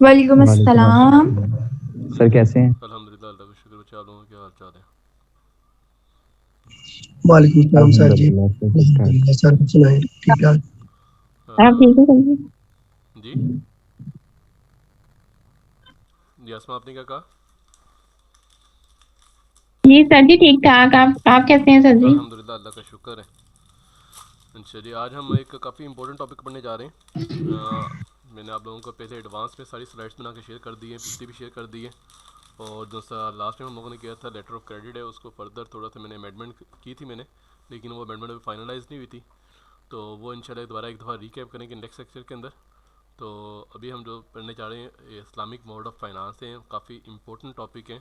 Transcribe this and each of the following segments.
वालेकुम वालेकुम अस्सलाम। अस्सलाम। सर कैसे हैं? अल्हम्दुलिल्लाह, अल्लाह का शुक्र। बचा लोगों के हाल चाल है? वालेकुम सलाम सर जी। अल्हम्दुलिल्लाह सर ठीक ठाक। अल्हम्दुलिल्लाह सर, कुछ सुनाए ठीक ठाक। आप अ, ठीक है? जी जी, असमा आपने क्या कहा? जी सर जी, ठीक ठाक। आप कैसे हैं सर जी? अल्हम्दुलिल्लाह, अल्लाह का शुक्र है। चलिए, आज हम एक काफ़ी इंपॉर्टेंट टॉपिक पढ़ने जा रहे हैं। मैंने आप लोगों को पहले एडवांस में सारी स्लाइड्स बना के शेयर कर दी है, पीपीटी भी शेयर कर दी है। और जो सा लास्ट में हम लोगों ने किया था लेटर ऑफ क्रेडिट है, उसको फर्दर थोड़ा सा मैंने अमेंडमेंट की थी मैंने, लेकिन वो अमेंडमेंट अभी फाइनलाइज नहीं हुई थी। तो वो इंशाल्लाह दोबारा एक दफ़ा रिकैप करेंगे नेक्स्ट लेक्चर के अंदर। तो अभी हम जो पढ़ने जा रहे हैं ये इस्लामिक मोड ऑफ फाइनेंस है, काफ़ी इंपॉर्टेंट टॉपिक है।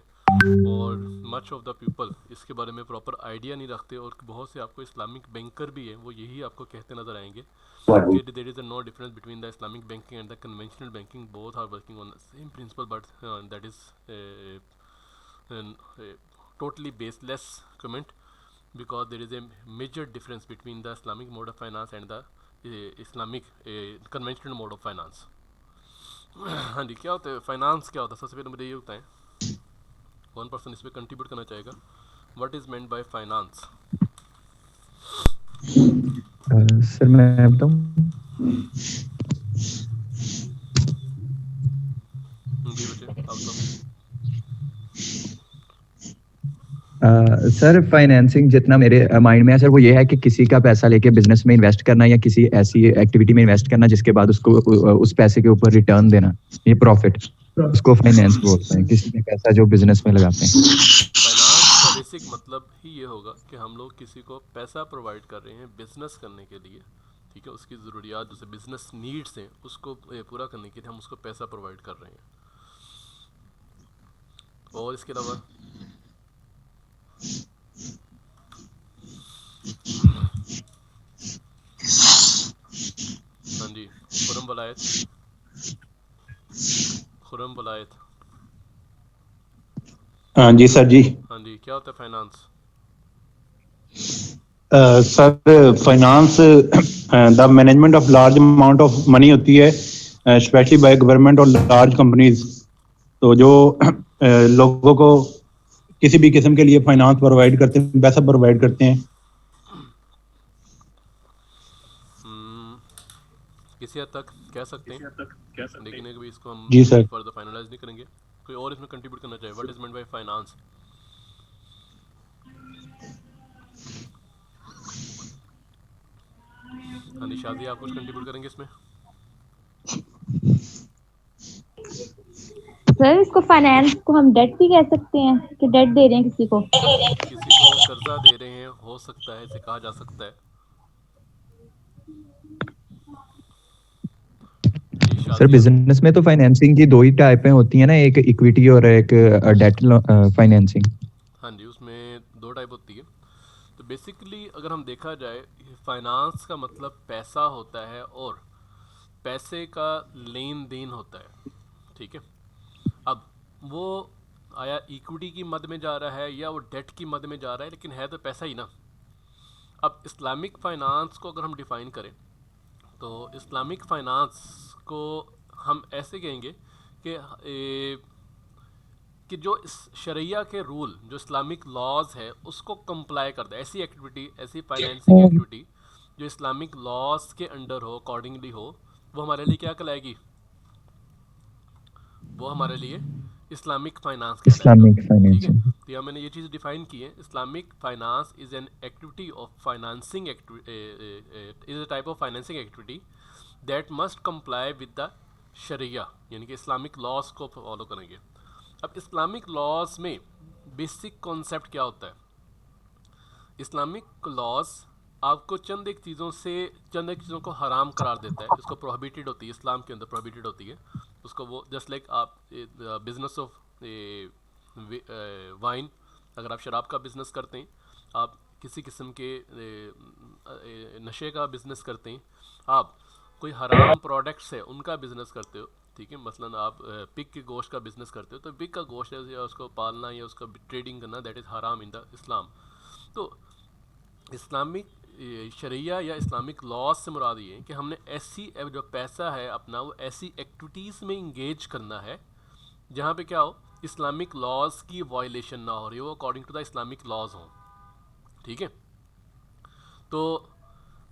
और मच ऑफ द पीपल इसके बारे में प्रॉपर आइडिया नहीं रखते, और बहुत से आपको इस्लामिक बैंकर भी हैं वो यही आपको कहते नज़र आएंगे कि there is a no difference between the Islamic banking and the conventional banking, both are working on the same principle, but that is totally baseless comment, because there is a major difference between the Islamic mode of finance and the Islamic conventional mode of finance. हाँ जी, क्या होता है finance, क्या होता है? सबसे पहले मुझे ये बताएं, कौन पर्सन इस पर कंट्रीब्यूट करना चाहेगा? What is meant by finance? Sir मैं बताऊं? जी बच्चे, आप बताओ। सर फाइनेंसिंग जितना मेरे माइंड में है सर वो ये है कि किसी का पैसा लेके बिजनेस में इन्वेस्ट करना या किसी ऐसी एक्टिविटी में इन्वेस्ट करना जिसके बाद उसको उस पैसे के ऊपर रिटर्न देना, ये प्रॉफिट, उसको फाइनेंस बोलते हैं। किसी ने पैसा जो बिजनेस में लगाते हैं। फाइनेंस का बेसिक मतलब ही ये होगा कि हम लोग किसी को पैसा प्रोवाइड कर रहे हैं बिजनेस करने के लिए, ठीक है, उसकी ज़रूरियात जैसे बिजनेस नीड्स हैं उसको पूरा करने के लिए हम उसको पैसा प्रोवाइड कर रहे हैं। और इसके अलावा हाँ जी, खुरम वलायत, खुरम वलायत। हाँ जी सर जी। हाँ जी, क्या होता है finance? Sir finance the management of large amount of money होती है, स्पेशली बाय गवर्नमेंट और लार्ज कंपनीज। तो जो लोगों को किसी भी किस्म के लिए फाइनेंस प्रोवाइड करते हैं, पैसा प्रोवाइड करते हैं। हम्म, किसी हद तक कह सकते हैं, लेकिन अभी इसको हम जी अभी सर। फर्दर फाइनलाइज नहीं करेंगे। कोई और इसमें कंट्रीब्यूट करना चाहे? What is meant by finance? हाँ जी, शादी, आप कुछ कंट्रीब्यूट करेंगे इसमें? सर, इसको फाइनेंस को हम डेट भी कह सकते हैं कि डेट दे रहे हैं किसी को। किसी को कर्जा दे रहे हैं, हो सकता है, इसे कहा जा सकता है। जी सर शाजिया। बिजनेस में तो फाइनेंसिंग की दो ही टाइपें होती हैं ना, एक इक्विटी और एक डेट फाइनेंसिंग। हाँ जी, उसमें दो टाइप होती है। तो बेसिकली अगर हम देखा जाए, फाइनेंस का मतलब पैसा होता है और पैसे का लेन देन होता है, ठीक है। अब वो आया इक्विटी की मद में जा रहा है या वो डेट की मद में जा रहा है, लेकिन है तो पैसा ही ना। अब इस्लामिक फाइनेंस को अगर हम डिफ़ाइन करें, तो इस्लामिक फाइनेंस को हम ऐसे कहेंगे कि कि जो इस शरिया के रूल, जो इस्लामिक लॉज है उसको कंप्लाई करता है, ऐसी एक्टिविटी, ऐसी फाइनेंसिंग एक्टिविटी जो इस्लामिक लॉज के अंडर हो, अकॉर्डिंगली हो, वो हमारे लिए क्या कहलाएगी? वो हमारे लिए इस्लामिक फाइनेंस कहलाएगा। इस्लामिक ठीक है, फाइनेंसिंग। तो यहाँ मैंने ये चीज़ डिफाइन की है। Islamic finance is an activity of financing, is a type of financing activity that must comply with the sharia, यानी कि इस्लामिक लॉज को फॉलो करेंगे। अब इस्लामिक लॉज में बेसिक कॉन्सेप्ट क्या होता है? इस्लामिक लॉज आपको चंद एक चीज़ों को हराम करार देता है, इसको प्रोहिबिटेड होती है, इस्लाम के अंदर प्रोहिबिटेड होती है उसको। वो जस्ट लाइक आप बिजनेस ऑफ वाइन, अगर आप शराब का बिजनेस करते हैं, आप किसी किस्म के नशे का बिजनेस करते हैं, आप कोई हराम प्रोडक्ट्स है उनका बिजनेस करते हो, ठीक है। मसलन आप पिग के गोश्त का बिजनेस करते हो, तो पिग का गोश्त है या उसको पालना या उसका ट्रेडिंग करना, दैट इज़ हराम इन द इस्लाम। तो इस्लामिक शरिया या इस्लामिक लॉज से मुराद ये है कि हमने ऐसी जो पैसा है अपना वो ऐसी एक्टिविटीज़ में इंगेज करना है जहाँ पे क्या हो, इस्लामिक लॉज की वायलेशन ना हो रही हो, according to the Islamic laws हो। ठीक है, तो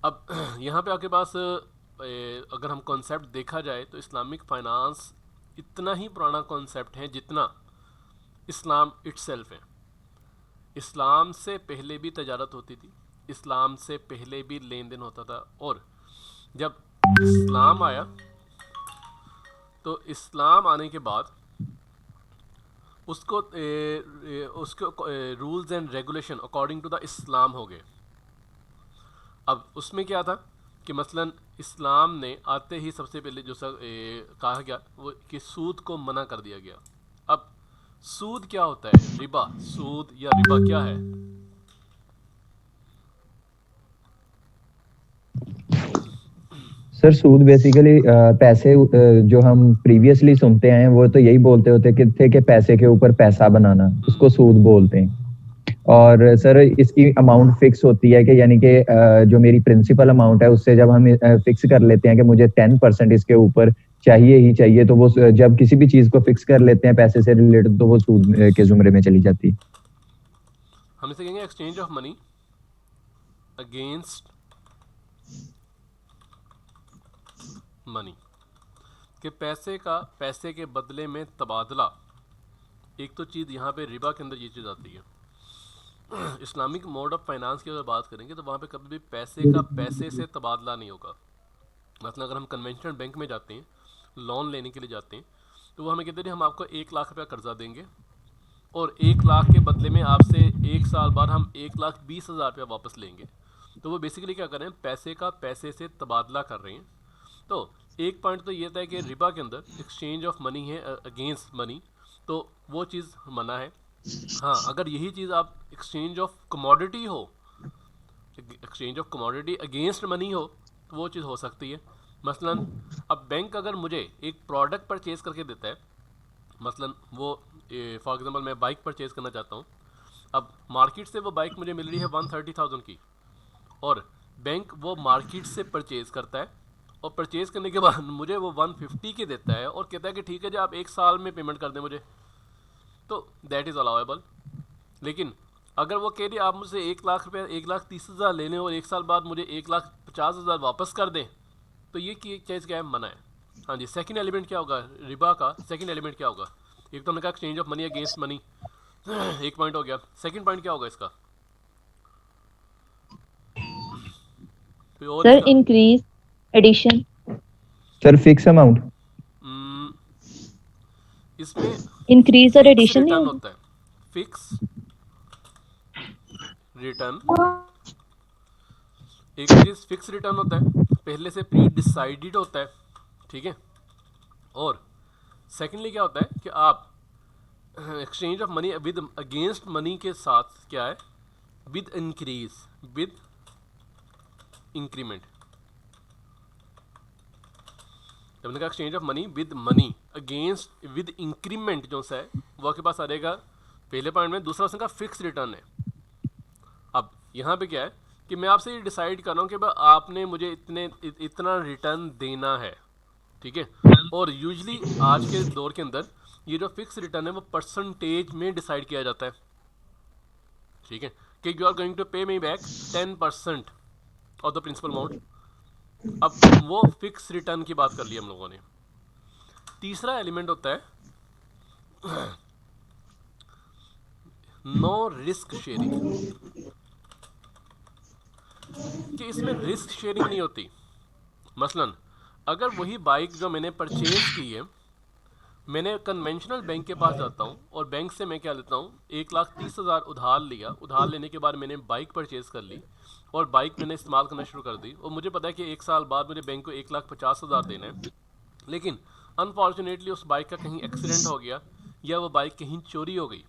अब यहाँ पे आपके पास अगर हम कॉन्सेप्ट देखा जाए तो इस्लामिक फाइनेंस इतना ही पुराना कॉन्सेप्ट है जितना इस्लाम इट्सेल्फ है। इस्लाम से पहले भी तजारत होती थी, इस्लाम से पहले भी लेन देन होता था, और जब इस्लाम आया तो इस्लाम आने के बाद उसको rules and regulation according to the Islam हो गए। अब उसमें क्या था कि मसलन इस्लाम ने आते ही सबसे पहले जो कहा गया वो कि सूद को मना कर दिया गया। अब सूद क्या होता है, रिबा, सूद या रिबा क्या है? सर सूद बेसिकली पैसे जो हम प्रीवियसली सुनते हैं वो तो यही बोलते होते थे कि पैसे के ऊपर पैसा बनाना, उसको सूद बोलते हैं। और सर इसकी अमाउंट फिक्स होती है कि यानी कि जो मेरी प्रिंसिपल अमाउंट है उससे जब हम फिक्स कर लेते हैं कि मुझे 10% इसके ऊपर चाहिए ही चाहिए, तो वो जब किसी भी चीज को फिक्स कर लेते हैं पैसे से रिलेटेड तो वो सूद के जुमरे में चली जाती है। हम इसे कहेंगे exchange of money against money, कि पैसे का पैसे के बदले में तबादला। एक तो चीज़ यहाँ पे रिबा के अंदर ये चीज़ आती है। इस्लामिक मोड ऑफ फाइनेंस की अगर बात करेंगे तो वहाँ पे कभी भी पैसे का पैसे से तबादला नहीं होगा। मतलब अगर हम कन्वेंशनल बैंक में जाते हैं, लोन लेने के लिए जाते हैं, तो वो हमें कहते हैं हम आपको 1 लाख रुपया कर्जा देंगे और 1 लाख के बदले में आपसे 1 साल बाद हम 1,20,000 रुपया वापस लेंगे। तो वो बेसिकली क्या कर रहे हैं, पैसे का पैसे से तबादला कर रहे हैं। तो एक पॉइंट तो ये था कि रिबा के अंदर एक्सचेंज ऑफ मनी है अगेंस्ट मनी, तो वो चीज़ मना है। हाँ, अगर यही चीज़ आप एक्सचेंज ऑफ कमोडिटी हो, exchange of commodity against money हो, तो वो चीज़ हो सकती है। मसलन अब बैंक अगर मुझे एक प्रोडक्ट परचेज करके देता है, मसलन वो फॉर एग्जांपल मैं बाइक परचेज करना चाहता हूँ, अब मार्केट से वो बाइक मुझे मिल रही है 130,000 की, और बैंक वो मार्केट से परचेज करता है और परचेज करने के बाद मुझे वो 150 के देता है और कहता है कि ठीक है जी आप 1 साल में पेमेंट कर दें मुझे, तो दैट इज़ अलाउेबल। लेकिन अगर वो कह रही आप मुझसे 1 लाख रुपया 1,30,000 ले लें और 1 साल बाद मुझे 1,50,000 वापस कर दें, तो ये की चीज़ क्या है, मना है। हाँ जी, सेकंड एलिमेंट क्या होगा रिबा का? सेकंड एलिमेंट क्या होगा? एक तो हमने कहा exchange of money against money, एक पॉइंट हो गया। सेकंड पॉइंट क्या होगा इसका? Sir increase, addition. Sir fix amount, इसमें इंक्रीज और एडिशन रिटर्न होता है, फिक्स रिटर्न। एक चीज फिक्स रिटर्न होता है, पहले से प्री डिसाइडेड होता है, ठीक है। और सेकेंडली क्या होता है कि आप exchange of money with against money के साथ क्या है, विद इंक्रीज, विद इंक्रीमेंट। जब मैंने कहा exchange of money with money against with increment जो सा है वो आपके पास आ रहेगा पहले पॉइंट में। दूसरा उसका फिक्स रिटर्न है। अब यहाँ पे क्या है कि मैं आपसे ये डिसाइड कर रहा हूँ कि भाई आपने मुझे इतना रिटर्न देना है, ठीक है। और यूजली आज के दौर के अंदर ये जो फिक्स रिटर्न है वो परसेंटेज में डिसाइड किया जाता है, ठीक है, कि you are going to pay me back 10% of the principal amount. अब वो फिक्स रिटर्न की बात कर ली हम लोगों ने। तीसरा एलिमेंट होता है नो रिस्क शेयरिंग, कि इसमें रिस्क शेयरिंग नहीं होती। मसलन अगर वही बाइक जो मैंने परचेज की है, मैंने कन्वेंशनल बैंक के पास जाता हूँ और बैंक से मैं क्या लेता हूँ 1,30,000 उधार लिया। उधार लेने के बाद मैंने बाइक परचेज कर ली और बाइक मैंने इस्तेमाल करना शुरू कर दी, और मुझे पता है कि 1 साल बाद मुझे बैंक को 1,50,000 देना है। लेकिन अनफॉर्चुनेटली उस बाइक का कहीं एक्सीडेंट हो गया या वो बाइक कहीं चोरी हो गई,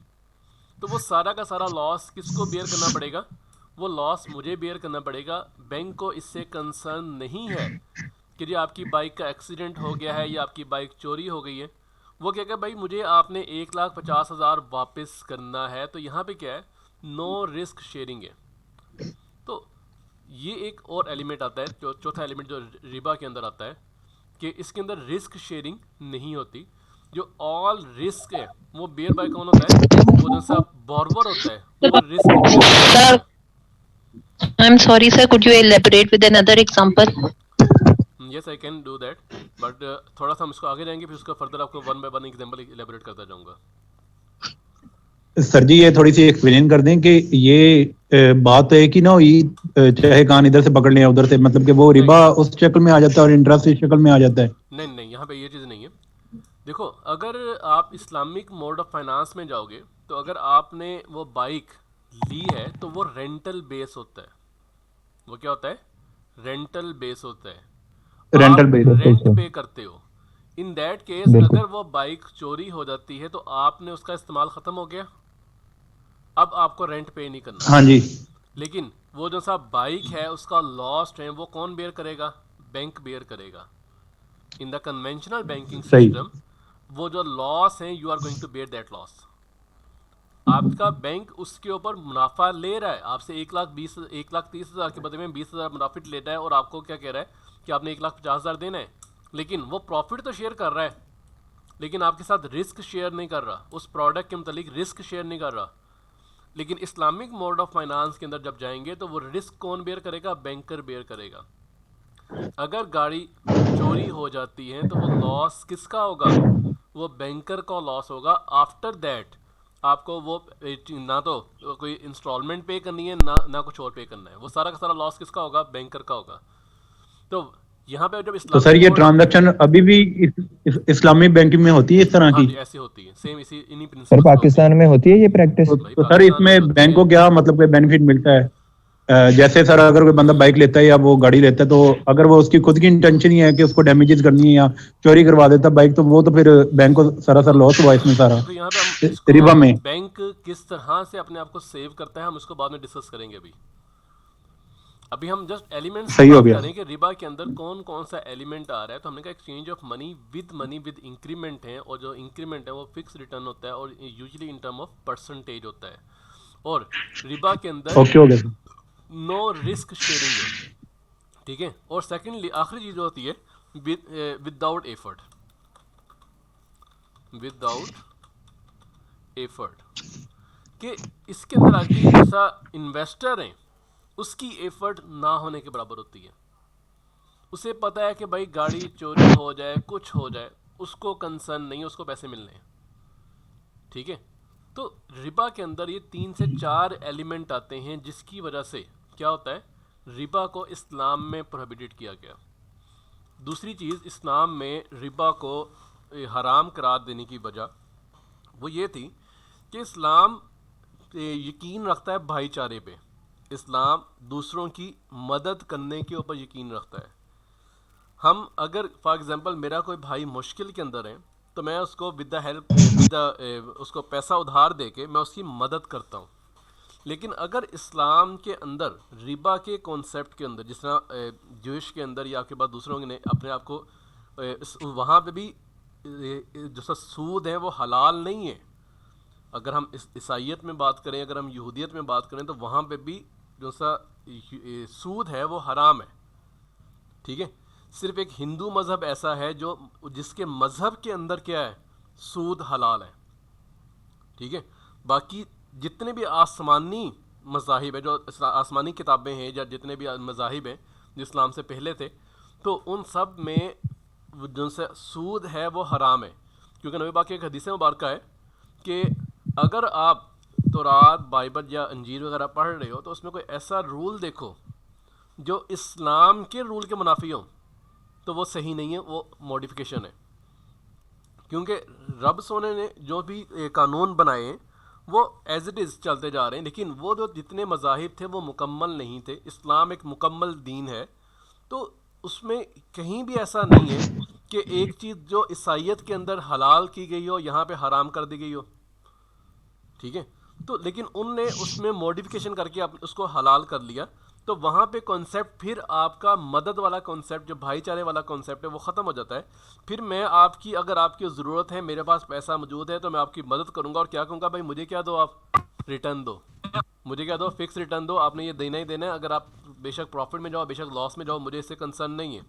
तो वो सारा का सारा लॉस किसको बेयर करना पड़ेगा? वो लॉस मुझे बेयर करना पड़ेगा। बैंक को इससे कंसर्न नहीं है कि जी आपकी बाइक का एक्सीडेंट हो गया है या आपकी बाइक चोरी हो गई है। वो क्या कहे भाई मुझे आपने 1,50,000 वापस करना है। तो यहाँ पे क्या है, नो रिस्क शेयरिंग है। तो ये एक और एलिमेंट आता है, जो चौथा एलिमेंट जो रिबा के अंदर आता है, कि इसके अंदर रिस्क शेयरिंग नहीं होती। जो ऑल रिस्क है वो बेयर बाय कौन होता है? वो जो सा बोरवर होता है वो रिस्क बेयर करता Sir, है। I'm sorry, sir. Could you elaborate with another example? Yes I can do that, but थोड़ा सा हम इसको आगे जाएंगे, फिर उसका फर्दर आपको one by one example elaborate करता जाऊंगा। सर जी ये थोड़ी सी एक्सप्लेन कर दें कि ये बात है कि ना ये चाहे कान इधर से पकड़ लें उधर से, मतलब कि वो रिबा उस शक्ल में आ जाता है और इंटरेस्ट इस शक्ल में आ जाता है। नहीं नहीं, यहाँ पे ये चीज़ नहीं है। देखो, अगर आप इस्लामिक मोड ऑफ फाइनेंस में जाओगे तो अगर आपने वो बाइक ली है तो वो रेंटल बेस होता है। वो क्या होता है? रेंटल बेस होता है। रेंटल आप बेस रेंट पे करते हो। इन दैट केस बिल्कुल। अगर वो बाइक चोरी हो जाती है तो आपने उसका इस्तेमाल ख़त्म हो गया, अब आपको रेंट पे नहीं करना। हाँ जी लेकिन वो जो सा बाइक है उसका लॉस है वो कौन बेयर करेगा? बैंक बेयर करेगा। इन द कन्वेंशनल बैंकिंग सही। सिस्टम वो जो लॉस है you are going to bear that loss. आपका बैंक उसके ऊपर मुनाफा ले रहा है, आपसे 1,30,000 के बदले में 20,000 मुनाफिट लेता है और आपको क्या कह रहा है कि आपने 1,50,000 देना है, लेकिन वो प्रॉफिट तो शेयर कर रहा है लेकिन आपके साथ रिस्क शेयर नहीं कर रहा, उस प्रोडक्ट के मुतालिक रिस्क शेयर नहीं कर रहा। लेकिन इस्लामिक मोड ऑफ फाइनेंस के अंदर जब जाएंगे तो वो रिस्क कौन बेयर करेगा? बैंकर बेयर करेगा। अगर गाड़ी चोरी हो जाती है तो वो लॉस किसका होगा? वो बैंकर का लॉस होगा। आफ्टर दैट आपको वो ना तो कोई इंस्टॉलमेंट पे करनी है ना कुछ और पे करना है, वो सारा का सारा लॉस किसका होगा? बैंकर का होगा। तो यहाँ पे जब तो सर ये इस्लामिक ट्रांजैक्शन अभी भी इस्लामी बैंकिंग में होती है इस तरह हाँ की? जी ऐसी होती है, सेम इसी इन्हीं सर प्रिंसिपल्स पे होती पाकिस्तान है। में होती है ये प्रैक्टिस? भाई तो सर पाकिस्तान में भी इसमें होती बैंक है। को क्या मतलब कोई बेनिफिट मिलता है? जैसे सर अगर कोई बंदा बाइक लेता है या वो गाड़ी लेता है तो अगर वो उसकी खुद की इंटेंशन ही है कि उसको डैमेजेस करनी है या चोरी करवा देता है बाइक, तो वो तो फिर बैंक को सरासर लॉस हुआ इसमें सारा देखो यहाँ पे हम इसको रिबा में। बैंक किस तरह से अपने आप को सेव करता है हम इसको बाद में डिस्कस करेंगे। अभी हम जस्ट एलिमेंट्स की सही हो बात गया। करें कि रिबा के अंदर कौन कौन सा एलिमेंट आ रहा है। तो हमने कहा exchange of money with increment है, और जो इंक्रीमेंट है वो फिक्स रिटर्न होता है और usually in term of percentage होता है। और रिबा के अंदर ओके हो गया सर। नो रिस्क शेयरिंग है, ठीक है। और सेकेंडली आखिरी चीज होती है विदाउट एफर्ट। विदाउट एफर्ट कि इसके अंदर आके जैसा इन्वेस्टर है उसकी एफर्ट ना होने के बराबर होती है। उसे पता है कि भाई गाड़ी चोरी हो जाए कुछ हो जाए उसको कंसर्न नहीं है, उसको पैसे मिलने हैं, ठीक है। तो रिबा के अंदर ये 3 से 4 एलिमेंट आते हैं जिसकी वजह से क्या होता है, रिबा को इस्लाम में प्रोहिबिटेड किया गया। दूसरी चीज़, इस्लाम में रिबा को हराम करार देने की वजह वो ये थी कि इस्लाम यकीन रखता है भाईचारे पे। इस्लाम दूसरों की मदद करने के ऊपर यकीन रखता है। हम अगर फॉर एग्जांपल मेरा कोई भाई मुश्किल के अंदर है तो मैं उसको विद द हेल्प उसको पैसा उधार दे के मैं उसकी मदद करता हूँ। लेकिन अगर इस्लाम के अंदर रिबा के कॉन्सेप्ट के अंदर जिस तरह जूश के अंदर या आपके बाद दूसरों ने अपने आप को वहाँ पे भी जो सा सूद है वो हलाल नहीं है। अगर हम ईसाइयत में बात करें, अगर हम यहूदियत में बात करें तो वहाँ पे भी जो सा सूद है वो हराम है, ठीक है। सिर्फ एक हिंदू मज़हब ऐसा है जो जिसके मज़हब के अंदर क्या है, सूद हलाल है, ठीक है। बाकी जितने भी आसमानी मज़ाहिब है, जो आसमानी किताबें हैं या जितने भी मज़ाहिब हैं जो इस्लाम से पहले थे, तो उन सब में जो से सूद है वो हराम है। क्योंकि नबी पाक की एक हदीस मुबारक है कि अगर आप तौरात, बाइबल या अंजीर वगैरह पढ़ रहे हो तो उसमें कोई ऐसा रूल देखो जो इस्लाम के रूल के मुनाफी हो तो वो सही नहीं है, वो मॉडिफिकेशन है। क्योंकि रब सोने ने जो भी कानून बनाए वो एज इट इज़ चलते जा रहे हैं, लेकिन वो जो जितने मज़ाहिब थे वो मुकम्मल नहीं थे। इस्लाम एक मुकम्मल दीन है, तो उसमें कहीं भी ऐसा नहीं है कि एक चीज़ जो ईसाइयत के अंदर हलाल की गई हो यहाँ पे हराम कर दी गई हो, ठीक है। तो लेकिन उनने उसमें मॉडिफिकेशन करके उसको हलाल कर लिया, तो वहाँ पे कॉन्सेप्ट फिर आपका मदद वाला कॉन्सेप्ट, जो भाईचारे वाला कॉन्सेप्ट है वो ख़त्म हो जाता है। फिर मैं आपकी, अगर आपकी ज़रूरत है, मेरे पास पैसा मौजूद है तो मैं आपकी मदद करूँगा और क्या कहूँगा, भाई मुझे क्या दो, आप रिटर्न दो, मुझे क्या दो, फिक्स रिटर्न दो, आपने ये देना ही देना है। अगर आप बेशक प्रॉफिट में जाओ बेशक लॉस में जाओ, मुझे इससे कंसर्न नहीं है।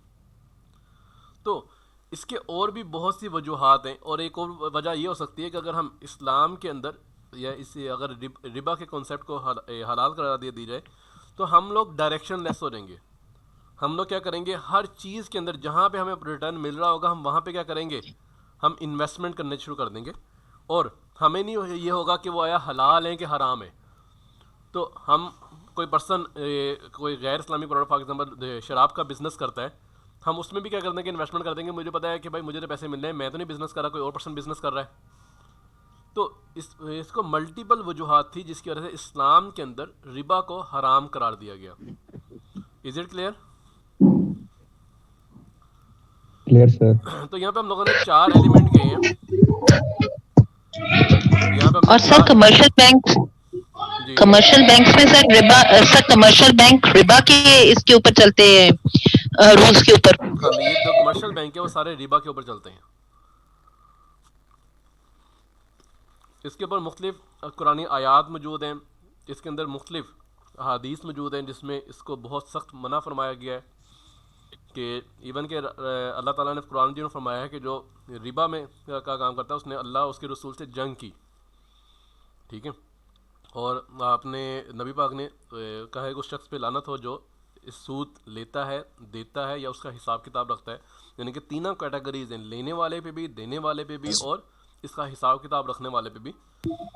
तो इसके और भी बहुत सी वजूहात हैं, और एक और वजह ये हो सकती है कि अगर हम इस्लाम के अंदर या इसे अगर रिबा के कॉन्सेप्ट को हलाल करा दी जाए तो हम लोग डायरेक्शन लेस हो जाएंगे। हम लोग क्या करेंगे, हर चीज़ के अंदर जहाँ पे हमें रिटर्न मिल रहा होगा हम वहाँ पे क्या करेंगे, हम इन्वेस्टमेंट करने शुरू कर देंगे, और हमें नहीं ये होगा कि वो आया हलाल है कि हराम है। तो हम कोई पर्सन कोई गैर इस्लामी प्रोडक्ट फॉर एग्जांपल शराब का बिजनेस करता है, हम उसमें भी क्या कर देंगे, इन्वेस्टमेंट कर देंगे। मुझे पता है कि भाई मुझे तो पैसे मिल रहे हैं, मैं तो नहीं बिजनेस कर रहा, कोई और पर्सन बिजनेस कर रहा है। तो इसको मल्टीपल वजूहात थी जिसकी वजह से इस्लाम के अंदर रिबा को हराम करार दिया गया। Is it clear? Clear sir. तो यहाँ पे हम लोगों ने 4 एलिमेंट किए हैं। यहाँ पे और सर जी कमर्शियल बैंक्स में sir Riba, sir commercial bank Riba के इसके ऊपर चलते हैं रूल्स के ऊपर। हाँ, ये जो कमर्शियल बैंक है वो सारे रिबा के ऊपर चलते हैं। इसके ऊपर मुख्तलिफ कुरानी आयात मौजूद हैं, इसके अंदर मुख्तलिफ हदीस मौजूद हैं जिसमें इसको बहुत सख्त मना फरमाया गया है कि इवन के अल्लाह ताला ने कुरान जी में फरमाया है कि जो रिबा में का काम करता है उसने अल्लाह उसके रसूल से जंग की। ठीक है, और आपने नबी पाक ने कहा है कि उस शख्स पे लानत हो जो इस सूद लेता है, देता है या उसका हिसाब किताब रखता है। यानी कि तीनों कैटेगरीज हैं, लेने वाले पे भी, देने वाले पे भी, और इसका हिसाब किताब रखने वाले पे भी।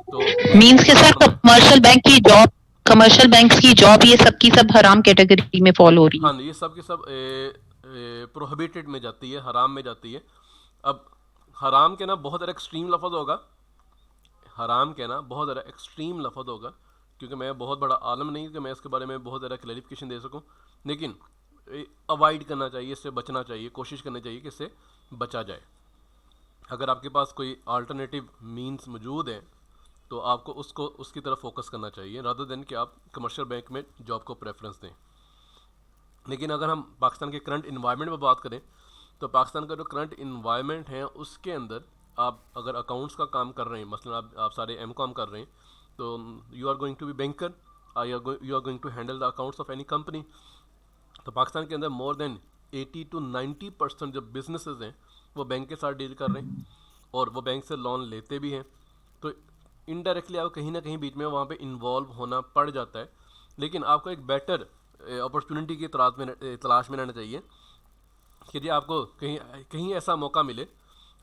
तो मींस के सर कमर्शियल बैंक की जॉब ये सब की सब हराम कैटेगरी में फॉलो हो रही है। हाँ, ये सब की सब प्रोहिबिटेड में जाती है, हराम में जाती है। अब हराम के ना बहुत ज़्यादा एक्सट्रीम लफ्ज़ होगा, हराम कहना बहुत ज़्यादा एक्सट्रीम लफ्ज़ होगा, क्योंकि मैं बहुत बड़ा आलम नहीं कि मैं इसके बारे में बहुत ज़्यादा क्लैरिफिकेशन दे सकूं, लेकिन अवॉइड करना चाहिए, इससे बचना चाहिए, कोशिश करनी चाहिए कि इससे बचा जाए। अगर आपके पास कोई अल्टरनेटिव मींस मौजूद है तो आपको उसकी तरफ फोकस करना चाहिए रादर देन कि आप कमर्शियल बैंक में जॉब को प्रेफरेंस दें। लेकिन अगर हम पाकिस्तान के करंट इन्वायरमेंट पर बात करें तो पाकिस्तान का जो करंट इन्वायरमेंट है उसके अंदर आप अगर अकाउंट्स का काम कर रहे हैं, मसलन आप सारे एमकॉम कर रहे हैं, तो you are going to be banker, you are going to handle the accounts of any company. तो पाकिस्तान के अंदर मोर देन 80 to 90% जो बिजनेसेस हैं वो बैंक के साथ डील कर रहे हैं, और वो बैंक से लोन लेते भी हैं। तो इनडायरेक्टली आपको कहीं ना कहीं बीच में वहाँ पे इन्वॉल्व होना पड़ जाता है। लेकिन आपको एक बेटर अपॉर्चुनिटी की तलाश में रहना चाहिए कि जी आपको कहीं ऐसा मौका मिले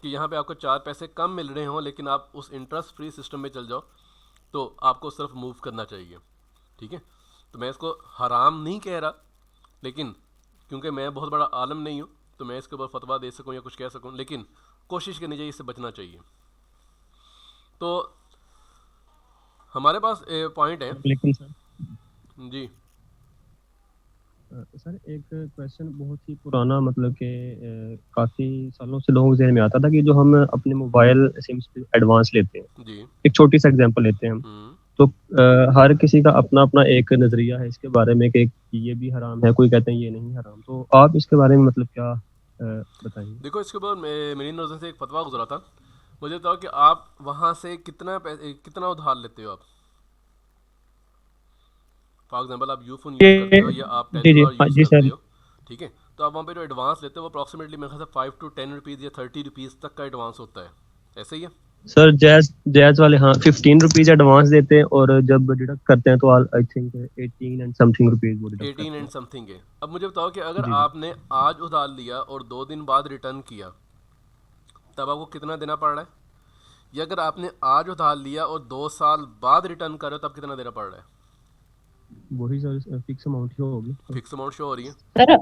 कि यहाँ पे आपको 4 पैसे कम मिल रहे हों लेकिन आप उस इंटरेस्ट फ्री सिस्टम में चल जाओ, तो आपको सिर्फ मूव करना चाहिए। ठीक है, तो मैं इसको हराम नहीं कह रहा, लेकिन क्योंकि मैं बहुत बड़ा आलम नहीं हूँ तो मैं इसके ऊपर फतवा दे सकूँ या कुछ कह सकूँ, लेकिन कोशिश करनी चाहिए, इससे बचना चाहिए। तो हमारे पास पॉइंट है। लेकिन सर जी सर एक क्वेश्चन बहुत ही पुराना, मतलब कि काफ़ी सालों से लोगों के ज़हन में आता था कि जो हम अपने मोबाइल सिम्स पे एडवांस लेते हैं, जी एक छोटी सा एग्जांपल लेते हैं हम, तो हर किसी का अपना अपना एक नज़रिया है इसके बारे में कि ये भी हराम है, कोई कहते हैं ये नहीं हराम। तो आप इसके बारे में मतलब क्या बताइए। देखो, इसके ऊपर मेरी नज़र से एक फतवा गुजरा था। मुझे बताओ कि आप वहाँ से कितना उधार लेते हो आप? फॉर एग्जाम्पल आप यूफोन यूज़ करते हो या आप टेलीनॉर यूज़ करते हो, ठीक है, तो आप वहाँ पे जो एडवांस लेते हो वो अप्रॉक्सीमेटली मेरे ख्याल से 5 to 10 रुपीज़ या 30 रुपीज़ तक का एडवांस होता है, ऐसे ही है सर? जैज वाले हाँ 15 रुपीज एडवांस देते हैं और जब डिडक्ट करते हैं तो I think 18 and something rupees वो डिडक्ट 18 एंड समथिंग है। अब मुझे बताओ कि अगर आपने आज उधार लिया और 2 दिन बाद रिटर्न किया तब आपको कितना देना पड़ रहा है, या अगर आपने आज उधार लिया और 2 साल बाद रिटर्न कर रहे हो तब कितना देना पड़ रहा है? वही सर फिक्स अमाउंट शो होगी, फिक्स अमाउंट शो हो रही है, सर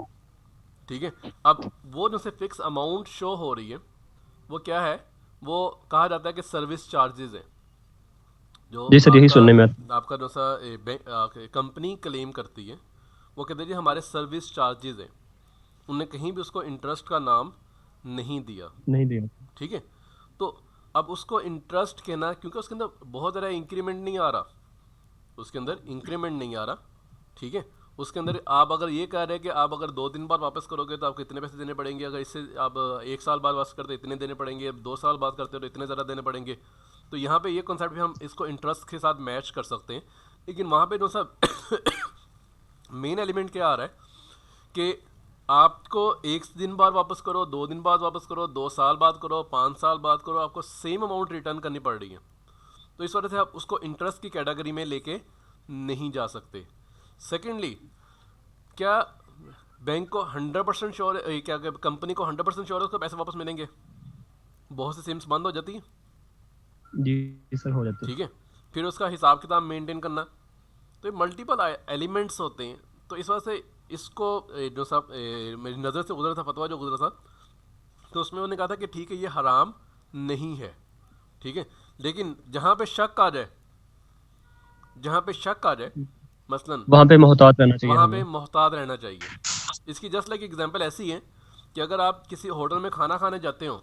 ठीक है। अब वो जो से फिक्स अमाउंट शो हो रही है वो क्या है, वो कहा जाता है कि सर्विस चार्जेस है, जो जी सर यही सुनने में आपका जो सा कंपनी क्लेम करती है, वो कहते हैं जी हमारे सर्विस चार्जेस हैं। उन्होंने कहीं भी उसको इंटरेस्ट का नाम नहीं दिया, नहीं दिया। ठीक है। तो अब उसको इंटरेस्ट कहना, क्योंकि उसके अंदर बहुत ज़्यादा इंक्रीमेंट नहीं आ रहा, उसके अंदर इंक्रीमेंट नहीं आ रहा, ठीक है। उसके अंदर आप अगर ये कह रहे हैं कि आप अगर 2 दिन बाद वापस करोगे तो आपको इतने पैसे देने पड़ेंगे, अगर इससे आप 1 साल बाद वापस करते हो इतने देने पड़ेंगे, 2 साल बाद करते हो तो इतने ज़्यादा देने पड़ेंगे। तो यहाँ पे ये कॉन्सेप्ट भी हम इसको इंटरेस्ट के साथ मैच कर सकते हैं, लेकिन वहाँ पे जो सा मेन एलिमेंट क्या आ रहा है कि आपको 1 दिन बाद वापस करो, 2 दिन बाद वापस करो, 2 साल बाद करो, 5 साल बाद करो, आपको सेम अमाउंट रिटर्न करनी पड़ रही है। तो इस वजह से आप उसको इंटरेस्ट की कैटेगरी में लेके नहीं जा सकते। सेकेंडली, क्या बैंक को 100% श्योर, क्या कंपनी को 100% श्योर है उसको पैसे वापस मिलेंगे? बहुत सी सिम्स बंद हो जाती हैं। जी सर, हो जाते हैं। ठीक है, फिर उसका हिसाब किताब मेंटेन करना, तो ये मल्टीपल एलिमेंट्स होते हैं। तो इस वजह से इसको जो सा मेरी नज़र से गुजरा था फतवा जो गुजरा था, तो उसमें उन्होंने कहा था कि ठीक है ये हराम नहीं है, ठीक है, लेकिन जहाँ पे शक आ जाए, जहाँ पे शक आ जाए, मसलन वहाँ पे मोहतात रहना चाहिए वहाँ पे हमें। मोहतात रहना चाहिए। इसकी जस्ट लाइक एग्जांपल ऐसी है कि अगर आप किसी होटल में खाना खाने जाते हो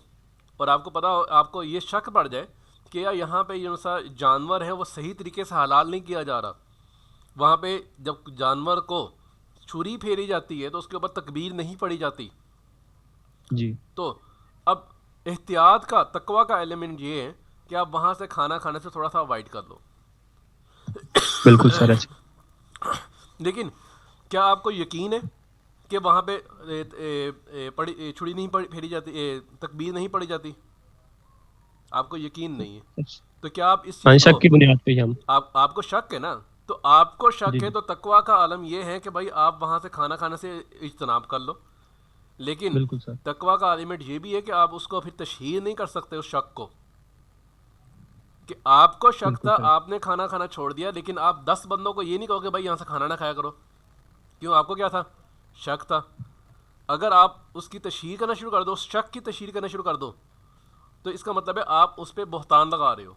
और आपको पता हो, आपको ये शक पड़ जाए कि यार यहाँ पे जो सा जानवर है वो सही तरीके से हलाल नहीं किया जा रहा, वहाँ पे जब जानवर को छुरी फेरी जाती है तो उसके ऊपर तकबीर नहीं पड़ी जाती। जी तो अब एहतियात का, तकवा का एलिमेंट ये है कि आप वहाँ से खाना खाने से थोड़ा सा अवॉइड कर लो। बिल्कुल सर। अच्छा, लेकिन क्या आपको यकीन है कि वहाँ पे छुरी नहीं फेरी जाती, तकबीर नहीं पड़ी जाती? आपको यकीन नहीं है, तो क्या आप इस हाँ, चीज़ शक की को, बुनियाद पे ही हम। आपको शक है ना, तो आपको शक जी है जी, तो तकवा का आलम ये है कि भाई आप वहाँ से खाना खाने से इज्तनाब कर लो। लेकिन बिल्कुल सर। तकवा का एलिमेंट ये भी है कि आप उसको फिर तशहीर नहीं कर सकते उस शक को, कि आपको शक बिल्कुल था, सर। आपने खाना खाना छोड़ दिया, लेकिन आप 10 बंदों को ये नहीं कहोगे भाई यहाँ से खाना ना खाया करो। क्यों? आपको क्या था? शक था। अगर आप उसकी तशहीर करना शुरू कर दो, उस शक की तशहीर करना शुरू कर दो, तो इसका मतलब है आप उस पर बहतान लगा रहे हो।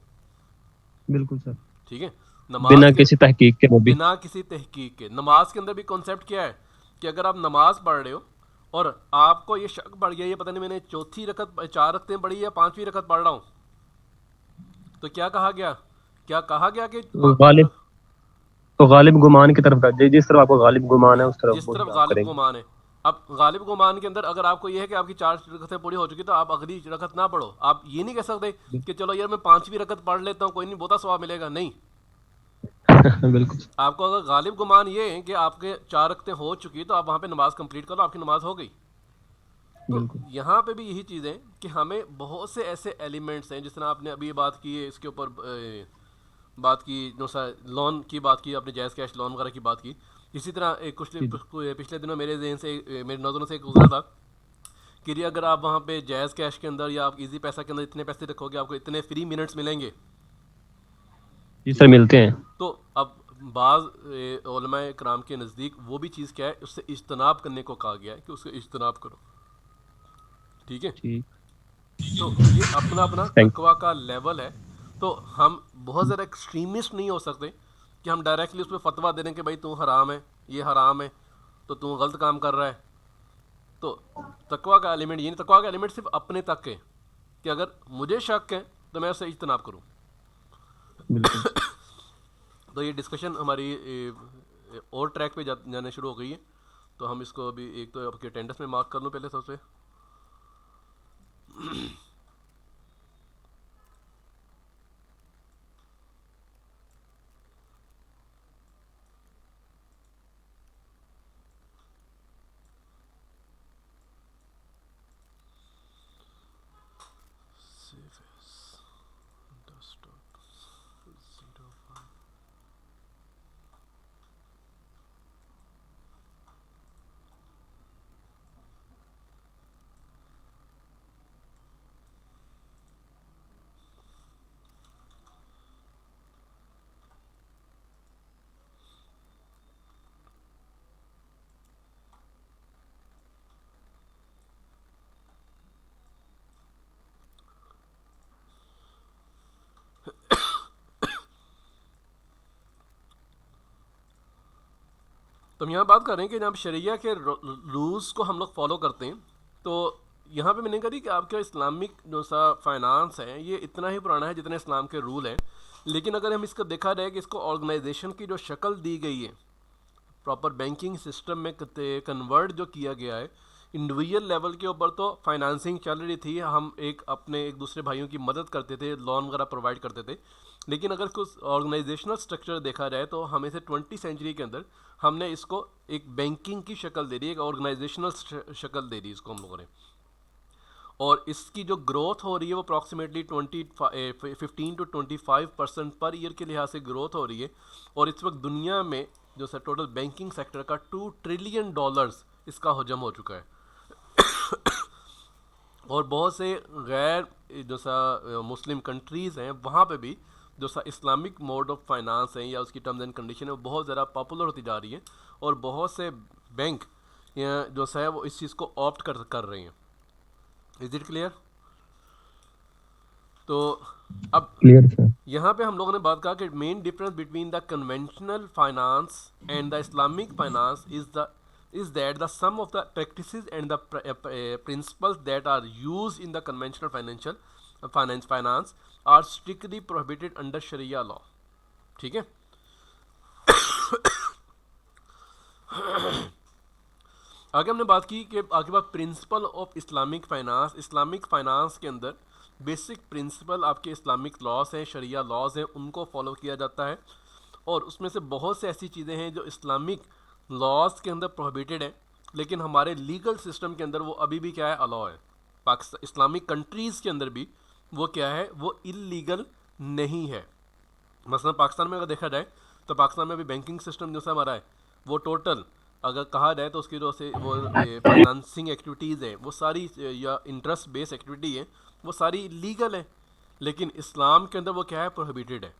बिल्कुल सर। ठीक है, बिना नमाज के, किसी तहकीक के वो भी। बिना किसी तहकीक के। नमाज के अंदर भी कॉन्सेप्ट क्या है कि अगर आप नमाज पढ़ रहे हो और आपको ये शक पड़ गया, ये पता नहीं मैंने चौथी रकत, 4 रकतें पढ़ी या 5वीं रकत पढ़ रहा हूँ, तो क्या कहा गया? क्या कहा गया कि तो गालिब गुमान की तरफ का, जिस तरफ आपको गालिब गुमान है उस तरफ जिस वो तरफ ही आप गालिब करेंगे। गुमान है। अब गालिब गुमान के अंदर अगर आपको ये है कि आपकी 4 रकतें पूरी हो चुकी, तो आप अगली रकत ना पढ़ो। आप ये नहीं कह सकते कि चलो यार मैं 5वीं रकत पढ़ लेता हूँ, कोई नहीं, बहुत सवाब मिलेगा। नहीं, बिल्कुल आपको अगर गालिब गुमान ये है कि आपके 4 रकतें हो चुकी, तो आप वहाँ पे नमाज कंप्लीट करो, आपकी नमाज हो गई। तो बिल्कुल। यहाँ पे भी यही चीज़ है कि हमें बहुत से ऐसे एलिमेंट्स हैं, जिस तरह आपने अभी बात की है, इसके ऊपर बात की, जो सा लोन की बात की आपने, जायज़ कैश लोन वगैरह की बात की। इसी तरह पिछले दिनों मेरे जहन से, मेरी नज़रों से एक गुजरा था कि अगर आप वहाँ पे जायज़ कैश के अंदर या आप इजी पैसा के अंदर इतने पैसे रखोगे, आपको इतने फ्री मिनट्स मिलेंगे। जी सर, मिलते हैं। तो अब बाज़ उलमाए कराम के नज़दीक वो भी चीज़ क्या है, उससे इज्तनाब करने को कहा गया है कि उससे इज्तनाब करो। ठीक है, ठीक। तो ये अपना अपना थैंक तकवा का लेवल है। तो हम बहुत ज़्यादा एक्सट्रीमिस्ट नहीं हो सकते कि हम डायरेक्टली उस पर फतवा दे दें कि भाई तू हराम है, ये हराम है, तो तू गलत काम कर रहा है। तो तकवा का एलिमेंट ये नहीं, तकवा का एलिमेंट सिर्फ अपने तक है कि अगर मुझे शक है तो मैं उससे इज्तनाब करूँ। बिल्कुल। तो ये डिस्कशन हमारी और ट्रैक पे जाने शुरू हो गई है। तो हम इसको अभी एक तो आपके अटेंडेंस में मार्क कर लूँ पहले सबसे। तो हम यहाँ बात कर रहे हैं कि जब शरिया के रूल्स को हम लोग फॉलो करते हैं, तो यहाँ पे मैंने कही कि आपका इस्लामिक जो सा फाइनेंस है ये इतना ही पुराना है जितने इस्लाम के रूल हैं। लेकिन अगर हम इसको देखा जाए कि इसको ऑर्गेनाइजेशन की जो शक्ल दी गई है, प्रॉपर बैंकिंग सिस्टम में कन्वर्ट जो किया गया है, इंडिविजुअल लेवल के ऊपर तो फाइनेंसिंग चल रही थी, हम अपने एक दूसरे भाइयों की मदद करते थे, लोन वगैरह प्रोवाइड करते थे। लेकिन अगर कुछ ऑर्गेनाइजेशनल स्ट्रक्चर देखा जाए तो हमें से 20वीं सेंचुरी के अंदर हमने इसको एक बैंकिंग की शक्ल दे दी, एक ऑर्गेनाइजेशनल शक्ल दे दी इसको हम लोगों ने। और इसकी जो ग्रोथ हो रही है वो अप्रॉक्सीमेटली 15 to 25% पर ईयर के लिहाज से ग्रोथ हो रही है। और इस वक्त दुनिया में जो सर टोटल बैंकिंग सेक्टर का $2 ट्रिलियन इसका हजम हो चुका है। और बहुत से गैर जो सा मुस्लिम कंट्रीज़ हैं वहाँ पे भी जो सा इस्लामिक मोड ऑफ फाइनेंस है या उसकी टर्म्स एंड कंडीशन है वो बहुत ज़्यादा पॉपुलर होती जा रही है। और बहुत से बैंक जो सा है वो इस चीज़ को ऑप्ट कर रहे हैं। Is it clear? तो अब क्लियर सर। यहाँ पे हम लोगों ने बात कहा कि main difference between the conventional finance and the Islamic finance is that the sum of the practices and the principles that are used in the conventional finance are strictly prohibited under Sharia law. ठीक है। आगे हमने बात की कि आगे बात principle of Islamic finance. Islamic finance के अंदर बेसिक प्रिंसिपल आपके इस्लामिक लॉज हैं, शरिया लॉज हैं, उनको फॉलो किया जाता है। और उसमें से बहुत से ऐसी चीज़ें हैं जो इस्लामिक लॉज के अंदर प्रोहिबिटेड है, लेकिन हमारे लीगल सिस्टम के अंदर वो अभी भी क्या है, अलाउ है। पाकिस्तान इस्लामिक कंट्रीज़ के अंदर भी वो क्या है, वो इलीगल नहीं है। मसलन पाकिस्तान में अगर देखा जाए तो पाकिस्तान में अभी बैंकिंग सिस्टम जो सा हमारा है वो टोटल अगर कहा जाए तो उसकी जो से वो फाइनेंसिंग एक्टिविटीज़ हैं वो सारी या इंटरेस्ट बेस्ड एक्टिविटी है वो सारी लीगल है, लेकिन इस्लाम के अंदर वो क्या है, प्रोहिबिटेड है।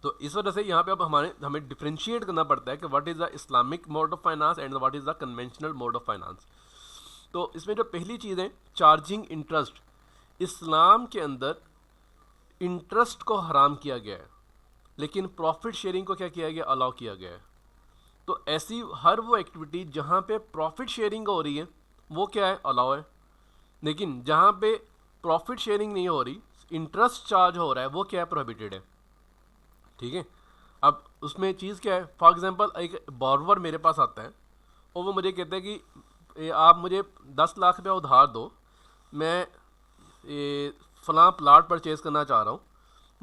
तो इस वजह से यहाँ पे अब हमें डिफ्रेंशिएट करना पड़ता है कि what is the Islamic mode of finance and what is the conventional mode of finance. तो इसमें जो पहली चीज़ है चार्जिंग इंटरेस्ट, इस्लाम के अंदर इंटरेस्ट को हराम किया गया है, लेकिन प्रॉफिट शेयरिंग को क्या किया गया, अलाउ किया गया है। तो ऐसी हर वो एक्टिविटी जहाँ पे प्रॉफिट शेयरिंग हो रही है वो क्या है, अलाउ है। लेकिन जहाँ पे प्रॉफिट शेयरिंग नहीं हो रही, इंटरेस्ट चार्ज हो रहा है, वो क्या है, प्रोहिबिटेड है। ठीक है। अब उसमें चीज़ क्या है, फॉर एग्जांपल एक बॉर्वर मेरे पास आता है और वो मुझे कहता है कि आप मुझे 10 लाख रुपया उधार दो, मैं फ़लाँ प्लाट परचेज़ करना चाह रहा हूँ।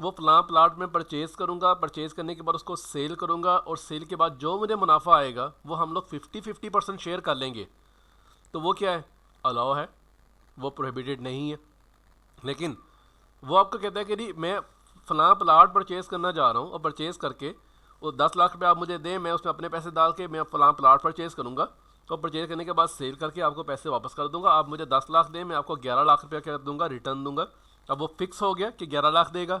वो फ़लाँ प्लाट में परचेज़ करूँगा, परचेज़ करने के बाद उसको सेल करूँगा और सेल के बाद जो मुझे मुनाफा आएगा वो हम लोग 50-50% शेयर कर लेंगे। तो वो क्या है, अलाउ है, वो प्रोहिबिटेड नहीं है। लेकिन वो आपको कहता है कि नहीं मैं फ़लाँ प्लाट परचेज़ करना चाह रहा हूँ और परचेज़ करके वो 10 लाख रुपये आप मुझे दें, मैं उसमें अपने पैसे डाल के मैं फ़लाँ प्लाट परचेज़ करूँगा, तो परचेज़ करने के बाद सेल करके आपको पैसे वापस कर दूँगा। आप मुझे 10 लाख दें, मैं आपको 11 लाख रुपया कर दूँगा, रिटर्न दूँगा। अब वो फिक्स हो गया कि 11 लाख देगा,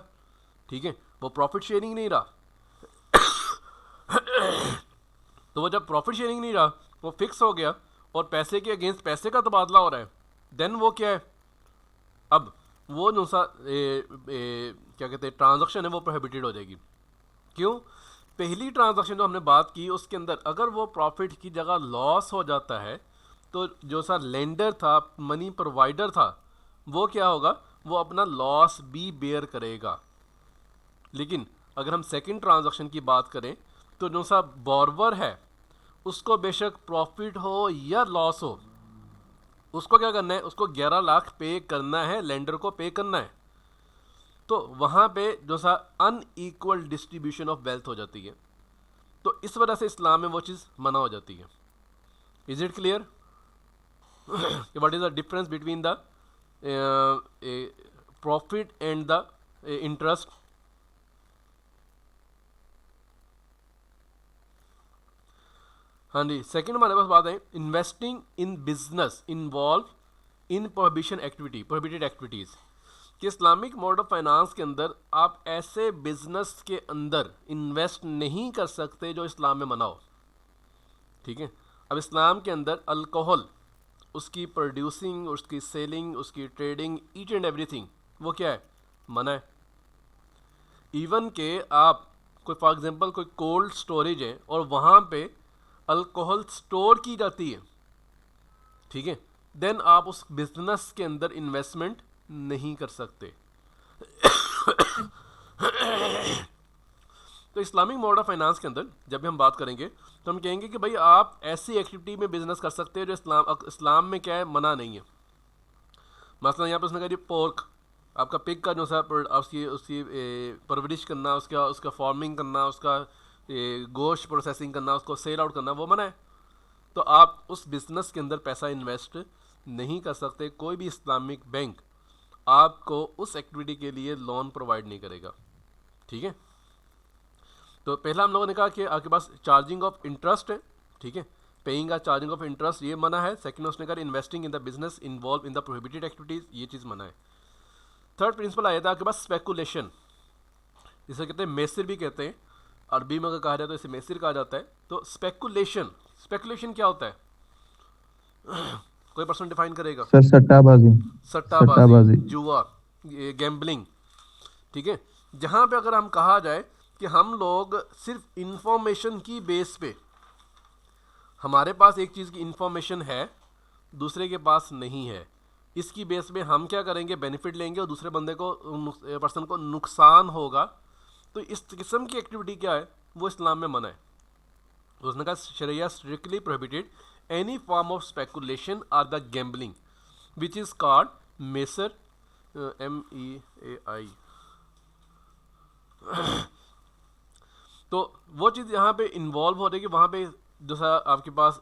ठीक है, वो प्रॉफिट शेयरिंग नहीं रहा। तो वो जब प्रॉफिट शेयरिंग नहीं रहा, वो फिक्स हो गया और पैसे के अगेंस्ट पैसे का तबादला हो रहा है, देन वो क्या है, अब वो जो सा क्या कहते हैं ट्रांजैक्शन है वो प्रोहिबिटेड हो जाएगी। क्यों? पहली ट्रांजैक्शन जो हमने बात की उसके अंदर अगर वो प्रॉफिट की जगह लॉस हो जाता है तो जो सा लेंडर था, मनी प्रोवाइडर था, वो क्या होगा, वो अपना लॉस भी बेयर करेगा। लेकिन अगर हम सेकंड ट्रांजैक्शन की बात करें तो जो सा बॉर्वर है उसको बेशक प्रॉफिट हो या लॉस हो, उसको क्या करना है, उसको 11 लाख पे करना है, लेंडर को पे करना है। तो वहाँ पे जो सा अनइक्वल डिस्ट्रीब्यूशन ऑफ वेल्थ हो जाती है। तो इस वजह से इस्लाम में वो चीज़ मना हो जाती है। Is it clear? What is the difference between the profit and the interest? हाँ जी, सेकंड हमारे पास बात है investing in business involve in prohibited activities. कि इस्लामिक मोड ऑफ फाइनेंस के अंदर आप ऐसे बिजनेस के अंदर इन्वेस्ट नहीं कर सकते जो इस्लाम में मना हो। ठीक है। अब इस्लाम के अंदर अल्कोहल, उसकी प्रोड्यूसिंग, उसकी सेलिंग, उसकी ट्रेडिंग, ईच एंड एवरीथिंग वो क्या है, मना है। इवन के आप कोई फॉर एग्जांपल कोई कोल्ड स्टोरेज है और वहाँ पे अल्कोहल स्टोर की जाती है, ठीक है, देन आप उस बिजनेस के अंदर इन्वेस्टमेंट नहीं कर सकते। तो इस्लामिक मॉडल ऑफ फाइनेंस के अंदर जब भी हम बात करेंगे तो हम कहेंगे कि भाई आप ऐसी एक्टिविटी में बिजनेस कर सकते हो जो इस्लाम में क्या है, मना नहीं है। मसलन यहाँ पर उसने कहा जी पोर्क, आपका पिग का जो सा उसकी उसकी परवरिश करना, उसका फार्मिंग करना, उसका गोश्त प्रोसेसिंग करना, उसको सेल आउट करना, वो मना है। तो आप उस बिज़नेस के अंदर पैसा इन्वेस्ट नहीं कर सकते। कोई भी इस्लामिक बैंक आपको उस एक्टिविटी के लिए लोन प्रोवाइड नहीं करेगा, ठीक है। तो पहला हम लोगों ने कहा कि आपके पास चार्जिंग ऑफ इंटरेस्ट है, ठीक है, पेइंग का चार्जिंग ऑफ इंटरेस्ट ये मना है। सेकंड उसने कहा investing in the business involve in the prohibited activities, ये चीज़ मना है। थर्ड प्रिंसिपल आया था आपके पास स्पेकुलेशन, जिसे कहते हैं मेसिर भी कहते हैं, अरबी में अगर कहा जाए तो इसे मेसिर कहा जाता है। तो स्पेकुलेशन क्या होता है? कोई पर्सन डिफाइन करेगा? सर सट्टाबाजी, जुआ, गैम्बलिंग, ठीक है। जहाँ पे अगर हम कहा जाए कि हम लोग सिर्फ इंफॉर्मेशन की बेस पे, हमारे पास एक चीज़ की इंफॉर्मेशन है दूसरे के पास नहीं है, इसकी बेस पे हम क्या करेंगे, बेनिफिट लेंगे और दूसरे बंदे को, पर्सन को नुकसान होगा, तो इस किस्म की एक्टिविटी क्या है, वो इस्लाम में मना है। तो उसने कहा sharia strictly prohibited any form of speculation or the gambling which is called maisir, MEAI। तो वो चीज़ यहाँ पे इन्वॉल्व हो रही है कि वहाँ पे जो सा आपके पास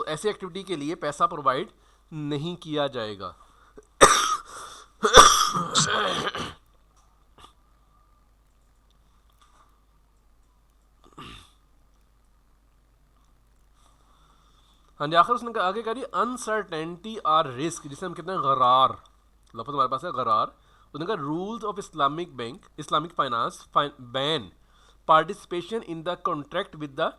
ऐसी एक्टिविटी के लिए पैसा प्रोवाइड नहीं किया जाएगा। हाँ जी, आखिर उसने आगे कह रही अनसर्टेनिटी आर रिस्क, जिसे हम कहते हैं गरार, लफ्ज़ हमारे पास है गरार। उसने कहा rules of Islamic bank, Islamic finance ban participation in the contract with the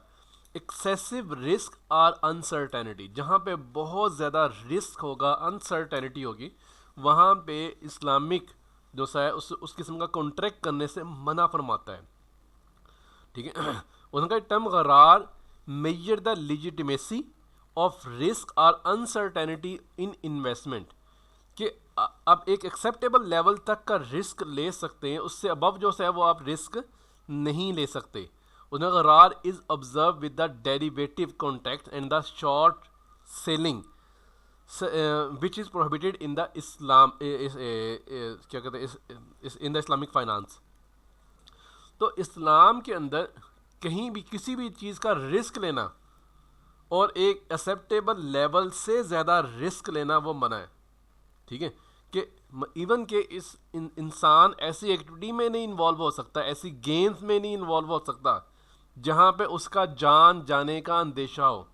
excessive risk or uncertainty. जहाँ पे बहुत ज़्यादा रिस्क होगा, अनसर्टेनिटी होगी, वहाँ पे इस्लामिक जो सा है उस किस्म का कॉन्ट्रैक्ट करने से मना फरमाता है, ठीक है। उनका term gharar measure the legitimacy of risk or uncertainty in investment, कि आप एक एक्सेप्टेबल लेवल तक का रिस्क ले सकते हैं, उससे अबव जो है वो आप रिस्क नहीं ले सकते। उन्हें gharar is observe with the derivative contract and the short selling which is prohibited in the Islam, क्या कहते हैं, इन द इस्लामिक फाइनेंस। तो इस्लाम के अंदर कहीं भी किसी भी चीज़ का रिस्क लेना और एक एक्सेप्टेबल लेवल से ज़्यादा रिस्क लेना वो मना है, ठीक है। कि इवन के इस इंसान ऐसी एक्टिविटी में नहीं इन्वॉल्व हो सकता, ऐसी गेम्स में नहीं इन्वॉल्व हो सकता जहाँ पे उसका जान जाने का अंदेशा हो,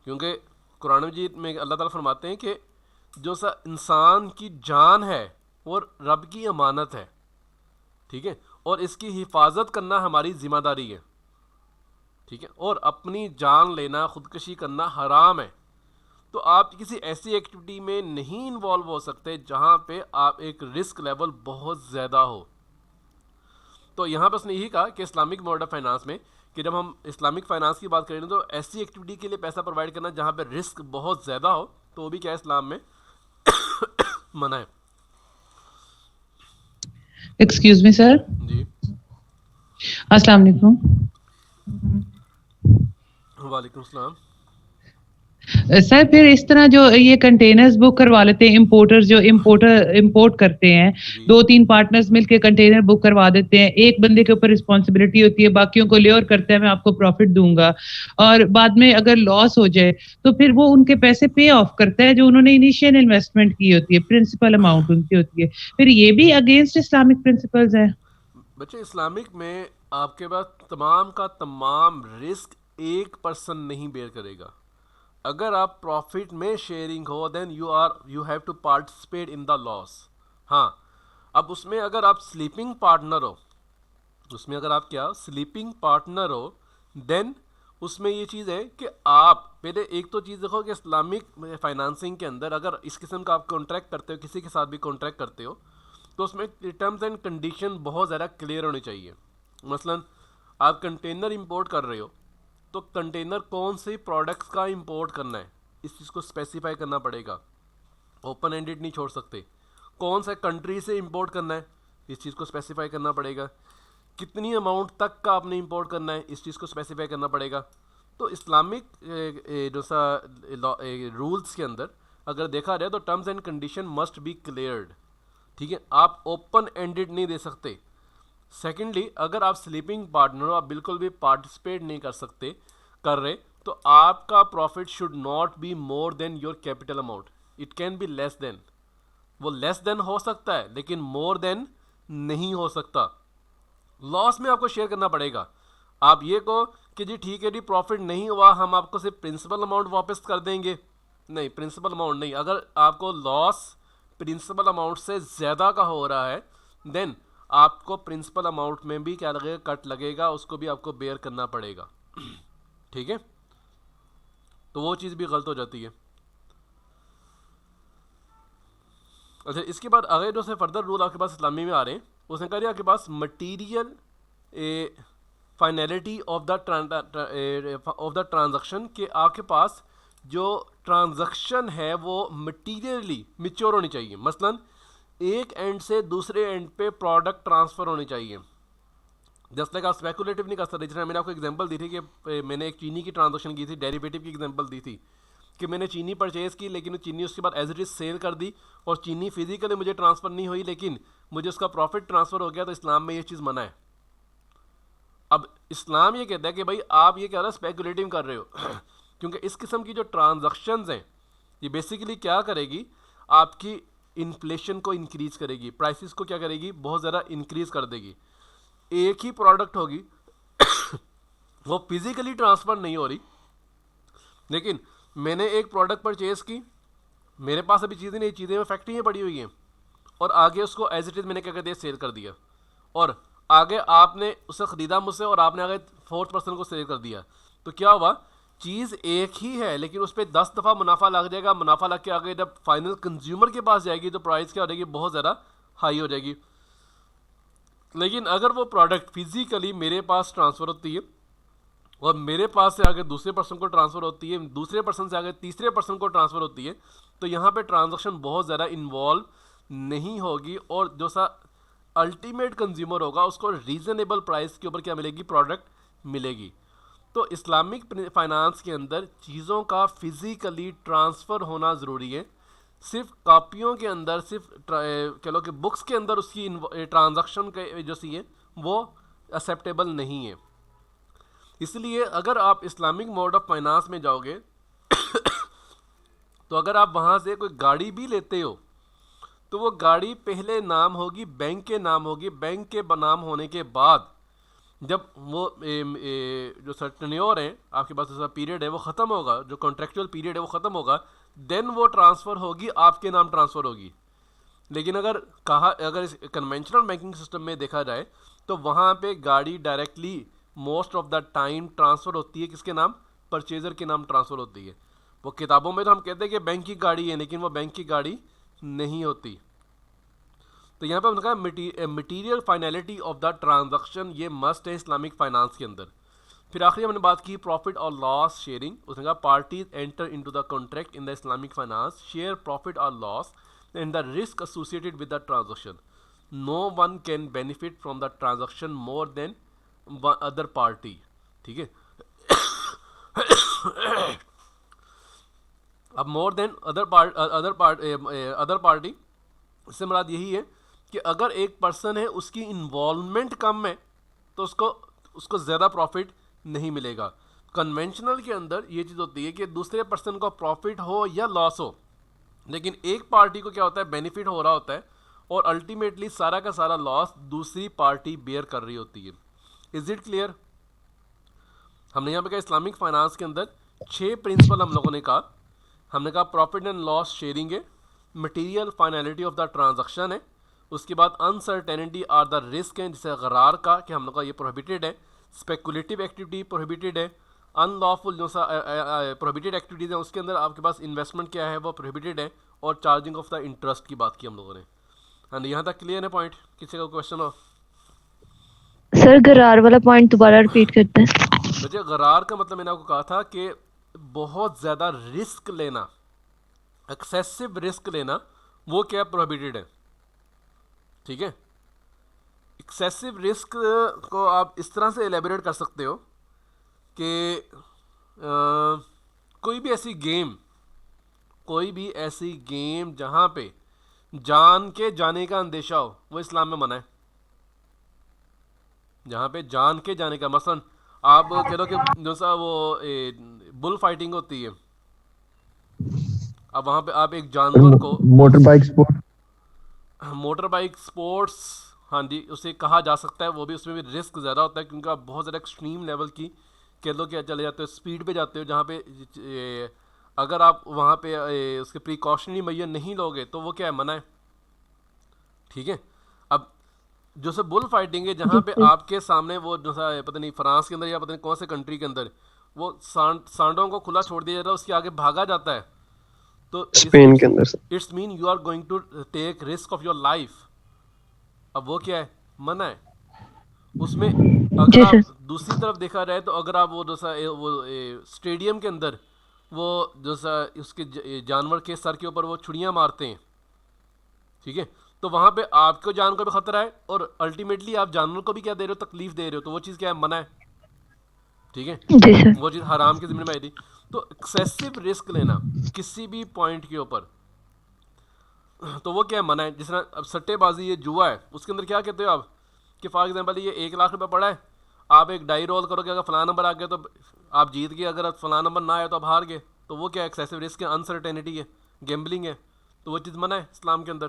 क्योंकि कुरान मजीद में अल्लाह ताला फरमाते हैं कि जो सा इंसान की जान है वो रब की अमानत है, ठीक है, और इसकी हिफाजत करना हमारी ज़िम्मेदारी है, ठीक है, और अपनी जान लेना, खुदकशी करना हराम है। तो आप किसी ऐसी एक्टिविटी में नहीं इन्वॉल्व हो सकते जहाँ पे आप एक रिस्क लेवल बहुत ज़्यादा हो। तो यहाँ पर उसने यही कहा कि इस्लामिक मॉडल ऑफ फाइनेंस में कि जब हम इस्लामिक फाइनेंस की बात करें तो ऐसी एक्टिविटी के लिए पैसा प्रोवाइड करना जहाँ पे रिस्क बहुत ज़्यादा हो, तो वो भी क्या है, इस्लाम में मना है। Excuse me sir. जी, अस्सलाम वालेकुम। वालेकुम सलाम। सर फिर इस तरह जो ये कंटेनर्स बुक करवा लेते हैं इम्पोर्टर्स, जो इम्पोर्ट करते हैं, 2-3 पार्टनर्स मिलके कंटेनर बुक करवा देते हैं, एक बंदे के ऊपर रिस्पॉन्सिबिलिटी होती है, बाकियों को लेयर करता है मैं आपको प्रॉफिट दूंगा, और बाद में अगर लॉस हो जाए तो फिर वो उनके पैसे पे ऑफ करता है जो उन्होंने इनिशियल इन्वेस्टमेंट की होती है, प्रिंसिपल अमाउंट उनकी होती है। फिर ये भी अगेंस्ट इस्लामिक प्रिंसिपल्स है? बच्चे इस्लामिक में आपके पास तमाम का तमाम रिस्क एक पर्सन नहीं बेयर करेगा। अगर आप प्रॉफिट में शेयरिंग हो then you have to participate in the loss. हाँ, अब उसमें अगर आप स्लीपिंग पार्टनर हो, उसमें अगर आप क्या स्लीपिंग पार्टनर हो, देन उसमें ये चीज़ है कि आप पहले एक तो चीज़ देखो कि इस्लामिक फाइनेंसिंग के अंदर अगर इस किस्म का आप कॉन्ट्रैक्ट करते हो, किसी के साथ भी कॉन्ट्रैक्ट करते हो, तो उसमें टर्म्स एंड कंडीशन बहुत ज़्यादा क्लियर होनी चाहिए। मसलन आप कंटेनर इंपोर्ट कर रहे हो तो कंटेनर कौन से प्रोडक्ट्स का इंपोर्ट करना है, इस चीज़ को स्पेसिफाई करना पड़ेगा, ओपन एंडेड नहीं छोड़ सकते। कौन सा कंट्री से इंपोर्ट करना है, इस चीज़ को स्पेसिफाई करना पड़ेगा। कितनी अमाउंट तक का आपने इंपोर्ट करना है, इस चीज़ को स्पेसिफाई करना पड़ेगा। तो इस्लामिक जो सा रूल्स के अंदर अगर देखा जाए तो terms and condition must be cleared, ठीक है, आप ओपन एंडेड नहीं दे सकते। सेकेंडली, अगर आप स्लीपिंग पार्टनर हो, आप बिल्कुल भी पार्टिसिपेट नहीं कर रहे, तो आपका profit should not be more than your capital amount, it can be less than. वो लेस देन हो सकता है लेकिन मोर देन नहीं हो सकता। लॉस में आपको शेयर करना पड़ेगा। आप ये कहो कि जी ठीक है जी प्रॉफिट नहीं हुआ, हम आपको सिर्फ प्रिंसिपल अमाउंट वापस कर देंगे, नहीं, प्रिंसिपल अमाउंट नहीं। अगर आपको लॉस प्रिंसिपल अमाउंट से ज़्यादा का हो रहा है देन आपको प्रिंसिपल अमाउंट में भी क्या लगेगा, कट लगेगा, उसको भी आपको बेयर करना पड़ेगा। ठीक है, तो वो चीज़ भी गलत हो जाती है। अच्छा, इसके बाद अगर जो से फर्दर रूल आपके पास इस्लामी में आ रहे हैं, उसने कहा आपके पास material finality of the transaction, के आपके पास जो ट्रांजैक्शन है वो मटीरियली मिच्योर होनी चाहिए। मसलन एक एंड से दूसरे एंड पे प्रोडक्ट ट्रांसफ़र होनी चाहिए। जस्ट लाइक आप स्पेकुलेटिव नहीं कर सकते। जैसे मैंने आपको एग्जांपल दी थी कि मैंने एक चीनी की ट्रांजैक्शन की थी, डेरिवेटिव की एग्जांपल दी थी कि मैंने चीनी परचेज़ की, लेकिन चीनी उसके बाद एज इट इज़ सेल कर दी और चीनी फिजिकली मुझे ट्रांसफ़र नहीं हुई लेकिन मुझे उसका प्रॉफिट ट्रांसफ़र हो गया, तो इस्लाम में ये चीज़ मना है। अब इस्लाम ये कहता है कि भाई आप ये कह रहे हो स्पेकुलेटिव कर रहे हो क्योंकि इस किस्म की जो ट्रांजैक्शंस हैं ये बेसिकली क्या करेगी, आपकी इन्फ्लेशन को इंक्रीज करेगी, प्राइसेस को क्या करेगी, बहुत ज़्यादा इंक्रीज कर देगी। एक ही प्रोडक्ट होगी वो फिजिकली ट्रांसफ़र नहीं हो रही, लेकिन मैंने एक प्रोडक्ट परचेज़ की, मेरे पास अभी चीज़ें नहीं, चीज़ें में फैक्ट्री में पड़ी हुई हैं, और आगे उसको एज इट इज़ मैंने क्या कर दिया, सेल कर दिया, और आगे आपने उसे ख़रीदा मुझसे और आपने आगे फोर्थ पर्सन को सेल कर दिया, तो क्या हुआ, चीज़ एक ही है लेकिन उस पर 10 दफ़ा मुनाफा लग जाएगा। मुनाफा लग के आगे जब फाइनल कंज्यूमर के पास जाएगी तो प्राइस क्या हो जाएगी, बहुत ज़्यादा हाई हो जाएगी। लेकिन अगर वो प्रोडक्ट फिजिकली मेरे पास ट्रांसफ़र होती है और मेरे पास से आगे दूसरे पर्सन को ट्रांसफ़र होती है, दूसरे पर्सन से आगे तीसरे पर्सन को ट्रांसफ़र होती है, तो यहाँ पे ट्रांजैक्शन बहुत ज़्यादा इन्वॉल्व नहीं होगी और जो सा अल्टीमेट कंज्यूमर होगा उसको रीज़नेबल प्राइस के ऊपर क्या मिलेगी, प्रोडक्ट मिलेगी। तो इस्लामिक फाइनेंस के अंदर चीज़ों का फिज़िकली ट्रांसफ़र होना ज़रूरी है। सिर्फ कॉपियों के अंदर, सिर्फ कह लो कि बुक्स के अंदर उसकी ट्रांजैक्शन के जो सी है वो एक्सेप्टेबल नहीं है। इसलिए अगर आप इस्लामिक मोड ऑफ फाइनेंस में जाओगे तो अगर आप वहाँ से कोई गाड़ी भी लेते हो तो वो गाड़ी पहले नाम होगी, बैंक के नाम होगी, बैंक के नाम होने के बाद जब वो जो सर्टन्योर है आपके पास, ऐसा पीरियड है वो ख़त्म होगा, जो कॉन्ट्रेक्चुअल पीरियड है वो ख़त्म होगा, देन वो ट्रांसफ़र होगी, आपके नाम ट्रांसफ़र होगी। लेकिन अगर इस कन्वेंशनल बैंकिंग सिस्टम में देखा जाए तो वहाँ पे गाड़ी directly most of the time transfer होती है किसके नाम, परचेज़र के नाम ट्रांसफ़र होती है। वो किताबों में तो हम कहते हैं कि बैंक की गाड़ी है लेकिन वो बैंक की गाड़ी नहीं होती। तो यहाँ पे हमने कहा material finality of the transaction, ये मस्ट है इस्लामिक फाइनेंस के अंदर। फिर आखिरी हमने बात की प्रॉफिट और लॉस शेयरिंग। उसने कहा parties enter into the contract in the Islamic finance share profit और loss and the risk associated with the transaction. No one can benefit from the transaction more than other party. ठीक है, अब मोर than other party इससे मुराद यही है कि अगर एक पर्सन है उसकी इन्वॉल्वमेंट कम है तो उसको ज़्यादा प्रॉफिट नहीं मिलेगा। कन्वेंशनल के अंदर ये चीज़ होती है कि दूसरे पर्सन को प्रॉफिट हो या लॉस हो, लेकिन एक पार्टी को क्या होता है, बेनिफिट हो रहा होता है और अल्टीमेटली सारा का सारा लॉस दूसरी पार्टी बेयर कर रही होती है। Is it clear? हमने यहाँ पे कहा इस्लामिक फाइनेंस के अंदर 6 प्रिंसिपल हम लोगों ने कहा। हमने कहा प्रॉफिट एंड लॉस शेयरिंग है, material finality of the transaction है, उसके बाद अनसर्टेनिटी आर द रिस्क है, जिसे गरार का कि हम लोग का ये प्रोहिबिटेड है, स्पेकुलेटिव एक्टिविटी प्रोहिबिटेड है, अनलॉफुल जो सा प्रोहिबिटेड एक्टिविटीज़ हैं उसके अंदर आपके पास इन्वेस्टमेंट क्या है वो प्रोहिबिटेड है, और चार्जिंग ऑफ द इंटरेस्ट की बात की हम लोगों ने। एंड यहाँ तक क्लियर है पॉइंट? किसी का क्वेश्चन हो? सर गरार वाला पॉइंट दोबारा रिपीट करते हैं। बच्चे गरार का मतलब मैंने आपको कहा था कि बहुत ज़्यादा रिस्क लेना, एक्सेसिव रिस्क लेना, वो क्या प्रोहिबिटेड है। ठीक है, एक्सेसिव रिस्क को आप इस तरह से एलेबोरेट कर सकते हो कि कोई भी ऐसी गेम जहाँ पे जान के जाने का अंदेशा हो, वो इस्लाम में मना है। जहाँ पे जान के जाने का, मसलन आप कह लो कि जो सा वो बुल फाइटिंग होती है, अब वहाँ पे आप एक जानवर को मोटर बाइक स्पोर्ट्स, हाँ जी, उसे कहा जा सकता है। वो भी, उसमें भी रिस्क ज़्यादा होता है क्योंकि आप बहुत ज़्यादा एक्सट्रीम लेवल की कह लो क्या चले जाते हो, स्पीड पे जाते हो, जहाँ पे अगर आप वहाँ पे उसके प्रिकॉशनरी मेजर नहीं लोगे तो वो क्या है, मना है। ठीक है। अब जो से बुल फाइटिंग है जहाँ पे आपके सामने वो जो सा पता नहीं फ्रांस के अंदर या पता नहीं कौन से कंट्री के अंदर वो सांडों को खुला छोड़ दिया जाता है, उसके आगे भागा जाता है, तो स्पेन के अंदर से it's mean you are going to take risk of your life. अब वो क्या है, मना है। उसमें अगर आप दूसरी तरफ देखा जाए तो अगर आप वो जो सा वो स्टेडियम के अंदर वो जो सा उसके जानवर के सर के ऊपर वो छुड़ियाँ मारते हैं, ठीक है, तो वहाँ पे आपको जान को भी खतरा है और अल्टीमेटली आप जानवर को भी क्या दे रहे हो, तकलीफ दे रहे हो, तो वो चीज़ क्या है, मना है। ठीक है, वो चीज़ हराम की ज़िम्मे में आई थी। तो एक्सेसिव रिस्क लेना किसी भी पॉइंट के ऊपर, तो वो क्या है, मना है। जिस तरह अब सट्टेबाजी, ये जुआ है, उसके अंदर क्या कहते हो आप कि फॉर एग्जांपल ये 1 लाख रुपए पड़ा है, आप एक डाई रोल करोगे, अगर फलाना नंबर आ गया तो आप जीत गए, अगर फलाना नंबर ना आया तो आप हार गए, तो वो क्या है, एक्सेसिव रिस्क है, अनसर्टेनिटी है, गैम्बलिंग है, तो वो चीज़ मना है इस्लाम के अंदर।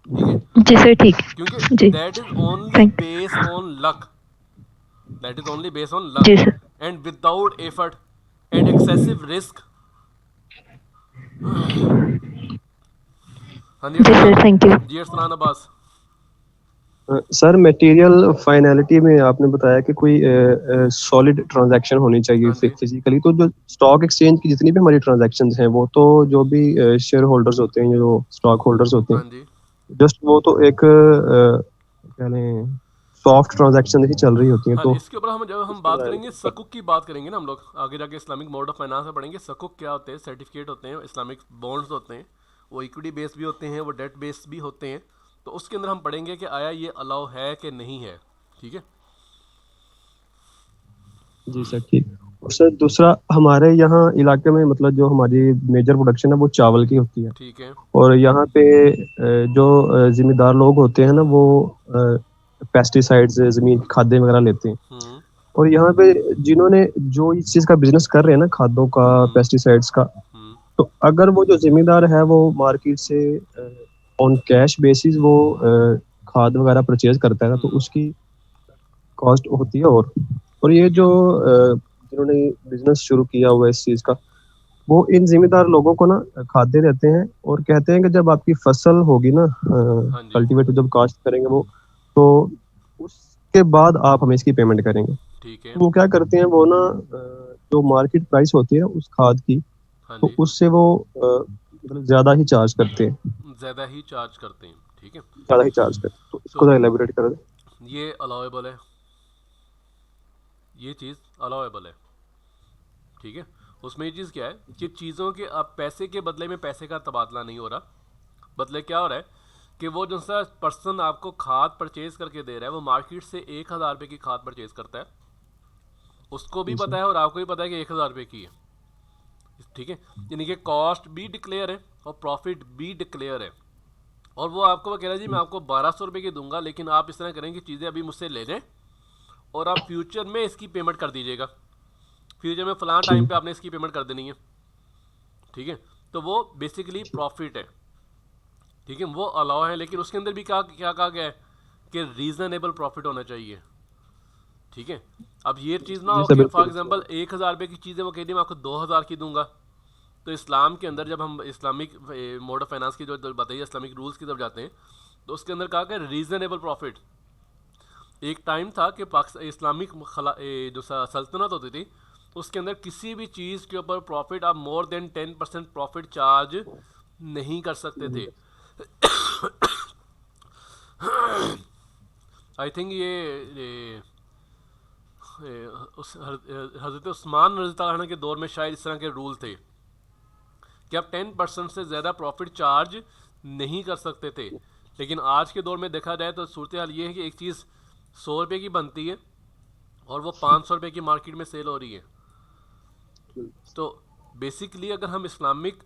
ठीक है जी सर, ठीक, क्योंकि that is only based on luck, that is only based on luck and without effort and excessive risk. हाँ जी सर, थैंक यू जी। Arsalan Abbas sir, material finality में आपने बताया कि कोई सॉलिड ट्रांजैक्शन होनी चाहिए फिजिकली, तो जो स्टॉक एक्सचेंज की जितनी भी हमारी ट्रांजैक्शंस हैं वो तो जो भी शेयर होल्डर्स होते हैं, जो स्टॉक होल्डर्स होते हैं, जस्ट वो तो एक क्या लें सॉफ्ट ट्रांजैक्शन ही चल रही होती हैं। तो इसके ऊपर हम जब हम बात करेंगे सकूक की बात करेंगे ना, हम लोग आगे जाके इस्लामिक मोड ऑफ फाइनेंस में पढ़ेंगे। सकूक क्या होते हैं, सर्टिफिकेट होते हैं, इस्लामिक बॉन्ड्स होते हैं, वो इक्विटी बेस्ड भी होते हैं, वो डेट बेस्ड भी होते हैं, तो उसके अंदर हम पढ़ेंगे कि आया ये अलाउ है कि नहीं है। ठीक है जी सर, ठीक। और सर दूसरा, हमारे यहाँ इलाके में मतलब जो हमारी मेजर प्रोडक्शन है वो चावल की होती है। ठीक है। और यहाँ पे जो जिम्मेदार लोग होते हैं ना, वो पेस्टिसाइड्स, जमीन की खादें वगैरह लेते हैं। और यहाँ पे जिन्होंने जो इस चीज का बिजनेस कर रहे हैं ना, खादों का, पेस्टिसाइड्स का, तो अगर वो जो जिम्मेदार है वो मार्केट से ऑन कैश बेसिस वो खाद वगैरह परचेज करता है ना, तो उसकी कॉस्ट होती है। और ये जो जिन्होंने बिजनेस शुरू किया हुआ है इस चीज का, वो इन जिम्मेदार लोगों को ना खादे देते हैं और कहते हैं कि जब आपकी फसल होगी ना, कल्टीवेट जब कास्ट करेंगे वो, तो उसके बाद आप हमें इसकी पेमेंट करेंगे। ठीक है। वो क्या करते हैं, वो ना जो मार्केट प्राइस होती है उस खाद की, तो उससे वो मतलब ज्यादा ही चार्ज करते हैं। ठीक है, ज्यादा ही चार्ज करते हैं। तो इसको एलैबोरेट कर दें। ये अलाउएबल है, ये चीज़ अलाउएबल है। ठीक है, उसमें ये चीज़ क्या है कि चीज़ों के आप पैसे के बदले में पैसे का तबादला नहीं हो रहा। बदले क्या हो रहा है कि वो जो सा पर्सन आपको खाद परचेज करके दे रहा है, वो मार्केट से 1000 रुपये की खाद परचेज करता है, उसको भी पता है और आपको भी पता है कि 1000 रुपये की है। ठीक है, यानी कि कॉस्ट भी डिक्लेयर है और प्रॉफिट भी डिक्लेयर है। और वो आपको कह रहा है जी मैं आपको 1200 रुपये की दूंगा, लेकिन आप इस तरह करेंगे चीज़ें अभी मुझसे ले लें और आप फ्यूचर में इसकी पेमेंट कर दीजिएगा, फ्यूचर में फलां टाइम पे आपने इसकी पेमेंट कर देनी है। ठीक है, तो वो बेसिकली प्रॉफिट है। ठीक है, वो अलाउ है, लेकिन उसके अंदर भी क्या कहा गया है कि रीजनेबल प्रॉफिट होना चाहिए। ठीक है, अब ये चीज़ ना हो कि फॉर एग्जांपल 1000 रुपये की चीज़ है, वो कह दी मैं आपको 2000 की दूंगा। तो इस्लाम के अंदर जब हम इस्लामिक मोड ऑफ फाइनेंस की जो बताइए इस्लामिक रूल्स की तरफ जाते हैं, तो उसके अंदर कहा गया रीजनेबल प्रॉफिट। एक टाइम था कि इस्लामिक जो सल्तनत होती थी, उसके अंदर किसी भी चीज़ के ऊपर प्रॉफिट आप मोर देन 10% प्रॉफिट चार्ज नहीं कर सकते थे। आई थिंक ये हज़रत उस्मान रज़ियल्लाहु अन्हु के दौर में शायद इस तरह के रूल थे कि आप 10% से ज़्यादा प्रॉफिट चार्ज नहीं कर सकते थे। लेकिन आज के दौर में देखा जाए तो सूरत हाल ये है कि एक चीज़ 100 रुपये की बनती है और वो 500 रुपये की मार्केट में सेल हो रही है। तो बेसिकली अगर हम इस्लामिक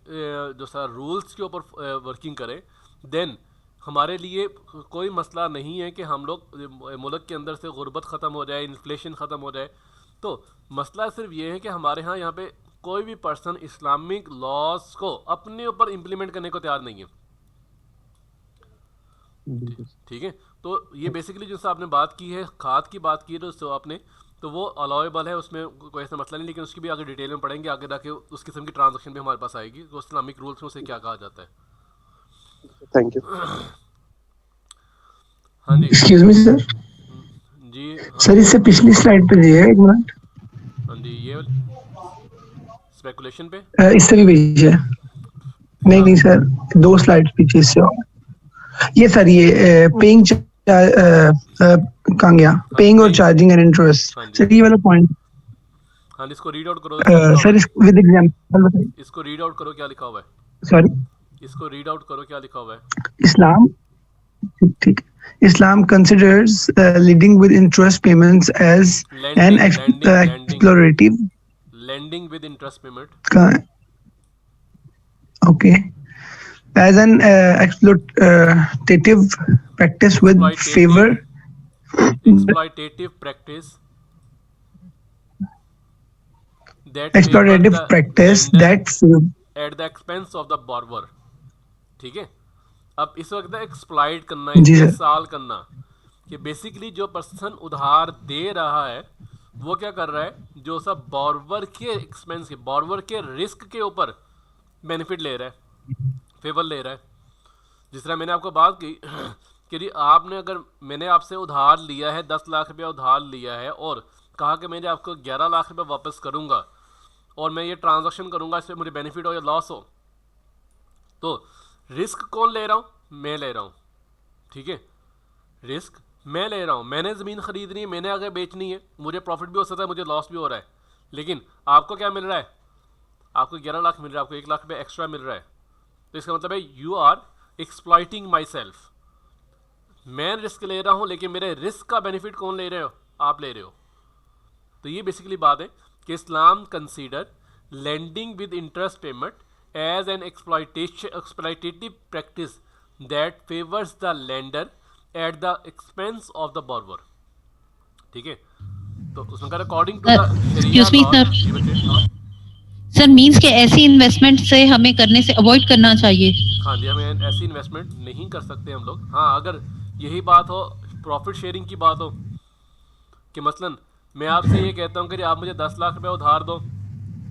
जो सा रूल्स के ऊपर वर्किंग करें देन हमारे लिए कोई मसला नहीं है कि हम लोग मुल्क के अंदर से गुर्बत ख़त्म हो जाए, इन्फ्लेशन ख़त्म हो जाए। तो मसला सिर्फ ये है कि हमारे यहाँ पे कोई भी पर्सन इस्लामिक लॉज को अपने ऊपर इम्प्लीमेंट करने को तैयार नहीं है। ठीक है, तो ये बेसिकली जैसे आपने बात की है, खाद की बात की है दोस्तों आपने, तो वो अलाउेबल है, उसमें कोई ऐसा मसला नहीं, लेकिन उसकी भी आगे डिटेल में पढ़ेंगे, आगे जाके उस किस्म की ट्रांजैक्शन भी हमारे पास आएगी तो इस्लामिक रूल्स में उसे क्या कहा जाता है। Thank you. हाँ जी एक्सक्यूज मी सर, जी सर इससे पिछली स्लाइड पे दिए एक मिनट, हाँ जी, ये स्पेकुलेशन पे इससे भी पीछे, नहीं नहीं सर, 2 स्लाइड पीछे इससे और ये सर, ये पेइंग कहाँ गया, पेइंग और चार्जिंग एंड इंटरेस्ट, हाँ जी सर ये वाला पॉइंट हाँ जी, इसको रीड आउट करो क्या लिखा हुआ सर, है, विद एग्जांपल बताइए। इसको रीड आउट करो क्या लिखा हुआ है, सॉरी, इसको रीड आउट करो क्या लिखा हुआ है। इस्लाम, ठीक, Islam considers leading with interest payments as an explorative, lending with interest payment, okay, as an exploitative practice with favor, exploitative practice that favors exploitative the practice lender that at the expense of the borrower। ठीक है, अब इस वक्त exploit करना, जी sir, इस्तेसाल करना, कि basically जो person उधार दे रहा है वो क्या कर रहा है, जो सब बॉर्वर के एक्सपेंस के, बॉर्वर के रिस्क के ऊपर बेनिफिट ले रहा है, फेवर ले रहा है। जिस तरह मैंने आपको बात की कि जी आपने, अगर मैंने आपसे उधार लिया है, 10 लाख रुपया उधार लिया है और कहा कि मैंने आपको 11 लाख रुपया वापस करूँगा और मैं ये ट्रांजैक्शन करूँगा, इससे मुझे बेनिफिट हो या लॉस हो, तो रिस्क कौन ले रहा हूँ, मैं ले रहा हूँ। ठीक है, रिस्क मैं ले रहा हूँ, मैंने ज़मीन ख़रीदनी है, मैंने अगर बेचनी है, मुझे प्रॉफिट भी हो सकता है, मुझे लॉस भी हो रहा है, लेकिन आपको क्या मिल रहा है, आपको 11 लाख मिल रहा है, आपको 1 लाख रुपये एक्स्ट्रा मिल रहा है। तो इसका मतलब है you are exploiting myself, मैं रिस्क ले रहा हूँ लेकिन मेरे रिस्क का बेनिफिट कौन ले रहे हो, आप ले रहे हो। तो ये बेसिकली बात है कि इस्लाम consider lending with interest payment as an exploitative practice that favors the lender at the expense of the borrower। ठीक है, तो उसमें कहा अकॉर्डिंग टू द शरिया लॉ। सर मींस के ऐसी इन्वेस्टमेंट से हमें करने से अवॉइड करना चाहिए। हाँ जी, हमें ऐसी इन्वेस्टमेंट नहीं कर सकते हम लोग। हाँ, अगर यही बात हो, प्रॉफिट शेयरिंग की बात हो, कि मसलन मैं आपसे ये कहता हूँ कि आप मुझे 10 लाख रुपये उधार दो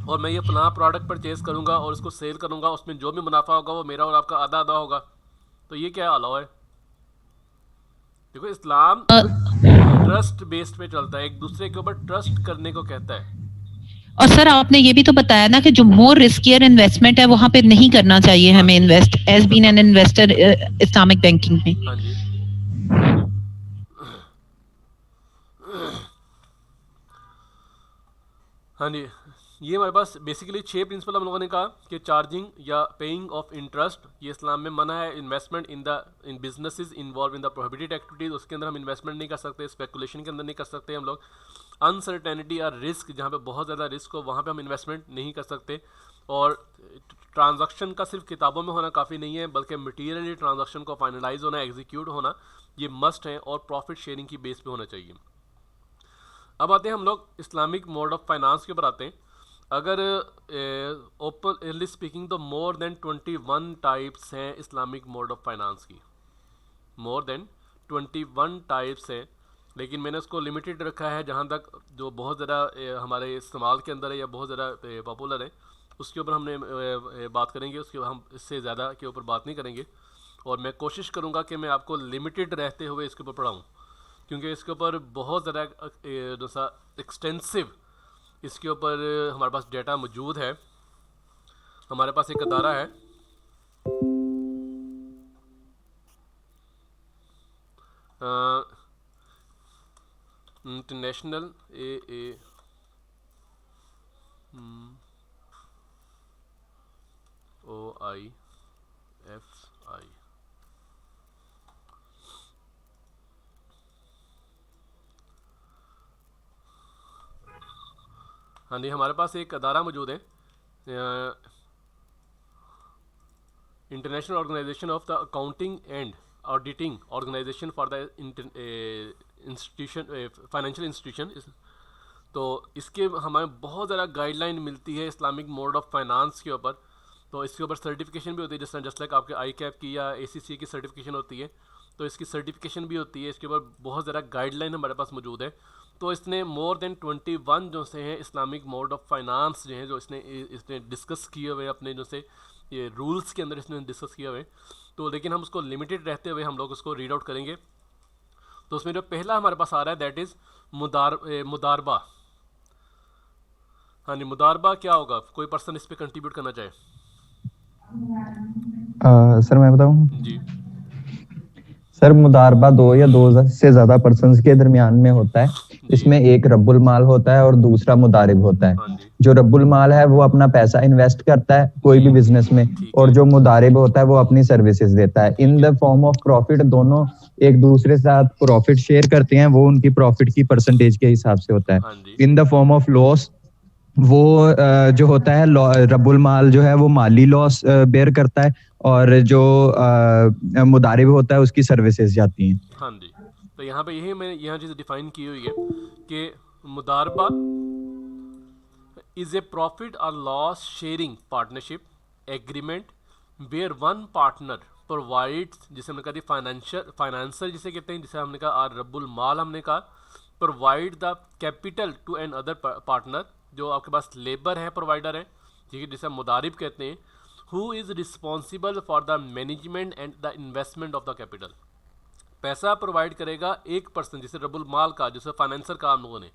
और मैं ये फलां प्रोडक्ट परचेज़ करूँगा और उसको सेल करूँगा, उसमें जो भी मुनाफा होगा वो मेरा और आपका आधा आधा होगा, तो ये क्या अलाउ है। देखो इस्लाम ट्रस्ट बेस्ड पे चलता है, एक दूसरे के ऊपर ट्रस्ट करने को कहता है। और सर आपने ये भी तो बताया ना कि जो मोर रिस्कियर इन्वेस्टमेंट है वहां पे नहीं करना चाहिए हमें invest, as been an investor Islamic banking में। हाँ जी, हाँ जी, ये हमारे पास बेसिकली 6 प्रिंसिपल हम लोगों ने कहा कि चार्जिंग या पेइंग ऑफ इंटरेस्ट ये इस्लाम में मना है। Investment in businesses involve in the prohibited activities, उसके अंदर हम इन्वेस्टमेंट नहीं कर सकते। स्पेकुलेशन के अंदर नहीं कर सकते हम लोग। अनसर्टेनिटी या रिस्क, जहाँ पे बहुत ज़्यादा रिस्क हो वहाँ पे हम इन्वेस्टमेंट नहीं कर सकते। और ट्रांजैक्शन का सिर्फ किताबों में होना काफ़ी नहीं है, बल्कि मटीरियली ट्रांजैक्शन को फाइनलाइज होना, एग्जीक्यूट होना, ये मस्ट है और प्रॉफिट शेयरिंग की बेस पे होना चाहिए। अब आते हैं हम लोग इस्लामिक मोड ऑफ फाइनेंस के ऊपर आते हैं। अगर ओपनली स्पीकिंग तो मोर देन 21 टाइप्स हैं इस्लामिक मोड ऑफ फाइनेंस की, मोर देन 21 टाइप्स हैं, लेकिन मैंने उसको लिमिटेड रखा है जहाँ तक जो बहुत ज़्यादा हमारे इस्तेमाल के अंदर है या बहुत ज़्यादा पॉपुलर है उसके ऊपर हमने बात करेंगे, उसके हम इससे ज़्यादा के ऊपर बात नहीं करेंगे। और मैं कोशिश करूँगा कि मैं आपको लिमिटेड रहते हुए इसके ऊपर पढ़ाऊँ, क्योंकि इसके ऊपर बहुत ज़्यादा जैसा एक्सटेंसिव इसके ऊपर हमारे पास डेटा मौजूद है। हमारे पास एक अदारा है इंटरनेशनल OIFI, हाँ जी, हमारे पास एक अदारा मौजूद है, international organisation of the accounting and auditing organisation for the institution financial institution. तो इसके हमें बहुत ज़्यादा गाइडलाइन मिलती है इस्लामिक मोड ऑफ फाइनेंस के ऊपर। तो इसके ऊपर सर्टिफिकेशन भी होती है, जस्ट लाइक आपके आई कैप की या ACCA की सर्टिफिकेशन होती है, तो इसकी सर्टिफिकेशन भी होती है। इसके ऊपर बहुत ज़्यादा गाइडलाइन हमारे पास मौजूद है। तो इसने मोर देन 21 जो से हैं इस्लामिक मोड ऑफ फाइनेंस जो हैं, जो इसने डिस्कस किए हुए अपने जो से ये रूल्स के अंदर इसने डिस्कस किए हुए। तो लेकिन हम उसको लिमिटेड रहते हुए हम लोग उसको रीड आउट करेंगे। तो उसमें जो पहला हमारे पास आ रहा है दैट इज़ मुदारबा। हाँ जी, मुदारबा क्या होगा? कोई पर्सन इस पर कंट्रीब्यूट करना चाहे? सर मैं बताऊं? जी सर मुदारबा 2 या 2 से ज्यादा पर्सन्स के दरमियान में होता है। इसमें एक रब्बुल माल होता है और दूसरा मुदारिब होता है। जो रब्बुल माल है वो अपना पैसा इन्वेस्ट करता है कोई भी बिजनेस में, और जो मुदारिब होता है वो अपनी सर्विसेज देता है in the form of profit. दोनों एक दूसरे के साथ प्रॉफिट शेयर करते हैं, वो उनकी प्रॉफिट की परसेंटेज के हिसाब से होता है। In the form of loss वो जो होता है रब्बुल माल जो है वो माली लॉस बेयर करता है, और जो मुदारिब होता है उसकी सर्विसेज जाती हैं। हाँ जी, तो यहाँ पे यही मैंने यहाँ चीज़ डिफाइन की हुई है कि मुदारबा इज ए प्रॉफिट और loss sharing partnership agreement where one partner provides, जिसे हमने कहा फाइनेंसर जिसे कहते हैं, जिसे हमने कहा रब्बुल माल हमने कहा, provide the capital to another partner, जो आपके पास लेबर है, प्रोवाइडर है, ठीक है, जिसे हम मुदारिब कहते हैं, who is responsible for the management and the investment of the capital. पैसा प्रोवाइड करेगा एक पर्सन, जिसे रब्बुल माल का, जिसे फाइनेंसर का हम लोगों ने,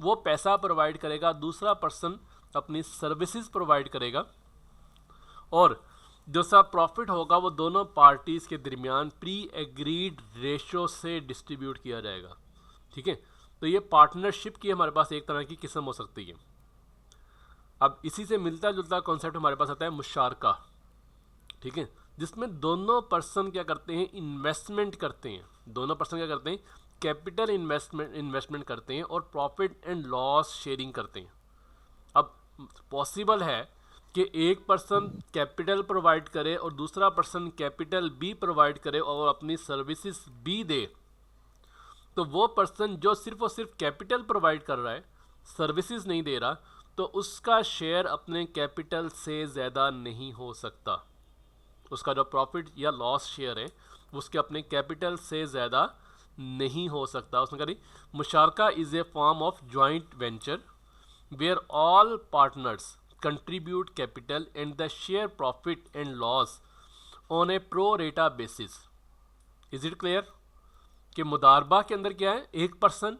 वो पैसा प्रोवाइड करेगा, दूसरा पर्सन अपनी सर्विसेज प्रोवाइड करेगा, और जो सा प्रॉफिट होगा वो दोनों पार्टीज़ के दरमियान प्री एग्रीड रेशो से डिस्ट्रीब्यूट किया जाएगा। ठीक है, तो ये पार्टनरशिप की हमारे पास एक तरह की किस्म हो सकती है। अब इसी से मिलता जुलता कॉन्सेप्ट हमारे पास आता है मुशारका। ठीक है, जिसमें दोनों पर्सन क्या करते हैं, इन्वेस्टमेंट करते हैं। दोनों पर्सन क्या करते हैं, कैपिटल इन्वेस्टमेंट करते हैं और प्रॉफिट एंड लॉस शेयरिंग करते हैं। अब पॉसिबल है कि एक पर्सन कैपिटल प्रोवाइड करे और दूसरा पर्सन कैपिटल भी प्रोवाइड करे और अपनी सर्विसेज भी दे। तो वो पर्सन जो सिर्फ और सिर्फ कैपिटल प्रोवाइड कर रहा है, सर्विसेज नहीं दे रहा, तो उसका शेयर अपने कैपिटल से ज़्यादा नहीं हो सकता। उसका जो प्रॉफिट या लॉस शेयर है उसके अपने कैपिटल से ज़्यादा नहीं हो सकता। उसने कहा musharaka is a form of joint venture where all partners contribute capital and the share profit and loss on a pro rata basis. Is it clear कि मुदारबा के अंदर क्या है, एक पर्सन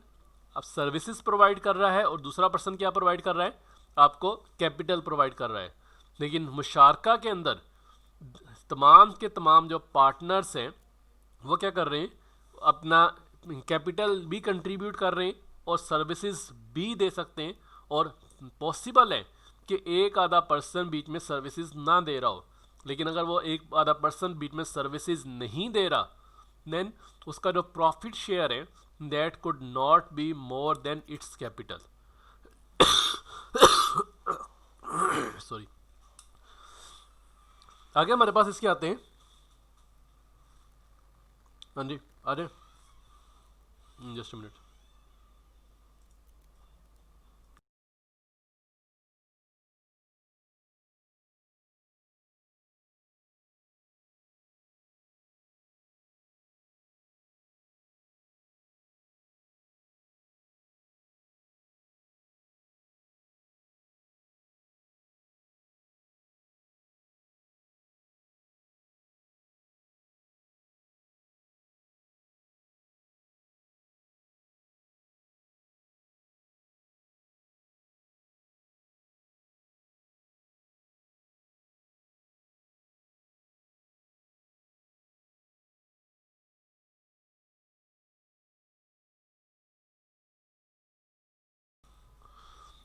अब सर्विसेज प्रोवाइड कर रहा है और दूसरा पर्सन क्या प्रोवाइड कर रहा है, आपको कैपिटल प्रोवाइड कर रहा है। लेकिन मुशारका के अंदर तमाम के तमाम जो पार्टनर्स हैं वो क्या कर रहे हैं, अपना कैपिटल भी कंट्रीब्यूट कर रहे हैं और सर्विसेज भी दे सकते हैं। और पॉसिबल है कि एक आधा पर्सन बीच में सर्विसेज ना दे रहा हो, लेकिन अगर वो एक आधा पर्सन बीच में सर्विसेज नहीं दे रहा, देन उसका जो प्रॉफिट शेयर है that could not be more than it's capital. Sorry, आगे हमारे पास इसके आते हैं। हाँ जी, आ जाए, जस्ट मिनट।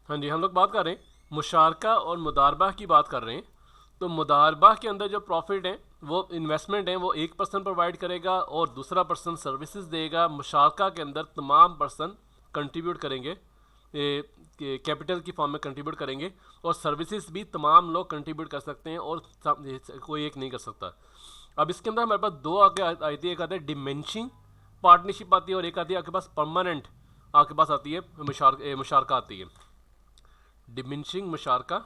हाँ जी, हम लोग बात कर रहे हैं मुशारका और मुदारबा की बात कर रहे हैं। तो मुदारबा के अंदर जो प्रॉफिट है वो इन्वेस्टमेंट है वो एक पर्सन प्रोवाइड करेगा और दूसरा पर्सन सर्विसेज देगा। मुशारका के अंदर तमाम पर्सन कंट्रीब्यूट करेंगे। कैपिटल की फॉर्म में कंट्रीब्यूट करेंगे, और सर्विसेज भी तमाम लोग कंट्रीब्यूट कर सकते हैं और कोई एक नहीं कर सकता। अब इसके अंदर हमारे पास दो आगे आती है, एक आता है डिमेंशिंग पार्टनरशिप आती है, और एक आती है आपके पास परमानेंट आपके पास आती है मुशारका आती है। डिमेंशिंग मुशारका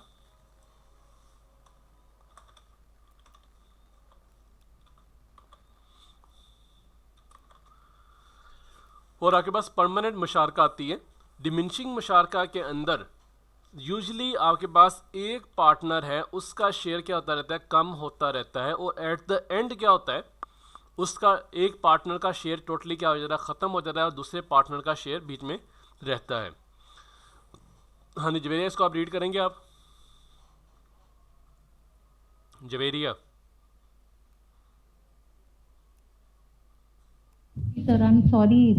और आपके पास परमानेंट मुशारका आती है। डिमिनिशिंग मुशारका के अंदर यूजली आपके पास एक पार्टनर है, उसका शेयर क्या होता रहता है, कम होता रहता है, और एट द एंड क्या होता है, उसका एक पार्टनर का शेयर टोटली क्या हो जाता है, ख़त्म हो जाता है, और दूसरे पार्टनर का शेयर बीच में रहता है। हाँ जी जवेरिया, इसको आप रीड करेंगे आप Javeria? Sir, I'm sorry.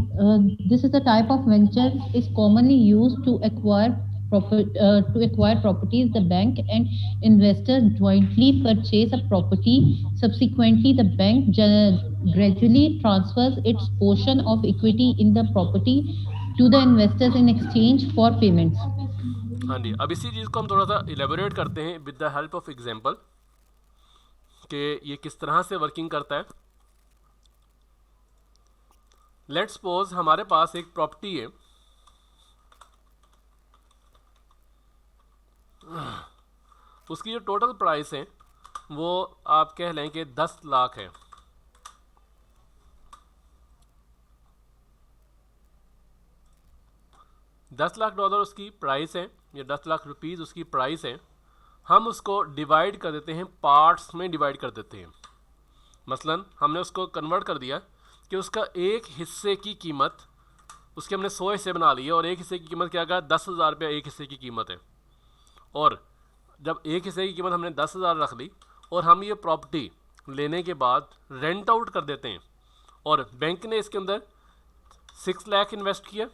This is a type of venture is commonly used to acquire properties. The bank and investors jointly purchase a property. Subsequently, the bank gradually transfers its portion of equity in the property to the investors in exchange for payments. हाँ जी, अब इसी चीज़ को हम थोड़ा सा elaborate करते हैं with the help of example कि ये किस तरह से वर्किंग करता है। लेट्स सपोज हमारे पास एक प्रॉपर्टी है, उसकी जो टोटल प्राइस है वो आप कह लें कि 10 लाख है। $10 लाख उसकी प्राइस है, या 10 लाख रुपीज़ उसकी प्राइस है। हम उसको डिवाइड कर देते हैं, पार्ट्स में डिवाइड कर देते हैं। मसलन हमने उसको कन्वर्ट कर दिया कि उसका एक हिस्से की कीमत, उसके हमने 100 हिस्से बना लिए, और एक हिस्से की कीमत क्या कहा, 10,000 रुपया एक हिस्से की कीमत है। और जब एक हिस्से की कीमत हमने 10,000 रख ली, और हम ये प्रॉपर्टी लेने के बाद रेंट आउट कर देते हैं, और बैंक ने इसके अंदर 6 लाख इन्वेस्ट किया,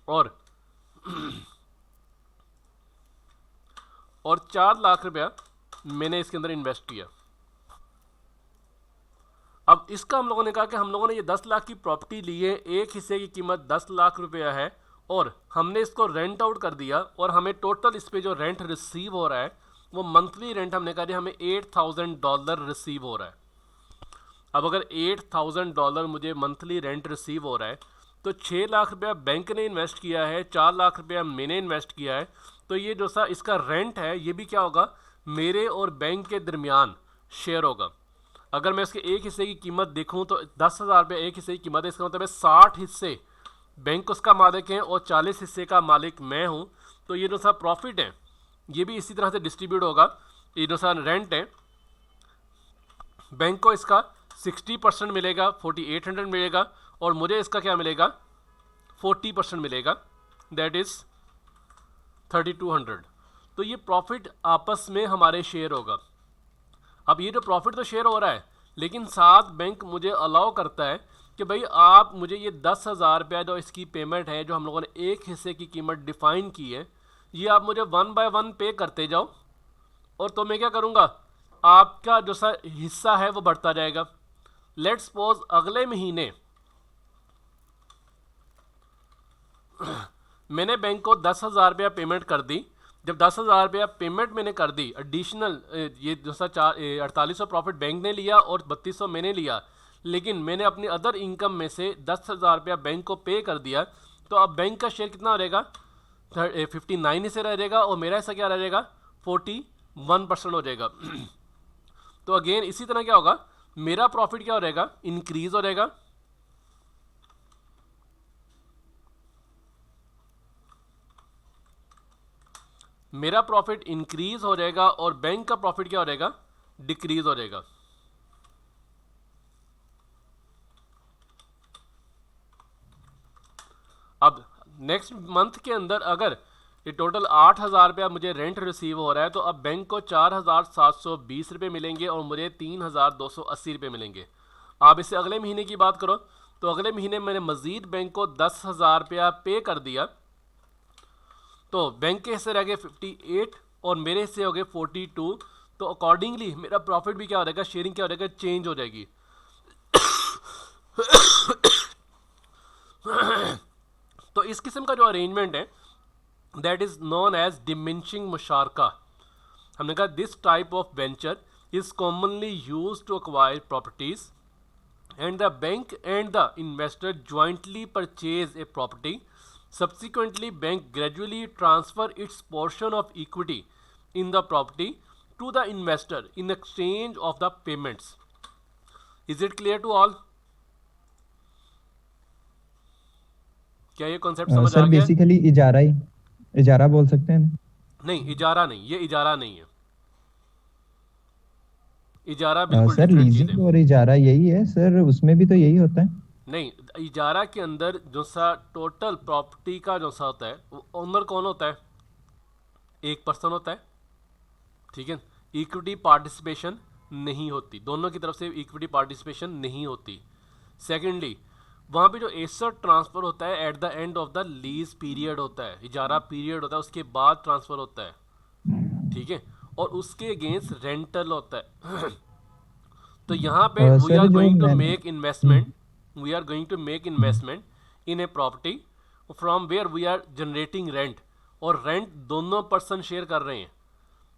और 4 लाख रुपया मैंने इसके अंदर इन्वेस्ट किया। अब इसका हम लोगों ने कहा कि हम लोगों ने ये 10 लाख की प्रॉपर्टी ली है, एक हिस्से की कीमत 10 लाख रुपया है, और हमने इसको रेंट आउट कर दिया, और हमें टोटल इस पे जो रेंट रिसीव हो रहा है वो मंथली रेंट हमने कहा हमें $8,000 रिसीव हो रहा है। अब अगर $8,000 मुझे मंथली रेंट रिसीव हो रहा है, तो 6 लाख रुपया बैंक ने इन्वेस्ट किया है, 4 लाख रुपया मैंने इन्वेस्ट किया है, तो ये जो सा इसका रेंट है ये भी क्या होगा, मेरे और बैंक के दरमियान शेयर होगा। अगर मैं इसके एक हिस्से की कीमत देखूं तो 10,000 रुपये एक हिस्से की कीमत है, इसका मतलब है 60 हिस्से बैंक उसका मालिक है और 40 हिस्से का मालिक मैं हूं। तो ये जो सा प्रॉफिट है ये भी इसी तरह से डिस्ट्रीब्यूट होगा। ये जो सा रेंट है, बैंक को इसका 60% मिलेगा, 4800 मिलेगा, और मुझे इसका क्या मिलेगा, 40% मिलेगा, दैट इज़ 3200। तो ये प्रॉफिट आपस में हमारे शेयर होगा। अब ये जो प्रॉफिट तो शेयर हो रहा है, लेकिन साथ बैंक मुझे अलाउ करता है कि भाई आप मुझे ये 10,000 रुपया जो इसकी पेमेंट है, जो हम लोगों ने एक हिस्से की कीमत डिफाइन की है, ये आप मुझे 1 बाय 1 पे करते जाओ, और तो मैं क्या करूँगा, आपका जो सा हिस्सा है वो बढ़ता जाएगा। लेट्स सपोज अगले महीने मैंने बैंक को 10,000 रुपया पेमेंट कर दी। जब 10,000 रुपया पेमेंट मैंने कर दी, एडिशनल ये जो सा 4800 प्रॉफिट बैंक ने लिया और 3200 मैंने लिया, लेकिन मैंने अपनी अदर इनकम में से 10,000 रुपया बैंक को पे कर दिया, तो अब बैंक का शेयर कितना रहेगा, 59 हिस्से रह जाएगा, और मेरा हिस्सा क्या रह जाएगा, 41% हो जाएगा। तो अगेन इसी तरह क्या होगा, मेरा प्रॉफिट क्या हो जाएगा, इंक्रीज हो जाएगा, मेरा प्रॉफिट इंक्रीज हो जाएगा, और बैंक का प्रॉफिट क्या हो जाएगा, डिक्रीज हो जाएगा। अब नेक्स्ट मंथ के अंदर अगर ये टोटल 8,000 रुपया मुझे रेंट रिसीव हो रहा है, तो अब बैंक को 4,720 रुपये मिलेंगे और मुझे 3,280 रुपये मिलेंगे। आप इसे अगले महीने की बात करो, तो अगले महीने मैंने मज़ीद बैंक को 10,000 रुपया पे कर दिया, तो बैंक के हिस्से रह गए 58 और मेरे हिस्से हो गए 42। तो अकॉर्डिंगली मेरा प्रॉफिट भी क्या हो जाएगा, शेयरिंग क्या हो जाएगा, चेंज हो जाएगी। तो इस किस्म का जो अरेंजमेंट है that is known as diminishing musharaka. हमने कहा this type of venture is commonly use to acquire properties and the bank and the investor jointly purchase a property. Subsequently, bank gradually transfer its portion of equity in the property to the investor in exchange of the payments. Is it clear to all? क्या ये concept समझ आ sir गया? Basically इजारा बोल सकते हैं। नहीं, इजारा नहीं, ये इजारा नहीं है। इजारा बिल्कुल सर डिफरेंट चीज़ है। लीजिंग और इजारा यही है सर, उसमें भी तो यही होता है। नहीं, इजारा के अंदर जो सा टोटल प्रॉपर्टी का जो सा होता है वो ओनर कौन होता है? एक पर्सन होता है, ठीक है। इक्विटी पार्टिसिपेशन नहीं होती, दोनों की तरफ से इक्विटी पार्टिसिपेशन नहीं होती। सेकेंडली, वहाँ पे जो एसेट ट्रांसफ़र होता है eight the end of the lease period होता है, इजारा पीरियड होता है, उसके बाद ट्रांसफ़र होता है, ठीक है। और उसके अगेंस्ट रेंटल होता है। तो यहाँ पे we are going to make investment, we are going to make investment in a property from where we are generating rent, और रेंट दोनों पर्सन शेयर कर रहे हैं।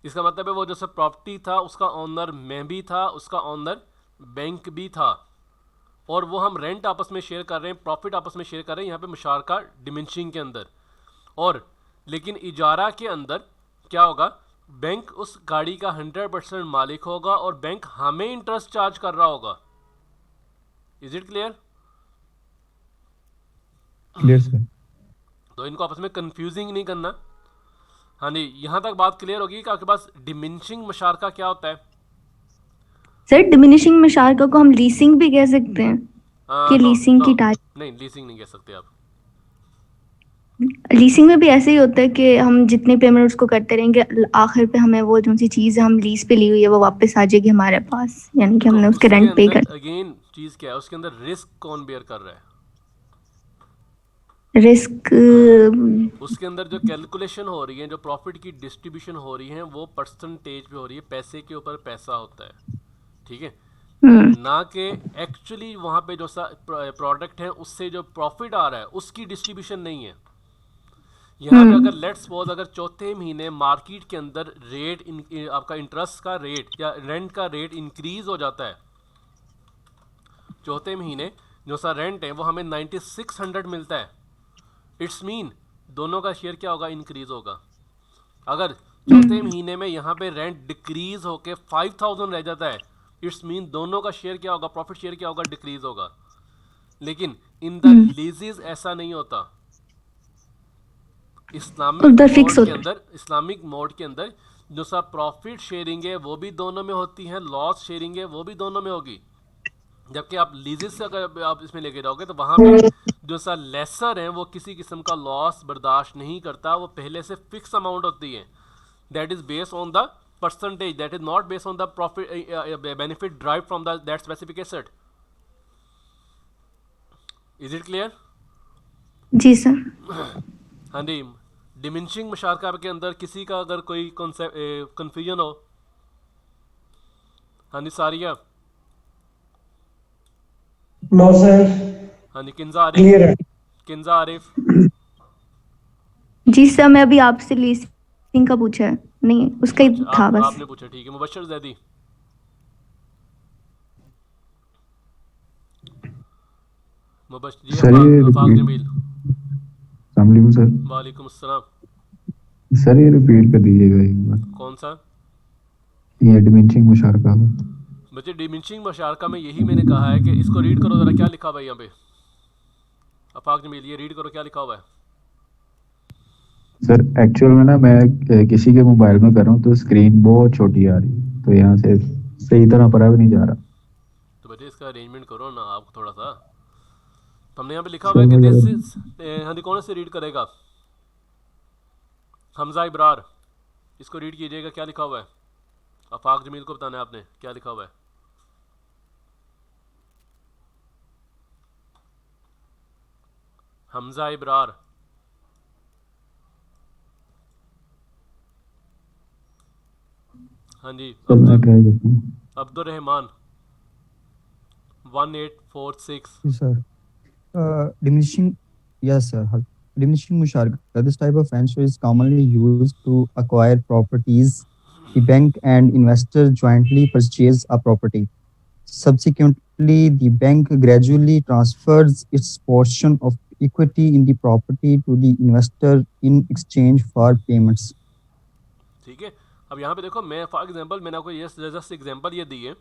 इसका मतलब है वो जैसे प्रॉपर्टी था उसका ओनर मैं भी था, उसका ओनर बैंक भी था, और वो हम रेंट आपस में शेयर कर रहे हैं, प्रॉफिट आपस में शेयर कर रहे हैं यहाँ पे मुशारका डिमेंशिंग के अंदर। और लेकिन इजारा के अंदर क्या होगा, बैंक उस गाड़ी का 100% मालिक होगा और बैंक हमें इंटरेस्ट चार्ज कर रहा होगा। Is it clear? Clear sir. तो इनको आपस में कंफ्यूजिंग नहीं करना। हाँ जी, यहाँ तक बात क्लियर होगी कि आपके पास डिमिनिशिंग मुशारका क्या होता है? सर डिमिनिशिंग मुशारका को हम लीसिंग भी कह सकते हैं कि लीसिंग की टाइप। नहीं, लीसिंग नहीं कह सकते आप। लीसिंग में भी ऐसे ही होता है कि हम जितनी पेमेंट उसको करते रहेंगे, आखिर पे हमें वो जो सी चीज़ हम लीज पे ली हुई है वो वापस आ जाएगी हमारे पास, यानी कि हमने उसके रेंट पे कर। अगेन चीज़ क्या है, उसके अंदर रिस्क कौन बेयर कर रहा है? रिस्क उसके अंदर जो कैलकुलेशन हो रही है, जो प्रॉफिट की डिस्ट्रीब्यूशन हो रही है, वो परसेंटेज पे हो रही है, पैसे के ऊपर पैसा होता है, ठीक है, ना कि एक्चुअली वहाँ पे जो सा प्रोडक्ट है उससे जो प्रॉफिट आ रहा है उसकी डिस्ट्रीब्यूशन नहीं है। यहाँ पे अगर लेट्स सपोज अगर चौथे महीने मार्केट के अंदर रेट आपका इंटरेस्ट का रेट या रेंट का रेट इंक्रीज हो जाता है, चौथे महीने जो सा रेंट है वो हमें 9600 मिलता है, इट्स मीन दोनों का शेयर क्या होगा, इंक्रीज होगा। अगर चौथे महीने में यहाँ पे रेंट डिक्रीज होके 5000 रह जाता है, इट्स मीन दोनों का शेयर क्या होगा, प्रॉफिट शेयर क्या होगा, डिक्रीज होगा। लेकिन इन द लीजेस ऐसा नहीं होता। इस्लामिक मोड के अंदर जो सा प्रॉफिट शेयरिंग है वो भी दोनों में होती है, लॉस शेयरिंग है वो भी दोनों में होगी। जबकि आप लीजेस से अगर आप इसमें लेके जाओगे तो वहाँ पे जो सा लेसर है वो किसी किस्म का लॉस बर्दाश्त नहीं करता, वो पहले से फिक्स अमाउंट होती है, that is based on the percentage, that is not based on the profit benefit drive from that specific asset. Is it clear? जी सर। हाँ जी, डिमिनिशिंग मुशारका के अंदर किसी का अगर कोई कंफ्यूजन हो? हाँ जी सारिया। No sir. हाँ जी किंजा क्लियर है। आरिफ, किंजा आरिफ। जी सर, मैं अभी आपसे लीसिंग का पूछा है, नहीं उसका ही था बस। आपने पूछा, ठीक है। मुबशर जैदी। मुबशर आफाक जमील। सर वालेकुम अस्सलाम। सर ये रिपीट कर दीजिएगा एक बार। कौन सा? ये डिमिनिशिंग मुशारका। बच्चे डिमिनिशिंग मुशारका में यही मैंने कहा है कि इसको रीड करो जरा, क्या लिखा हुआ है यहाँ पे। आफाक जमील ये रीड करो क्या लिखा हुआ है। सर एक्चुअल में ना मैं किसी के मोबाइल में कर रहा हूँ तो स्क्रीन बहुत छोटी आ रही है, तो यहाँ से सही तरह पढ़ा भी नहीं जा रहा। तो बच्चे इसका अरेंजमेंट करो ना आप थोड़ा सा। हमने यहाँ पे लिखा हुआ है कि दिस इज, हाँ कौन से रीड करेगा? हमजा इब्रार, इसको रीड कीजिएगा क्या लिखा हुआ है। आफाक जमील को बताना है आपने क्या लिखा हुआ है। हमजा इब्रार। हाँ जी Abdul Rahman 1846। Sir diminishing, yes sir Diminishing musharaka. This type of venture is commonly used to acquire properties. The bank and investor jointly purchase a property. Subsequently, the bank gradually transfers its portion of equity in the property to the investor in exchange for payments. ठीक है, अब यहाँ पे देखो, मैं for example मैंने आपको ये जस्ट एग्जांपल ये दी है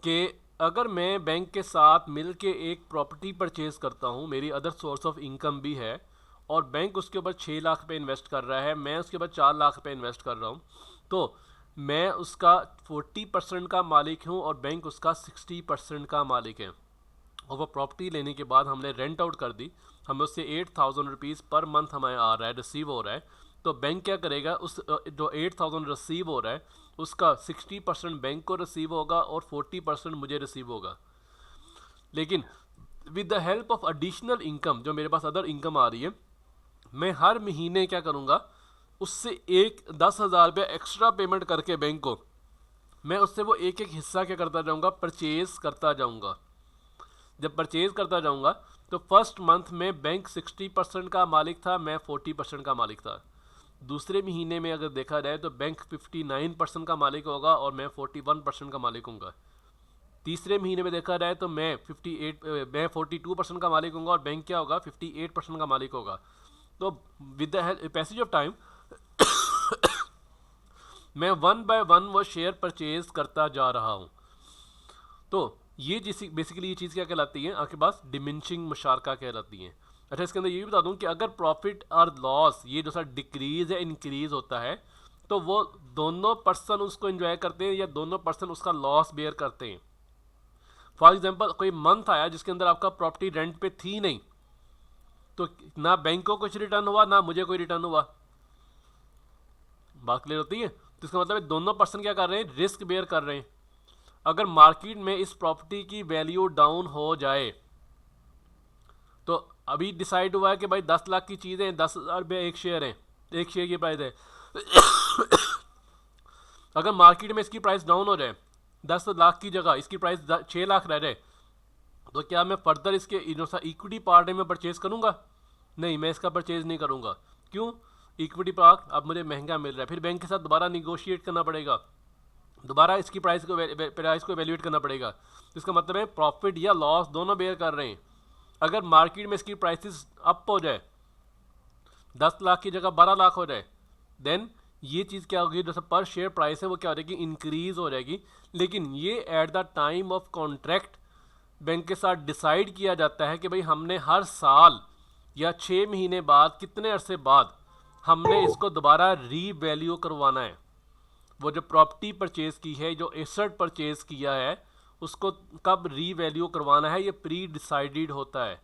कि अगर मैं बैंक के साथ मिल के एक प्रॉपर्टी परचेज करता हूँ, मेरी अदर सोर्स ऑफ इनकम भी है, और बैंक उसके ऊपर 6 लाख रुपये इन्वेस्ट कर रहा है, मैं उसके ऊपर 4 लाख रुपये इन्वेस्ट कर रहा हूँ, तो मैं उसका 40% का मालिक हूँ और बैंक उसका 60% का मालिक है। और वो प्रॉपर्टी लेने के बाद हमने रेंट आउट कर दी, हमें उससे 8,000 रुपीज़ पर मंथ हमें आ रहा है, रिसीव हो रहा है, तो बैंक क्या करेगा, उस जो 8,000 रिसीव हो रहा है उसका 60% बैंक को रिसीव होगा और 40% मुझे रिसीव होगा। लेकिन with the help of additional income, जो मेरे पास अदर इनकम आ रही है, मैं हर महीने क्या करूँगा, उससे 10,000 रुपये एक्स्ट्रा पेमेंट करके बैंक को, मैं उससे वो एक एक हिस्सा क्या करता जाऊँगा, परचेज़ करता जाऊँगा। जब परचेज़ करता जाऊँगा तो फर्स्ट मंथ में बैंक 60% का मालिक था, मैं 40% का मालिक था। दूसरे महीने में अगर देखा जाए तो बैंक 59% का मालिक होगा और मैं 41% का मालिक हूँगा। तीसरे महीने में देखा जाए तो मैं 42% का मालिक हूँगा और बैंक क्या होगा, 58% का मालिक होगा। तो with the passage of time मैं 1 बाय 1 वो शेयर परचेज करता जा रहा हूँ। तो ये बेसिकली ये चीज़ क्या कहलाती है आपके पास, डिमिनिशिंग मुशारका कहलाती है। अच्छा, इसके अंदर ये भी बता दूं कि अगर प्रॉफिट और लॉस ये जो सा डिक्रीज या इंक्रीज होता है तो वो दोनों पर्सन उसको एंजॉय करते हैं या दोनों पर्सन उसका लॉस बेयर करते हैं। फॉर एग्जांपल कोई मंथ आया जिसके अंदर आपका प्रॉपर्टी रेंट पे थी नहीं, तो ना बैंक को कुछ रिटर्न हुआ ना मुझे कोई रिटर्न हुआ। बात क्लियर होती है? तो इसका मतलब है दोनों पर्सन क्या कर रहे हैं, रिस्क बेयर कर रहे हैं। अगर मार्केट में इस प्रॉपर्टी की वैल्यू डाउन हो जाए, तो अभी डिसाइड हुआ है कि भाई 10 लाख की चीज़ है, 10,000 रुपये एक शेयर है, एक शेयर की प्राइस है। अगर मार्केट में इसकी प्राइस डाउन हो जाए, 10 लाख की जगह इसकी प्राइस 6 लाख रह जाए, तो क्या मैं फर्दर इसके इक्विटी पार्ट में परचेज करूंगा? नहीं, मैं इसका परचेज नहीं करूंगा। क्यों? इक्विटी पार्ट अब मुझे महंगा मिल रहा है, फिर बैंक के साथ दोबारा निगोशिएट करना पड़ेगा, दोबारा इसकी प्राइस को एवेल्यूएट करना पड़ेगा। तो इसका मतलब है प्रॉफिट या लॉस दोनों बेयर कर रहे हैं। अगर मार्केट में इसकी प्राइसेस अप हो जाए, 10 लाख की जगह 12 लाख हो जाए, देन ये चीज़ क्या होगी, जैसे पर शेयर प्राइस है वो क्या हो जाएगी, इंक्रीज हो जाएगी। लेकिन ये at the time of contract bank के साथ डिसाइड किया जाता है कि भाई हमने हर साल या 6 महीने बाद, कितने अरसे बाद हमने इसको दोबारा रीवैल्यू करवाना है। वो जो प्रॉपर्टी परचेज़ की है, जो एसेट परचेज़ किया है, उसको कब रीवैल्यू करवाना है, ये प्री डिसाइडेड होता है।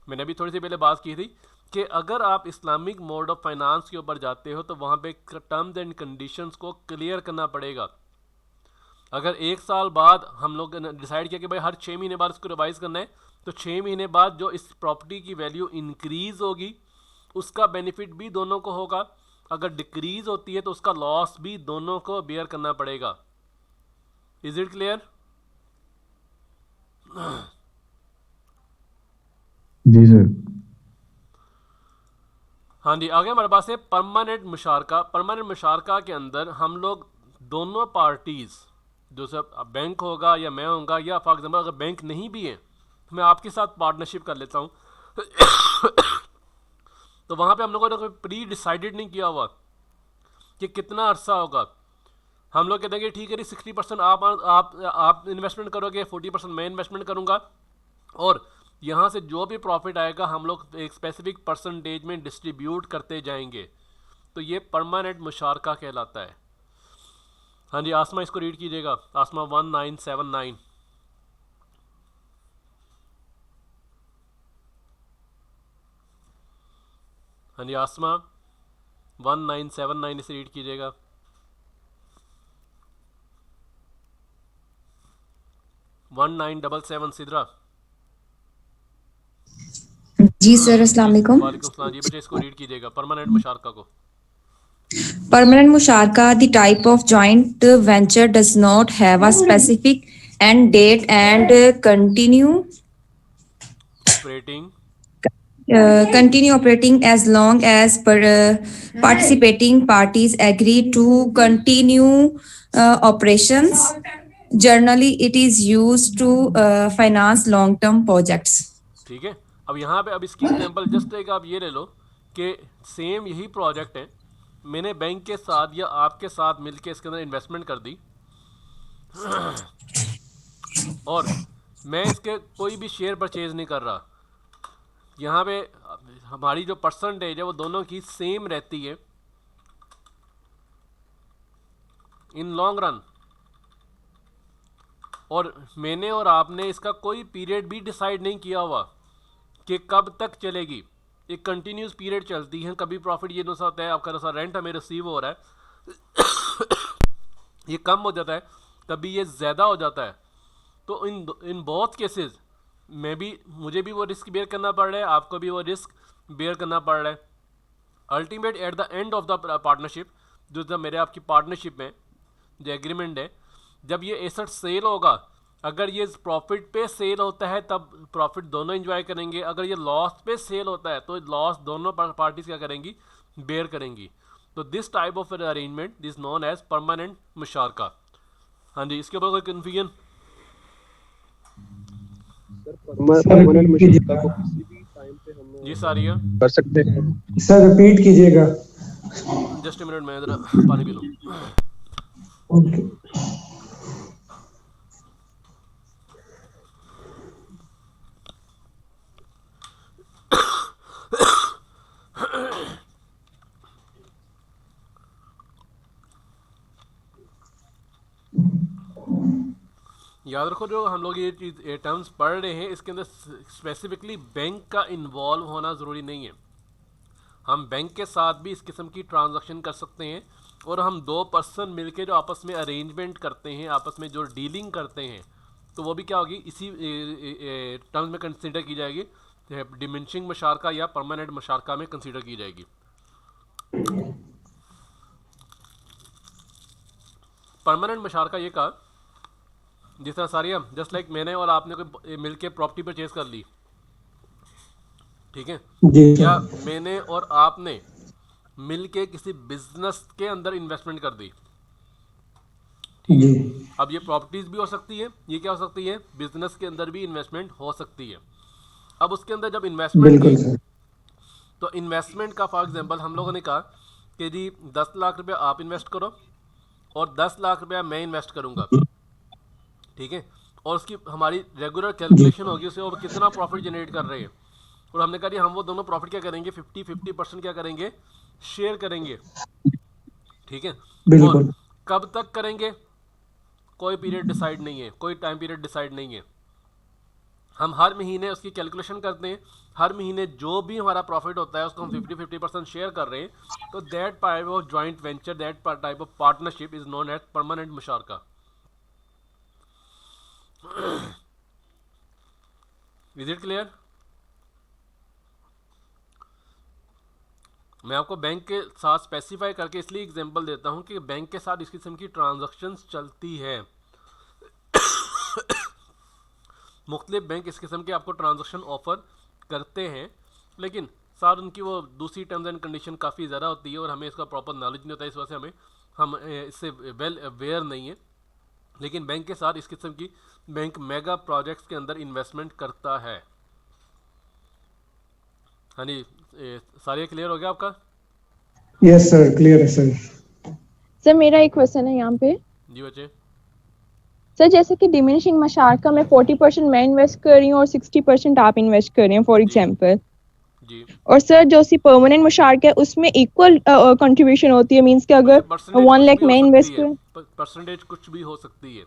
मैंने अभी थोड़ी सी पहले बात की थी कि अगर आप इस्लामिक मोड ऑफ फाइनेंस के ऊपर जाते हो तो वहाँ पे टर्म्स एंड कंडीशंस को क्लियर करना पड़ेगा। अगर 1 साल बाद हम लोग ने डिसाइड किया कि भाई हर 6 महीने बाद इसको रिवाइज़ करना है, तो 6 महीने बाद जो इस प्रॉपर्टी की वैल्यू इंक्रीज़ होगी उसका बेनिफिट भी दोनों को होगा, अगर डिक्रीज़ होती है तो उसका लॉस भी दोनों को बेयर करना पड़ेगा। Is it clear? जी सर। हाँ जी, आगे हमारे पास है परमानेंट मुशारका। परमानेंट मुशारका के अंदर हम लोग दोनों पार्टीज़, जो सब बैंक होगा या मैं होऊंगा, या फॉर एग्जाम्पल अगर बैंक नहीं भी है तो मैं आपके साथ पार्टनरशिप कर लेता हूँ। तो वहाँ पे हम लोगों ने कोई प्री डिसाइडेड नहीं किया हुआ कि कितना अरसा होगा। हम लोग कहते हैं कि ठीक है, 60% आप इन्वेस्टमेंट करोगे, 40% मैं इन्वेस्टमेंट करूँगा, और यहाँ से जो भी प्रॉफिट आएगा हम लोग एक स्पेसिफिक परसेंटेज में डिस्ट्रीब्यूट करते जाएंगे। तो ये परमानेंट मुशारका कहलाता है। हाँ जी, आसमा इसको रीड कीजिएगा, आसमा 1979। हाँ जी, आसमा 1979 इसे रीड कीजिएगा। 1977 सिद्रा। जी सर, अस्सलाम वालेकुम। वालेकुम सलाम जी। बच्चे इसको रीड कीजिएगा, परमानेंट मुशारका को। Permanent musharaka, the type of joint venture, does not have a specific end date and continue operating continue operating as long as participating parties agree to continue operations. Generally, it is used to finance long-term projects. ठीक है, अब यहाँ पे अब इसकी example just एक आप ये ले लो कि सेम यही प्रोजेक्ट है, मैंने बैंक के साथ या आपके साथ मिलके इसके अंदर इन्वेस्टमेंट कर दी और मैं इसके कोई भी शेयर परचेज नहीं कर रहा, यहाँ पे हमारी जो परसेंटेज है वो दोनों की सेम रहती है इन लॉन्ग रन, और मैंने और आपने इसका कोई पीरियड भी डिसाइड नहीं किया हुआ कि कब तक चलेगी, एक कंटिन्यूस पीरियड चलती है। कभी प्रॉफिट ये नुकसान होता है, आपका जैसा रेंट हमें रिसीव हो रहा है ये कम हो जाता है, कभी ये ज़्यादा हो जाता है, तो इन बोथ केसेस मुझे भी वो रिस्क बेयर करना पड़ रहा है, आपको भी वो रिस्क बेयर करना पड़ रहा है। Ultimate eight the end of the partnership, जो जब मेरे आपकी पार्टनरशिप में जो एग्रीमेंट है, जब ये एसेट सेल होगा, अगर ये प्रॉफिट पे सेल होता है तब प्रॉफिट दोनों एंजॉय करेंगे, अगर ये लॉस पे सेल होता है तो लॉस दोनों पार्टीज क्या करेंगी, बेयर करेंगी। तो this type of arrangement this known as permanent musharaka. हाँ जी, इसके ऊपर कोई कन्फ्यूजन? जी सारिया कर सकते हैं सर, रिपीट कीजिएगा। जस्ट मिनट, मैं इधर पानी पी लूँ। ओके। याद रखो, जो हम लोग ये चीज़ टर्म्स पढ़ रहे हैं, इसके अंदर स्पेसिफिकली बैंक का इन्वॉल्व होना ज़रूरी नहीं है। हम बैंक के साथ भी इस किस्म की ट्रांजैक्शन कर सकते हैं, और हम दो पर्सन मिलके जो आपस में अरेंजमेंट करते हैं, आपस में जो डीलिंग करते हैं, तो वो भी क्या होगी, इसी टर्म्स में कंसीडर की जाएगी, डिमिनिशिंग मुशारका या परमानेंट मुशारका में कंसीडर की जाएगी। परमानेंट मुशारका ये कहा, जिस तरह सारिया जस्ट लाइक मैंने और आपने कोई मिलके प्रॉपर्टी परचेज कर ली, ठीक है, या मैंने और आपने मिलके किसी बिजनेस के अंदर इन्वेस्टमेंट कर दी, ठीक है। अब ये प्रॉपर्टीज भी हो सकती है, ये क्या हो सकती है, बिजनेस के अंदर भी इन्वेस्टमेंट हो सकती है। अब उसके अंदर जब इन्वेस्टमेंट की, तो इन्वेस्टमेंट का फॉर एग्जांपल हम लोगों ने कहा कि जी 10 लाख रुपया आप इन्वेस्ट करो और 10 लाख रुपया मैं इन्वेस्ट करूंगा, ठीक है, और उसकी हमारी रेगुलर कैलकुलेशन होगी उससे वो कितना प्रॉफिट जनरेट कर रहे हैं, और हमने कहा हम वो दोनों प्रॉफिट क्या करेंगे, 50-50% क्या करेंगे, शेयर करेंगे, ठीक है। और कब तक करेंगे, कोई पीरियड डिसाइड नहीं है, कोई टाइम पीरियड डिसाइड नहीं है। हम हर महीने उसकी कैलकुलेशन करते हैं, हर महीने जो भी हमारा प्रॉफिट होता है उसको हम 50-50% शेयर कर रहे हैं, तो that type of joint venture, that type of partnership is known as permanent musharaka. Is it clear? मैं आपको बैंक के साथ स्पेसिफाई करके इसलिए एग्जांपल देता हूं कि बैंक के साथ इस किस्म की ट्रांजैक्शंस चलती है। मुख्तलिफ बैंक इस किस्म के आपको ट्रांजैक्शन ऑफर करते हैं, लेकिन साथ उनकी वो दूसरी टर्म्स एंड कंडीशन काफ़ी ज़्यादा होती है और हमें इसका प्रॉपर नॉलेज नहीं होता है, इस वजह से हम इससे वेल अवेयर नहीं है। लेकिन बैंक के साथ इस किस्म की बैंक मेगा प्रोजेक्ट्स के अंदर इन्वेस्टमेंट करता है। हाँ जी, सारे क्लियर हो गया आपका? यस सर, क्लियर है सर। सर मेरा एक क्वेश्चन है यहाँ पे। जी बच्चे। सर जैसे कि डिमिनिशिंग मुशारका में 40% मैं इन्वेस्ट कर रही हूँ और 60% आप इन्वेस्ट कर रहे हैं फॉर एग्जांपल, और सर जो सी परमानेंट मुशारका है उसमें इक्वल कंट्रीब्यूशन होती है, मींस कि अगर 1 लाख मैं इन्वेस्ट कर, परसेंटेज कुछ भी हो सकती है,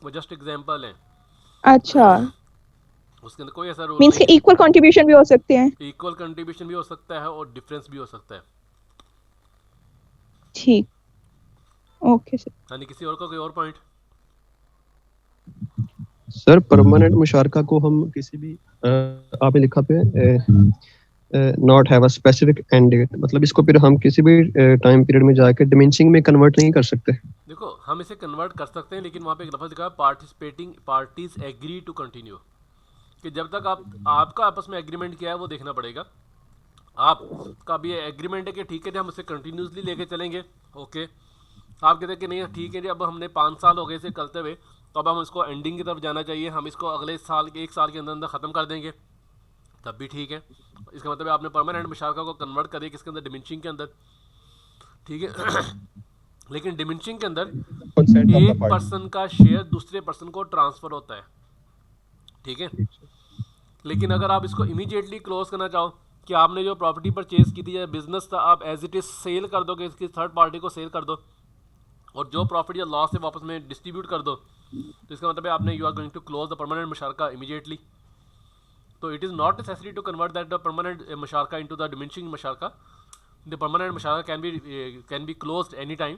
वो जस्ट एग्जांपल है। अच्छा, उसके अंदर कोई ऐसा रूल मींस कि इक्वल कंट्रीब्यूशन भी हो सकते हैं? इक्वल कंट्रीब्यूशन भी हो सकता है और डिफरेंस भी हो सकता है। ठीक, ओके सर। हाँ, किसी और का कोई और पॉइंट? सर परमानेंट मुशारका को हम किसी भी आपने लिखा पे not have a specific end date, मतलब इसको फिर हम किसी भी टाइम पीरियड में जाके डिमिनिशिंग में कन्वर्ट नहीं कर सकते। देखो हम इसे कन्वर्ट कर सकते हैं, लेकिन वहाँ पे एक लफ्ज़ लिखा है participating parties agree to continue. कि जब तक आपका आपस में एग्रीमेंट किया है वो देखना पड़ेगा। आपका भी एग्रीमेंट है कि ठीक है जी हम इसे कंटिन्यूसली लेके चलेंगे, ओके। आप कहते हैं कि नहीं ठीक है जी अब हमने 5 साल हो गए इसे करते हुए, तो अब हम इसको एंडिंग की तरफ जाना चाहिए, हम इसको अगले साल के 1 साल के अंदर अंदर ख़त्म कर देंगे, तब भी ठीक है। इसका मतलब आपने परमानेंट मुशारका को कन्वर्ट करिए किसके अंदर, डिमिनिशिंग के अंदर, ठीक है। लेकिन डिमिनिशिंग के अंदर एक पर्सन का शेयर दूसरे पर्सन को ट्रांसफ़र होता है, ठीक है। लेकिन अगर आप इसको इमीडिएटली क्लोज करना चाहो कि आपने जो प्रॉपर्टी परचेज की थी या बिजनेस था आप एज इट इज़ सेल कर दो, कि इसकी थर्ड पार्टी को सेल कर दो और जो प्रॉफिट या लॉस है वापस में डिस्ट्रीब्यूट कर दो, तो इसका मतलब है आपने you are going to close the permanent musharaka immediately. तो it is not necessary to convert that the permanent musharaka into the diminishing musharaka. The permanent musharaka can be closed any time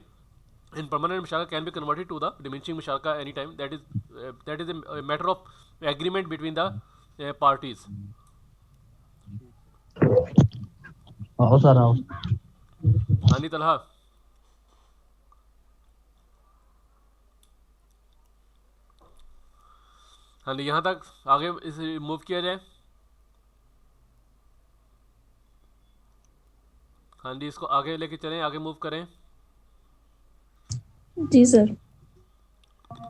and permanent musharaka can be converted to the diminishing musharaka anytime. That is a matter of agreement between the parties. आओ sir आओ। हानि तलहा हाँ यहाँ तक आगे इसे move किया जाए। हाँ जी इसको आगे लेके चलें, आगे मूव करें। जी सर।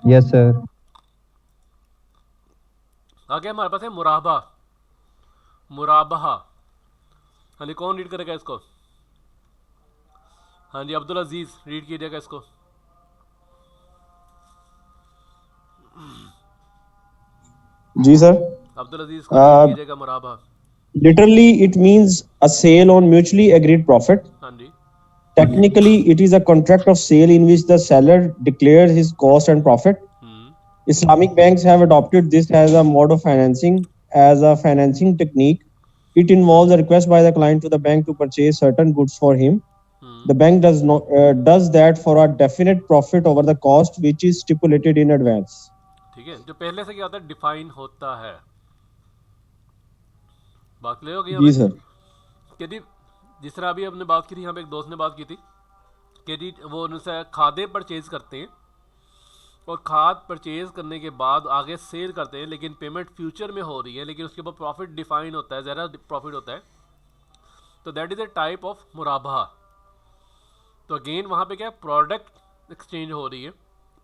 Yes sir. आगे हमारे पास है मुराबा, मुराबहा। हाँ जी कौन रीड करेगा इसको? हाँ जी अब्दुल अजीज रीड कीजिएगा इसको। जी सर। अब्दुल अजीज को रीड कीजिएगा मुराबा। Literally it means a sale on mutually agreed profit. हाँ जी। Technically, it is a contract of sale in which the seller declares his cost and profit. Islamic banks have adopted this as a mode of financing, as a financing technique. It involves a request by the client to the bank to purchase certain goods for him. The bank does that for a definite profit over the cost, which is stipulated in advance. ठीक है, जो पहले से क्या होता है define होता है। बात क्लियर हो गई? जी सर। कि जी जिस तरह अभी हमने बात की थी, यहाँ पे एक दोस्त ने बात की थी कि जी वो उनसे खादें परचेज करते हैं और खाद परचेज करने के बाद आगे सेल करते हैं, लेकिन पेमेंट फ्यूचर में हो रही है, लेकिन उसके ऊपर प्रॉफिट डिफाइन होता है, ज़्यादा प्रॉफिट होता है, तो that is a type of murabaha. तो अगेन वहाँ पे क्या है, प्रोडक्ट एक्सचेंज हो रही है,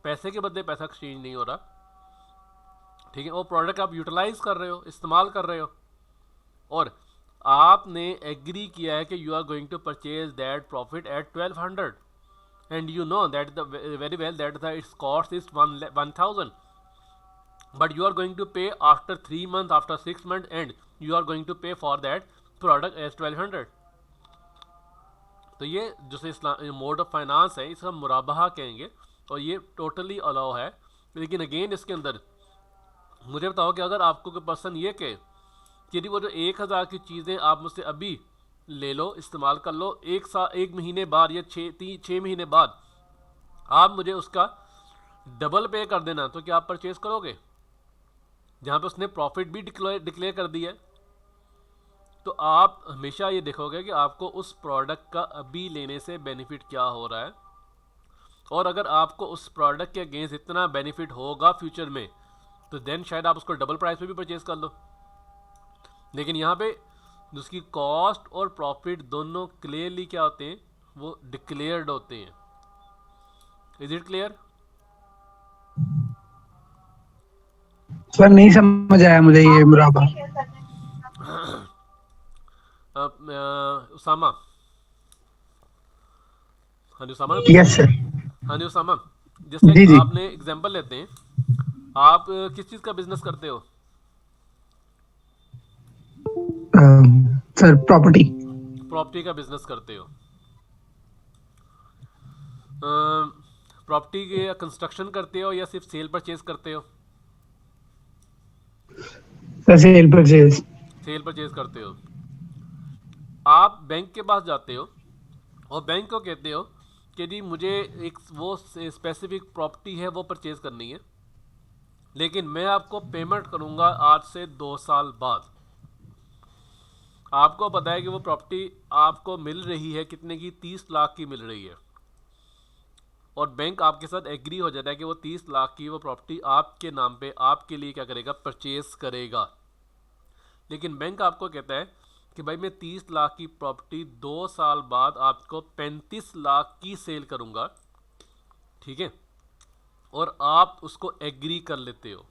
पैसे के बदले पैसा एक्सचेंज नहीं हो रहा, ठीक है। वो प्रोडक्ट आप यूटिलाइज कर रहे हो, इस्तेमाल कर रहे हो, और आपने एग्री किया है कि you are going to purchase that profit at 1200 and you know that very well that the its cost is 1000, but you are going to pay after 3 months, after 6 months, and you are going to pay for that product as 1200। तो ये जो mode of finance है इसका मुराबहा कहेंगे और ये totally allow है। लेकिन अगेन इसके अंदर मुझे बताओ कि अगर आपको कोई पर्सन ये कहे कि वो जो 1000 की चीज़ें आप मुझसे अभी ले लो, इस्तेमाल कर लो, 1 महीने बाद या 6 महीने बाद आप मुझे उसका डबल पे कर देना, तो क्या आप परचेज करोगे? जहाँ पे उसने प्रॉफिट भी डिक्लेयर कर दिया है, तो आप हमेशा ये देखोगे कि आपको उस प्रोडक्ट का अभी लेने से बेनिफिट क्या हो रहा है, और अगर आपको उस प्रोडक्ट के अगेंस्ट इतना बेनिफिट होगा फ्यूचर में, तो देन शायद आप उसको डबल प्राइस पे भी परचेज कर लो। लेकिन यहाँ पे उसकी कॉस्ट और प्रॉफिट दोनों क्लियरली क्या होते हैं, वो डिक्लेयर्ड होते हैं। Is it clear? सर नहीं समझ आया मुझे ये मुराबा। उसामा। हाँ जी उसामा। Yes sir. हाँ जी उसामा, जैसे आपने एग्जांपल लेते हैं, आप किस चीज़ का बिजनेस करते हो? सर प्रॉपर्टी का बिजनेस करते हो। प्रॉपर्टी के कंस्ट्रक्शन करते हो या सिर्फ सेल परचेज करते हो? सर सेल परचेज करते हो। आप बैंक के पास जाते हो और बैंक को कहते हो कि जी मुझे एक वो स्पेसिफिक प्रॉपर्टी है वो परचेज करनी है, लेकिन मैं आपको पेमेंट करूंगा आज से 2 साल बाद। आपको पता है कि वो प्रॉपर्टी आपको मिल रही है कितने की, 30 लाख की मिल रही है, और बैंक आपके साथ एग्री हो जाता है कि वो 30 लाख की वो प्रॉपर्टी आपके नाम पे आपके लिए क्या करेगा, परचेज करेगा। लेकिन बैंक आपको कहता है कि भाई मैं 30 लाख की प्रॉपर्टी 2 साल बाद आपको 35 लाख की सेल करूंगा, ठीक है, और आप उसको एग्री कर लेते हो,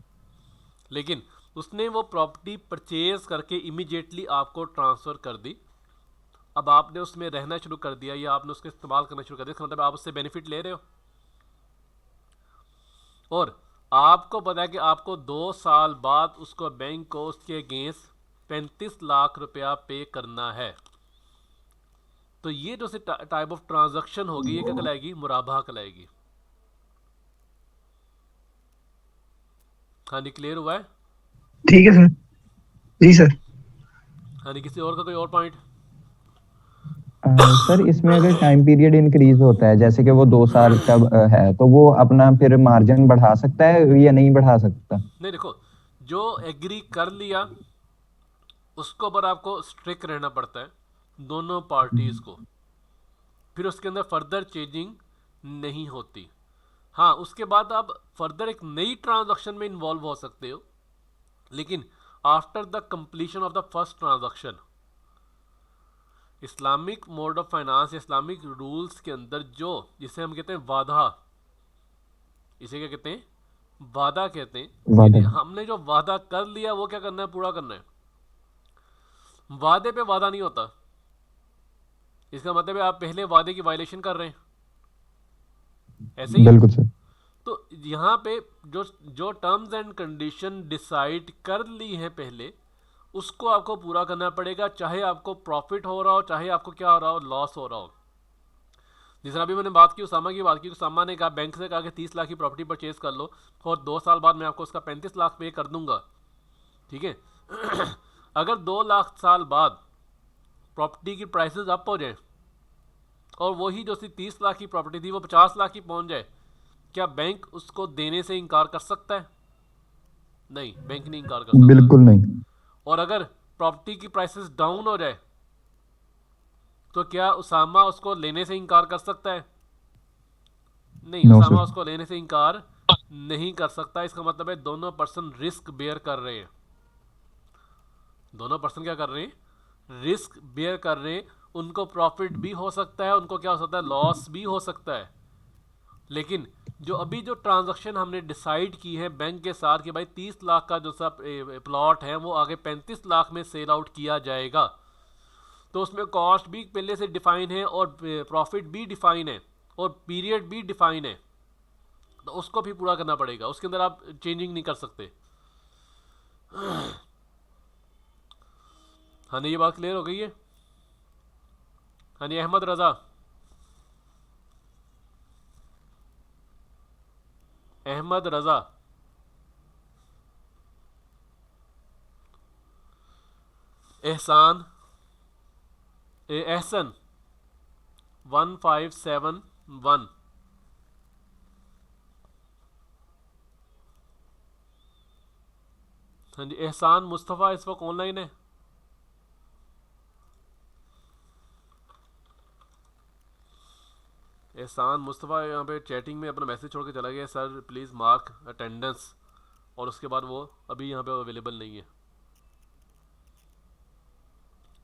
लेकिन उसने वो प्रॉपर्टी परचेज करके इमीडिएटली आपको ट्रांसफ़र कर दी, अब आपने उसमें रहना शुरू कर दिया या आपने उसका इस्तेमाल करना शुरू कर दिया, इसका मतलब आप उससे बेनिफिट ले रहे हो, और आपको पता है कि आपको 2 साल बाद उसको बैंक को उसके अगेंस्ट 35 लाख रुपया पे करना है। तो ये जो सी टाइप ऑफ ट्रांजैक्शन होगी ये क्या कहलाएगी? मुराबा कहलाएगी। हाँ जी, क्लियर हुआ है? ठीक है सर। जी सर। हाँ जी, किसी और का कोई और पॉइंट? सर इसमें अगर टाइम पीरियड इंक्रीज होता है, जैसे कि वो 2 साल का है, तो वो अपना फिर मार्जिन बढ़ा सकता है या नहीं बढ़ा सकता? नहीं, देखो, जो एग्री कर लिया उसको ऊपर आपको स्ट्रिक्ट रहना पड़ता है दोनों पार्टीज को, फिर उसके अंदर फर्दर चेंजिंग नहीं होती। हाँ, उसके बाद आप फर्दर एक नई ट्रांजैक्शन में इन्वॉल्व हो सकते हो, लेकिन after the completion of the first transaction Islamic mode of finance, Islamic rules के अंदर जो जिसे हम कहते हैं वादा, इसे क्या कहते हैं? वादा कहते हैं। हमने जो वादा कर लिया वो क्या करना है? पूरा करना है। वादे पे वादा नहीं होता, इसका मतलब है आप पहले वादे की वायलेशन कर रहे हैं, ऐसे ही बिल्कुल सर। तो यहाँ पे जो टर्म्स एंड कंडीशन डिसाइड कर ली है पहले, उसको आपको पूरा करना पड़ेगा, चाहे आपको प्रॉफिट हो रहा हो, चाहे आपको क्या हो रहा हो, लॉस हो रहा हो। जिस तरह अभी मैंने बात की, उसामा की बात की, उसामा ने कहा बैंक से कहा कि 30 लाख की प्रॉपर्टी परचेज कर लो और 2 साल बाद मैं आपको उसका 35 लाख पे कर दूंगा, ठीक है। अगर 2 लाख साल बाद प्रॉपर्टी की प्राइसेस अप हो जाए और वही जो सी 30 लाख की प्रॉपर्टी थी वो 50 लाख की पहुंच जाए, क्या बैंक उसको देने से इनकार कर सकता है? नहीं, बैंक नहीं इनकार कर सकता। बिल्कुल नहीं। और अगर प्रॉपर्टी की प्राइसेस डाउन हो जाए तो क्या उसामा उसको लेने से इनकार कर सकता है? नहीं, No, उसामा sir. उसको लेने से इनकार नहीं कर सकता। इसका मतलब है दोनों पर्सन रिस्क बेयर कर रहे हैं। दोनों पर्सन क्या कर रहे हैं? रिस्क बेयर कर रहे हैं। उनको प्रॉफिट भी हो सकता है, उनको क्या हो सकता है? लॉस भी हो सकता है। लेकिन जो अभी जो ट्रांजैक्शन हमने डिसाइड की है बैंक के साथ कि भाई 30 लाख का जो सा प्लॉट है वो आगे 35 लाख में सेल आउट किया जाएगा, तो उसमें कॉस्ट भी पहले से डिफाइन है और प्रॉफिट भी डिफाइन है और पीरियड भी डिफाइन है, तो उसको भी पूरा करना पड़ेगा। उसके अंदर आप चेंजिंग नहीं कर सकते। हाँ नहीं, ये बात क्लियर हो गई है? हाँ नहीं, अहमद रजा। अहमद रजा, एहसान, एहसन 1571। हाँ जी, एहसान मुस्तफ़ा इस वक्त ऑनलाइन है? एहसान मुस्तफ़ा यहाँ पे चैटिंग में अपना मैसेज छोड़ के चला गया, सर प्लीज़ मार्क अटेंडेंस, और उसके बाद वो अभी यहाँ पे अवेलेबल नहीं है।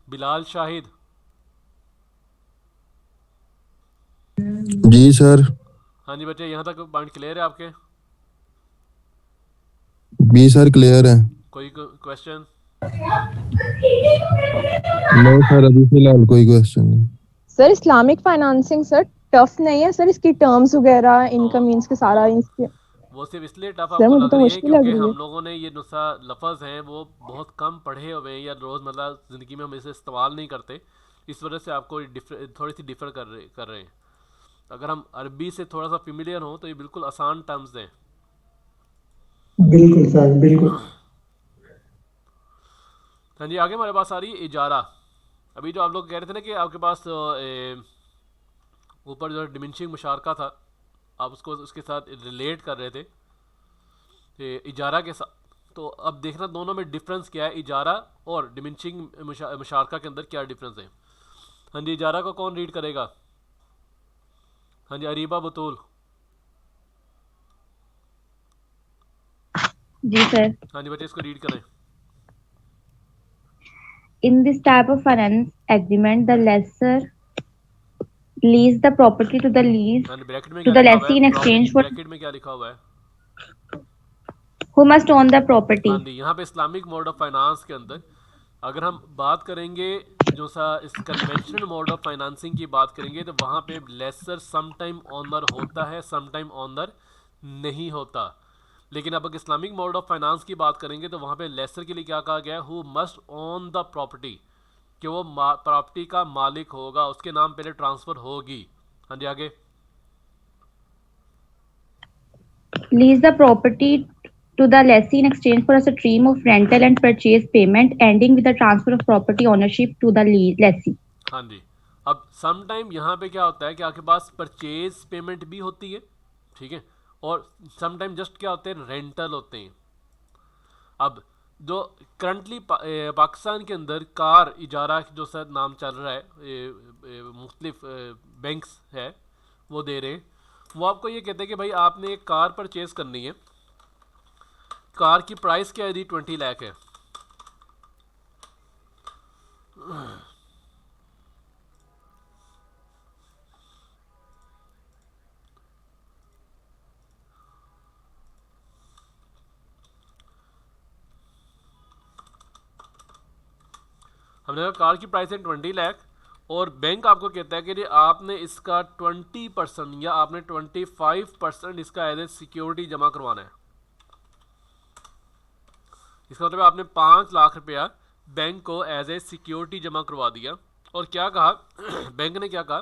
बिलाल शाहिद। जी सर। हाँ जी बच्चे, यहाँ तक पॉइंट क्लियर है आपके? जी सर, क्लियर है। कोई क्वेश्चन? नहीं सर, अभी फिलहाल कोई क्वेश्चन नहीं। Sir Islamic financing sir tough नहीं है सर? इसकी टर्म्स वगैरह, इनकम मींस के सारा इसके वो सिर्फ इसलिए टफ सर आपको मुझे लग तो रही है मुश्किल लग क्योंकि रही है। हम लोगों ने ये नुस्खा लफ्ज़ हैं वो बहुत कम पढ़े हुए हैं या रोज़मर्रा ज़िंदगी में हम इसे इस्तेमाल नहीं करते, इस वजह से आपको थोड़ी सी डिफ़र कर रहे हैं। अगर हम अरबी से थोड़ा सा फेमिलियर हों तो ये बिल्कुल आसान टर्म्स हैं। बिल्कुल सर, बिल्कुल। हाँ जी, आगे हमारे पास आ रही है इजारा। अभी जो आप लोग कह रहे थे ना कि आपके पास ऊपर जो डिमिनिशिंग मुशारका था, आप उसको उसके साथ रिलेट कर रहे थे इजारा के साथ, तो अब देखना दोनों में डिफरेंस क्या है, इजारा और डिमिनिशिंग मुशारका के अंदर क्या डिफरेंस है। हाँ जी, इजारा को कौन रीड करेगा? हाँ जी, अरीबा बतूल। जी सर। हाँ जी बच्चे, इसको रीड करें। In this type of finance agreement, the lessor lease the property to the lease bracket में to क्या the लिखा हुआ lessee है? in exchange for ब्रैकेट में क्या लिखा हुआ है? who must own the property. हाँ जी, यहाँ पे इस्लामिक मोड ऑफ फाइनेंस के अंदर अगर हम बात करेंगे जो सा इस कन्वेंशनल मोड ऑफ फाइनेंसिंग की बात करेंगे तो वहाँ पे लेसर सम टाइम ऑनर होता है, सम टाइम ऑनर नहीं होता। लेकिन अब अगर इस्लामिक मोड ऑफ फाइनेंस की बात करेंगे तो वहाँ पे लेसर के लिए क्या कहा गया है? Who must own the property, कि वो प्रॉपर्टी का मालिक होगा, उसके नाम पहले ट्रांसफ़र होगी। हाँ जी आगे। Lease the property to the lessee in exchange for a stream of rental and purchase payment, ending with the transfer of property ownership to the lessee. हाँ जी, अब सम टाइम यहाँ पे क्या होता है कि आपके पास परचेज पेमेंट भी होती है, ठीक है, और सम टाइम जस्ट क्या होते हैं? रेंटल होते हैं। अब जो करंटली पाकिस्तान के अंदर कार इजारा जो सर नाम चल रहा है, मुख्तलिफ बैंक्स है वो दे रहे हैं, वो आपको ये कहते हैं कि भाई आपने एक कार परचेज करनी है, कार की प्राइस क्या है? 20 लाख है। हमने कहा कार की प्राइस है 20 लाख और बैंक आपको कहता है कि आपने इसका 20% या आपने 25% इसका एज ए सिक्योरिटी जमा करवाना है। इसका मतलब आपने 5 लाख रुपया बैंक को एज ए सिक्योरिटी जमा करवा दिया और क्या कहा बैंक ने क्या कहा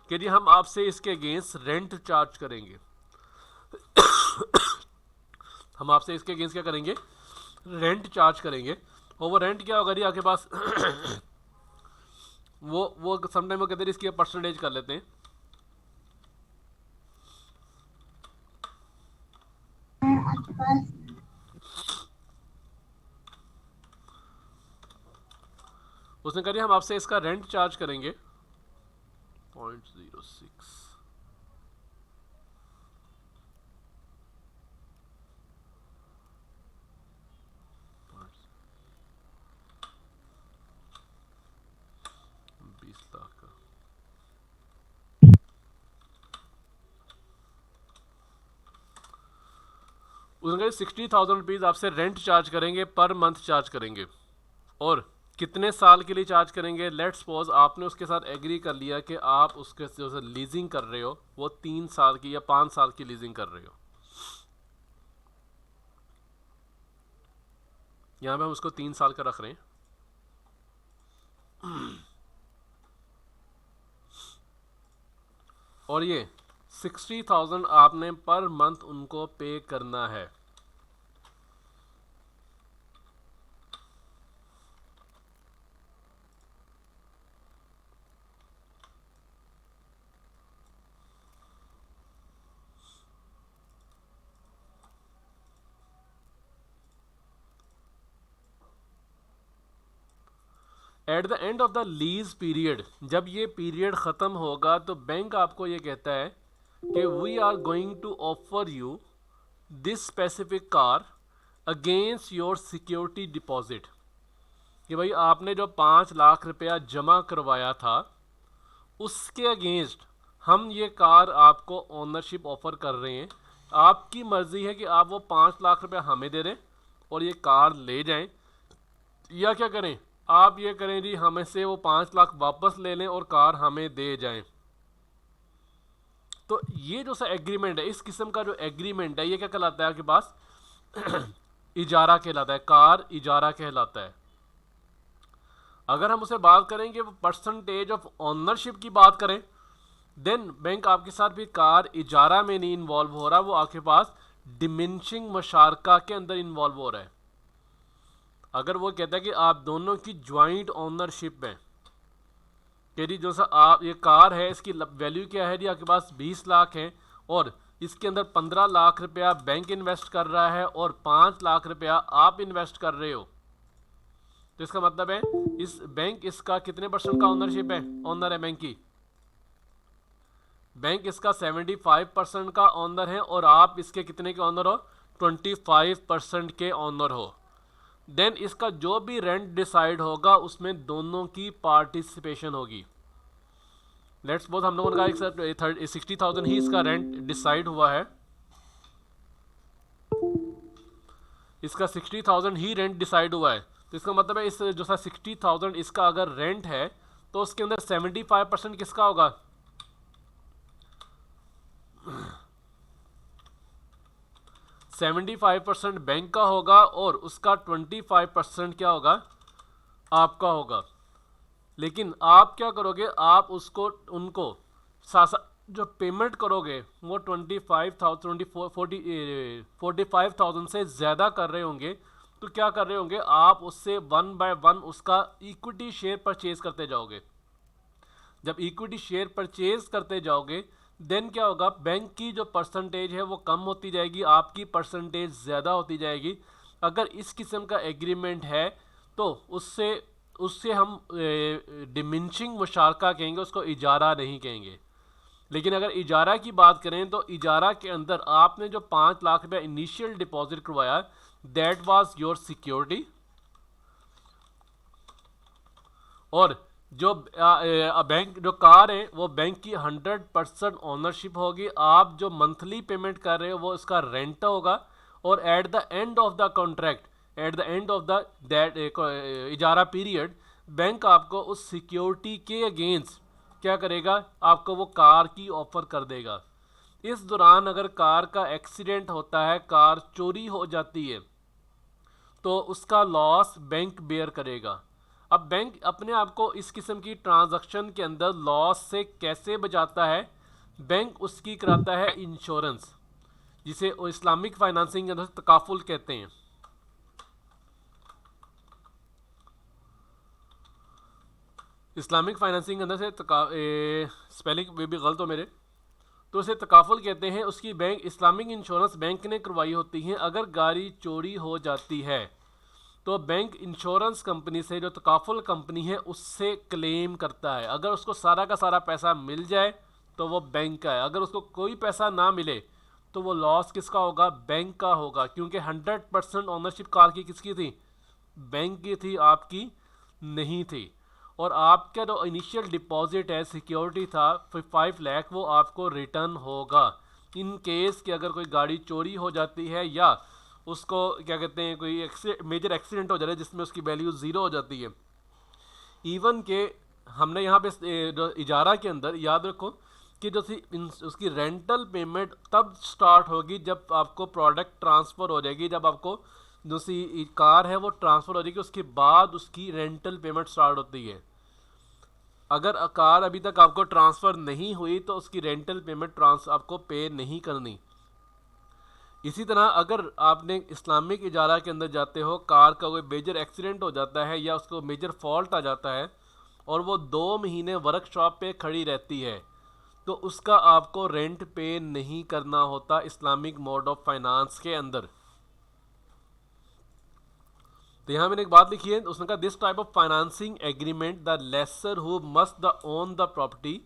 कि जी हम आपसे इसके अगेंस्ट रेंट चार्ज करेंगे हम आपसे इसके अगेंस्ट क्या करेंगे? रेंट चार्ज करेंगे। और वो रेंट क्या होगा जी आपके पास वो समटाइम वो कहते हैं इसकी परसेंटेज कर लेते हैं। उसने कहा हम आपसे इसका रेंट चार्ज करेंगे 0.06। उसने कहा 60,000 रुपीज़ आपसे रेंट चार्ज करेंगे, पर मंथ चार्ज करेंगे। और कितने साल के लिए चार्ज करेंगे? लेट्स सपोज आपने उसके साथ एग्री कर लिया कि आप उसके जो लीजिंग कर रहे हो वो 3 साल की या 5 साल की लीजिंग कर रहे हो। यहाँ पे हम उसको 3 साल का रख रहे हैं। और ये 60,000 आपने पर मंथ उनको पे करना है। Eight the end of the lease period, जब ये पीरियड ख़त्म होगा तो बैंक आपको ये कहता है कि we are going to offer you this specific car against your security deposit, कि भाई आपने जो 5 लाख रुपया जमा करवाया था उसके अगेंस्ट हम ये कार आपको ओनरशिप ऑफर कर रहे हैं। आपकी मर्ज़ी है कि आप वो 5 लाख रुपया हमें दे दें और ये कार ले जाएं, या क्या करें? आप ये करें जी हमें से वो 5 लाख वापस ले लें और कार हमें दे जाएं। तो ये जो सा एग्रीमेंट है, इस किस्म का जो एग्रीमेंट है, ये क्या कहलाता है आपके पास? इजारा कहलाता है, कार इजारा कहलाता है। अगर हम उसे बात करेंगे परसेंटेज ऑफ ऑनरशिप की बात करें, देन बैंक आपके साथ भी कार इजारा में नहीं इन्वॉल्व हो रहा, वो आपके पास डिमिनिशिंग मुशारका के अंदर इन्वॉल्व हो रहा है। अगर वो कहता है कि आप दोनों की ज्वाइंट ओनरशिप है, कि जो सा आप ये कार है इसकी वैल्यू क्या है जी आपके पास 20 लाख है और इसके अंदर 15 लाख रुपया बैंक इन्वेस्ट कर रहा है और 5 लाख रुपया आप इन्वेस्ट कर रहे हो, तो इसका मतलब है इस बैंक इसका कितने परसेंट का ओनरशिप है? ओनर है बैंक की, बैंक इसका 75% का ओनर है और आप इसके कितने के ओनर हो? 25% के ओनर हो। देन इसका जो भी रेंट डिसाइड होगा उसमें दोनों की पार्टिसिपेशन होगी। लेट्स सपोज हम लोगों ने कहा एक सर 60,000 ही इसका रेंट डिसाइड हुआ है, इसका 60,000 ही रेंट डिसाइड हुआ है, तो इसका मतलब है इस जो सा 60,000 इसका अगर रेंट है तो उसके अंदर 75% किसका होगा? %75 बैंक का होगा और उसका 25% क्या होगा? आपका होगा। लेकिन आप क्या करोगे, आप उसको उनको जो पेमेंट करोगे वो 45,000 से ज़्यादा कर रहे होंगे, तो क्या कर रहे होंगे आप उससे 1 बाय 1 उसका इक्विटी शेयर परचेज करते जाओगे। जब इक्विटी शेयर परचेज करते जाओगे देन क्या होगा, बैंक की जो परसेंटेज है वो कम होती जाएगी, आपकी परसेंटेज ज़्यादा होती जाएगी। अगर इस किस्म का एग्रीमेंट है तो उससे हम डिमिनिशिंग मुशारका कहेंगे, उसको इजारा नहीं कहेंगे। लेकिन अगर इजारा की बात करें तो इजारा के अंदर आपने जो 5 लाख रुपया इनिशियल डिपॉजिट करवाया दैट वाज योर सिक्योरिटी, और जो बैंक जो कार है वो बैंक की 100% ओनरशिप होगी। आप जो मंथली पेमेंट कर रहे हो वो इसका रेंट होगा, और at the end of the contract, at the end of the that ijara period, bank आपको उस सिक्योरिटी के अगेंस्ट क्या करेगा, आपको वो कार की ऑफर कर देगा। इस दौरान अगर कार का एक्सीडेंट होता है, कार चोरी हो जाती है, तो उसका लॉस बैंक बेयर करेगा। अब बैंक अपने आप को इस किस्म की ट्रांजैक्शन के अंदर लॉस से कैसे बचाता है? बैंक उसकी कराता है इंश्योरेंस, जिसे इस्लामिक फाइनेंसिंग के अंदर तकाफुल कहते हैं। इस्लामिक फाइनेंसिंग के अंदर से स्पेलिंग में भी गलत हो मेरे, तो उसे तकाफुल कहते हैं। उसकी बैंक इस्लामिक इंश्योरेंस बैंक ने करवाई होती है। अगर गाड़ी चोरी हो जाती है तो बैंक इंश्योरेंस कंपनी से, जो तकाफुल कंपनी है, उससे क्लेम करता है। अगर उसको सारा का सारा पैसा मिल जाए तो वो बैंक का है, अगर उसको कोई पैसा ना मिले तो वो लॉस किसका होगा? बैंक का होगा, क्योंकि 100% ओनरशिप कार की किसकी थी? बैंक की थी, आपकी नहीं थी। और आपका जो इनिशियल डिपॉजिट है, सिक्योरिटी था 5 लाख, वो आपको रिटर्न होगा इन केस कि अगर कोई गाड़ी चोरी हो जाती है या उसको क्या कहते हैं कोई मेजर एक्सीडेंट हो जाता है जिसमें उसकी वैल्यू 0 हो जाती है। इवन के हमने यहाँ पे जो इजारा के अंदर याद रखो कि जो उसकी रेंटल पेमेंट तब स्टार्ट होगी जब आपको प्रोडक्ट ट्रांसफ़र हो जाएगी, जब आपको जो सी कार है वो ट्रांसफ़र हो जाएगी, उसके बाद उसकी रेंटल पेमेंट स्टार्ट होती है। अगर कार अभी तक आपको ट्रांसफ़र नहीं हुई तो उसकी रेंटल पेमेंट आपको पे नहीं करनी। इसी तरह अगर आपने इस्लामिक इजारा के अंदर जाते हो, कार का कोई मेजर एक्सीडेंट हो जाता है या उसको मेजर फॉल्ट आ जाता है और वो 2 महीने वर्कशॉप पे खड़ी रहती है, तो उसका आपको रेंट पे नहीं करना होता इस्लामिक मोड ऑफ फाइनेंस के अंदर। तो यहाँ मैंने एक बात लिखी है, उसने कहा this type of financing agreement the lessor who must the own the property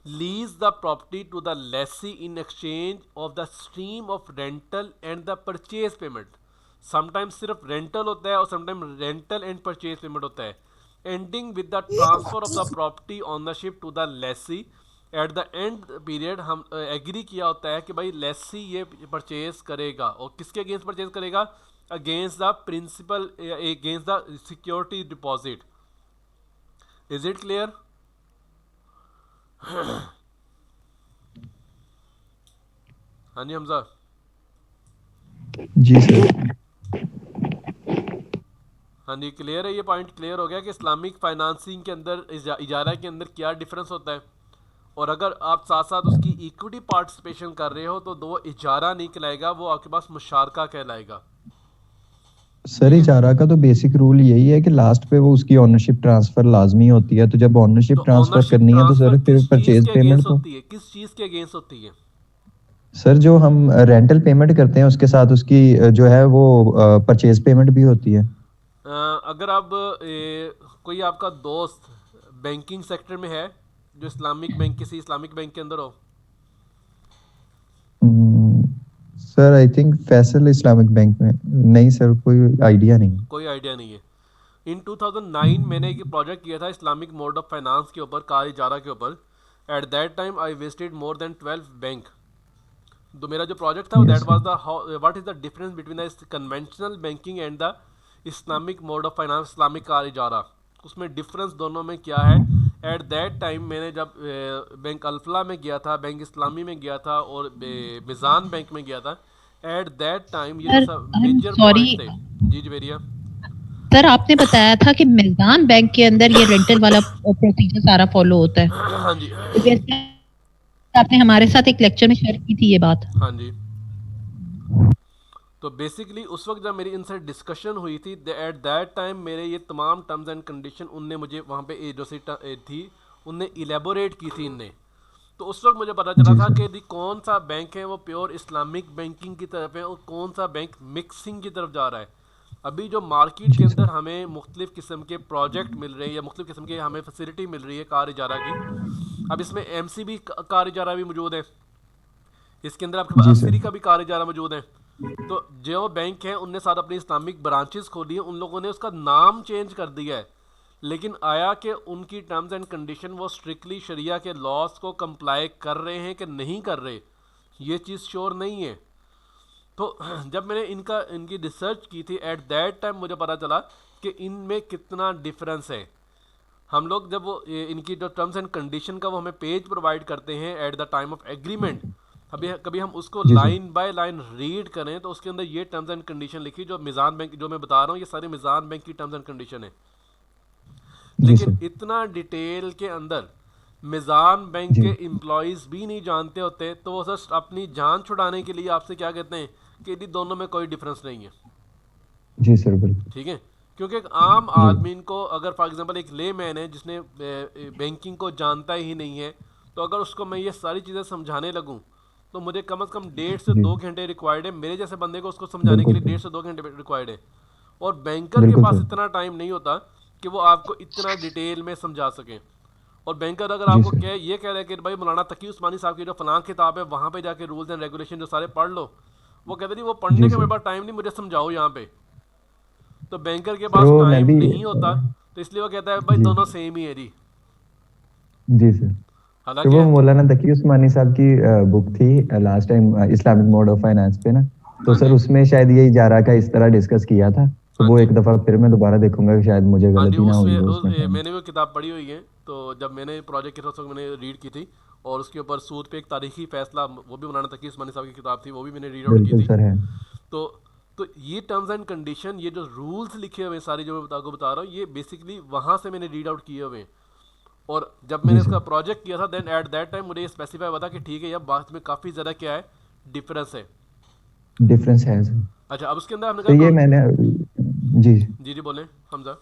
lease the property to the lessee in exchange of the stream of rental and the purchase payment। sometimes सिर्फ rental होता है और sometimes rental and purchase payment होता है। ending with the transfer of the property ownership to the lessee at the end period हम agree किया होता है कि भाई lessee ये परचेज करेगा, और किसके अगेंस्ट परचेज करेगा? Against the principal, against the security deposit. Is it clear? हाँ जी हमजा जी सर। हाँ जी क्लियर है, ये पॉइंट क्लियर हो गया कि इस्लामिक फाइनेंसिंग के अंदर इजारा के अंदर क्या डिफरेंस होता है। और अगर आप साथ साथ उसकी इक्विटी पार्टिसिपेशन कर रहे हो तो वो इजारा नहीं कहलाएगा, वो आपके पास मुशारका कहलाएगा। सर इजारा का तो बेसिक रूल यही है कि लास्ट पे वो उसकी ओनरशिप ट्रांसफर लाजमी होती है, तो जब ओनरशिप ट्रांसफर करनी है तो सर फिर परचेज पेमेंट तो किस चीज के अगेंस्ट होती है? सर जो हम रेंटल पेमेंट करते हैं उसके साथ उसकी जो है वो परचेज पेमेंट भी होती है। अगर आप कोई आपका दोस्त बैंकिंग सेक्टर में है जो इस्लामिक बैंक, किसी इस्लामिक बैंक के अंदर हो? Sir I think Faisal Islamic bank में। नहीं सर, कोई आइडिया नहीं। कोई आइडिया नहीं है। इन 2009 मैंने एक प्रोजेक्ट किया था इस्लामिक मोड ऑफ फाइनेंस के ऊपर, कार इजारा के ऊपर। At that time I visited more than 12 bank. तो मेरा जो प्रोजेक्ट था that was the what is the difference between the conventional banking and the Islamic mode of finance, Islamic car ijara, उसमें डिफरेंस दोनों में क्या है। एट दैट टाइम मैंने जब बैंक अल्फला में गया था, बैंक इस्लामी में गया था और मिज़ान बैंक में गया था, एट दैट टाइम ये जो मेजर पॉइंट थे। जी जी बेरिया सर, आपने बताया था कि मिज़ान बैंक के अंदर ये रेंटल वाला प्रोसीजर सारा फॉलो होता है। हाँ जी, आपने हमारे साथ एक लेक्चर में शेयर की थी ये बात। हाँ जी। तो बेसिकली उस वक्त जब मेरी इनसे डिस्कशन हुई थी, एट दैट टाइम मेरे ये तमाम टर्म्स एंड कंडीशन उनने मुझे वहाँ पे जो सी थी उनने इलेबोरेट की थी इनने। तो उस वक्त मुझे पता चला था कि कौन सा बैंक है वो प्योर इस्लामिक बैंकिंग की तरफ है और कौन सा बैंक मिक्सिंग की तरफ जा रहा है। अभी जो मार्केट के अंदर हमें मुख्तलिफ़ किस्म के प्रोजेक्ट मिल रहे हैं या मुख्तलिफ़ किस्म की हमें फैसिलिटी मिल रही है कार इजारा की। अब इसमें MCB कार इजारा भी मौजूद है, इसके अंदर आपके पास अफसरी का भी कार इजारा मौजूद है। तो जो बैंक हैं उनने साथ अपनी इस्लामिक ब्रांचेस खोली हैं, उन लोगों ने उसका नाम चेंज कर दिया है, लेकिन आया कि उनकी टर्म्स एंड कंडीशन वो स्ट्रिक्टली शरिया के लॉस को कंप्लाई कर रहे हैं कि नहीं कर रहे, ये चीज़ श्योर नहीं है। तो जब मैंने इनकी रिसर्च की थी, एट दैट टाइम मुझे पता चला कि इनमें कितना डिफरेंस है। हम लोग जब वो इनकी जो टर्म्स एंड कंडीशन का वो हमें पेज प्रोवाइड करते हैं at the time of agreement, कभी हम उसको लाइन बाय लाइन रीड करें तो उसके अंदर ये टर्म्स एंड कंडीशन लिखी जो मिज़ान बैंक जो मैं बता रहा हूँ ये सारी मिज़ान बैंक की टर्म्स एंड कंडीशन है। लेकिन इतना डिटेल के अंदर मिज़ान बैंक के एम्प्लॉयज़ भी नहीं जानते होते, तो वो सर अपनी जान छुड़ाने के लिए आपसे क्या कहते हैं कि यदि दोनों में कोई डिफरेंस नहीं है। जी सर बिल्कुल ठीक है, क्योंकि एक आम आदमी को अगर फॉर एग्जांपल एक ले मैन है जिसने बैंकिंग को जानता ही नहीं है, तो अगर उसको मैं ये सारी चीज़ें समझाने लगूं तो मुझे कम से कम 1.5 से 2 घंटे रिक्वायर्ड है। मेरे जैसे बंदे को उसको समझाने के लिए 1.5 से 2 घंटे रिक्वायर्ड है, और बैंकर के पास इतना टाइम नहीं होता कि वो आपको इतना डिटेल में समझा सकें। और बैंकर अगर आपको ये कह रहे हैं कि भाई मौलाना तकी उस्मानी साहब की जो फलां किताब है वहाँ पे जाके रूल्स एंड रेगुलेशन जो सारे पढ़ लो, वो कहते नहीं वो पढ़ने के मेरे पास टाइम नहीं, मुझे समझाओ यहाँ पे। तो बैंकर के पास टाइम नहीं होता, तो इसलिए वो कहता है भाई दोनों सेम ही है जी। जी सर, तो वो मौलाना तकी उस्मानी साहब की बुक थी last time Islamic mode of finance पे ना, तो सर उसमें शायद ये इजारा का इस तरह डिस्कस किया था, तो वो एक दफा फिर मैं दोबारा देखूंगा कि शायद मुझे गलती ना हो। मैंने वो किताब पढ़ी हुई है, तो जब मैंने प्रोजेक्ट किया था मैंने रीड की थी, और उसके ऊपर सूद पे एक तारीखी फैसला वो भी मौलाना तकी उस्मानी साहब की किताब थी, वो भी मैंने रीड आउट की थी। तो ये टर्म्स एंड कंडीशन, ये जो रूल्स लिखे हुए सारे जो मैं आपको बता रहा हूँ, ये बेसिकली वहाँ से मैंने रीड आउट किए हुए हैं। और जब मैंने इसका प्रोजेक्ट किया था देन एट दैट टाइम मुझे ये स्पेसिफाई हुआ था कि ठीक है, यह बात में काफ़ी ज़्यादा क्या है डिफरेंस है। अच्छा, अब उसके अंदर हमने तो ये मैंने जी जी बोलें हमजा।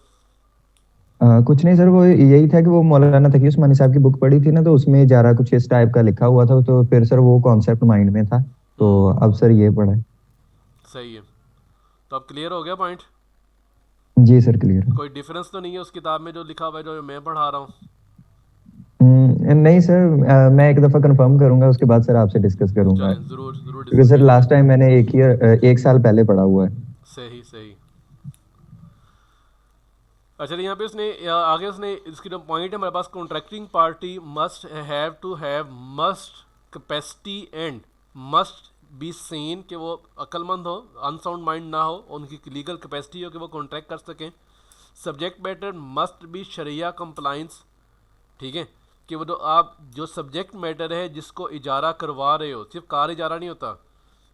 कुछ नहीं सर, वो यही था कि वो मौलाना तकी उस्मानी साहब की बुक पढ़ी थी ना, तो उसमें इजारा कुछ इस टाइप का लिखा हुआ था, तो फिर सर वो कॉन्सेप्ट माइंड में था, तो अब सर ये पढ़ा है। सही है, तो अब क्लियर हो गया पॉइंट? जी सर क्लियर। कोई डिफरेंस तो नहीं है उस किताब में जो लिखा हुआ है जो मैं पढ़ा रहा हूँ? नहीं सर, मैं एक दफा कंफर्म करूंगा, उसके बाद सर आपसे डिस्कस करूंगा। जरूर क्योंकि सर लास्ट टाइम मैंने एक साल पहले पढ़ा हुआ है। सही। अच्छा, यहाँ पे उसने आगे उसने इसकी जो पॉइंट है हमारे पास, contracting party must have to have must capacity and must be seen, कि वो अक्लमंद हो, अनसाउंड माइंड ना हो, उनकी लीगल कैपेसिटी हो कि वो कॉन्ट्रैक्ट कर सकें। सब्जेक्ट मैटर मस्ट बी शरिया कंप्लाइंस, ठीक है, कि वो जो सब्जेक्ट मैटर है जिसको इजारा करवा रहे हो, सिर्फ कार इजारा नहीं होता,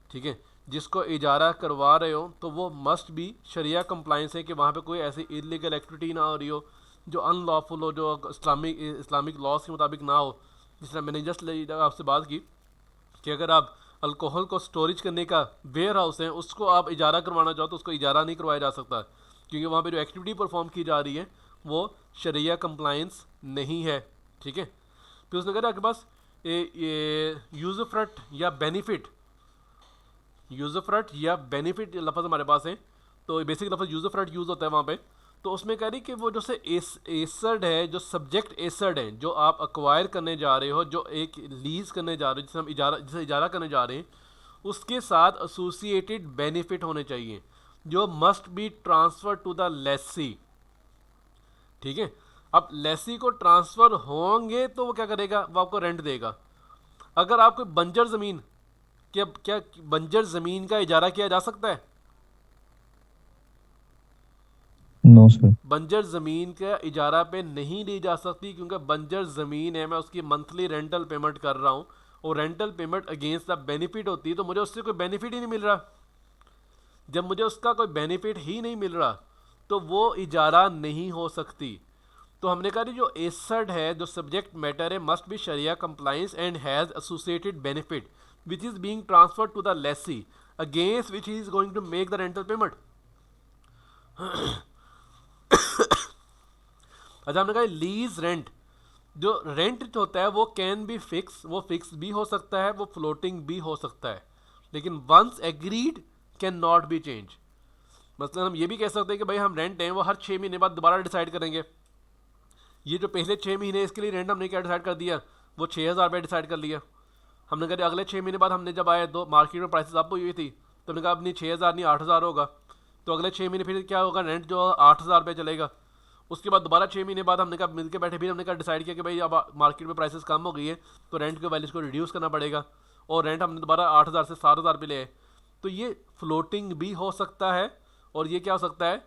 ठीक है, जिसको इजारा करवा रहे हो तो वो मस्ट भी शरिया कंप्लाइंस है, कि वहाँ पे कोई ऐसी इलीगल एक्टिविटी ना हो रही हो जो अनलॉफुल हो, जो इस्लामिक लॉस के मुताबिक ना हो। जिस तरह मैंने जस्ट आपसे बात की कि अगर आप अल्कोहल को स्टोरेज करने का वेयर हाउस है, उसको आप इजारा करवाना चाहो तो उसको इजारा नहीं करवाया जा सकता, क्योंकि वहाँ पे जो एक्टिविटी परफॉर्म की जा रही है वो शरिया कंप्लाइंस नहीं है, ठीक है। फिर उसने कहा आपके पास यूज़फ्रट या बेनिफिट, यूज़फ्रट या बेनिफिट लफ्ज़ हमारे पास है, तो बेसिक लफ्ज़ यूज़फ्रट यूज़ होता है वहाँ पे। तो उसमें कह रही कि वो जो से एसर्ड है, जो सब्जेक्ट एसर्ड है, जो आप अक्वायर करने जा रहे हो, जो एक लीज़ करने जा रहे हो, जिसे इजारा करने जा रहे हैं, उसके साथ एसोसिएटेड बेनिफिट होने चाहिए जो must be transfer to the lessee. ठीक है, अब लेसी को ट्रांसफर होंगे तो वो क्या करेगा, वो आपको रेंट देगा। अगर आपको बंजर ज़मीन, क्या बंजर ज़मीन का इजारा किया जा सकता है? No sir. बंजर ज़मीन का इजारा पे नहीं ली जा सकती क्योंकि बंजर ज़मीन है, मैं उसकी मंथली रेंटल पेमेंट कर रहा हूँ और rental payment against the benefit होती है, तो मुझे उससे कोई बेनिफिट ही नहीं मिल रहा। जब मुझे उसका कोई बेनिफिट ही नहीं मिल रहा तो वो इजारा नहीं हो सकती। तो हमने कहा जो एसेट है, जो सब्जेक्ट मैटर है, मस्ट बी शरिया compliance and has associated benefit which is being transferred to the lessee against which he is going to make the rental payment. अच्छा, हमने कहा लीज रेंट, जो रेंट होता है वो कैन बी फिक्स, वो फिक्स भी हो सकता है, वो फ्लोटिंग भी हो सकता है, लेकिन once agreed cannot be change. मतलब हम ये भी कह सकते हैं कि भाई हम रेंट हैं वो हर 6 महीने बाद दोबारा डिसाइड करेंगे। ये जो पहले 6 महीने इसके लिए रेंट हमने क्या डिसाइड कर दिया, वो 6,000 रुपये डिसाइड कर लिया। हमने कहा अगले 6 महीने बाद हमने जब आए तो मार्केट में प्राइसेस अप हुई थी, तो हमने कहा अब नहीं 6,000 नहीं 8,000 होगा, तो अगले 6 महीने फिर क्या होगा, रेंट जो 8,000 रुपये चलेगा। उसके बाद दोबारा 6 महीने बाद हमने कहा मिल के बैठे, फिर हमने कहा डिसाइड किया कि भाई अब मार्केट में प्राइसेस कम हो गई है तो रेंट के वैल्यूज़ को रिड्यूस करना पड़ेगा, और रेंट हमने दोबारा 8,000 से 7,000 रुपये ले आए। तो ये फ्लोटिंग भी हो सकता है और ये क्या हो सकता है,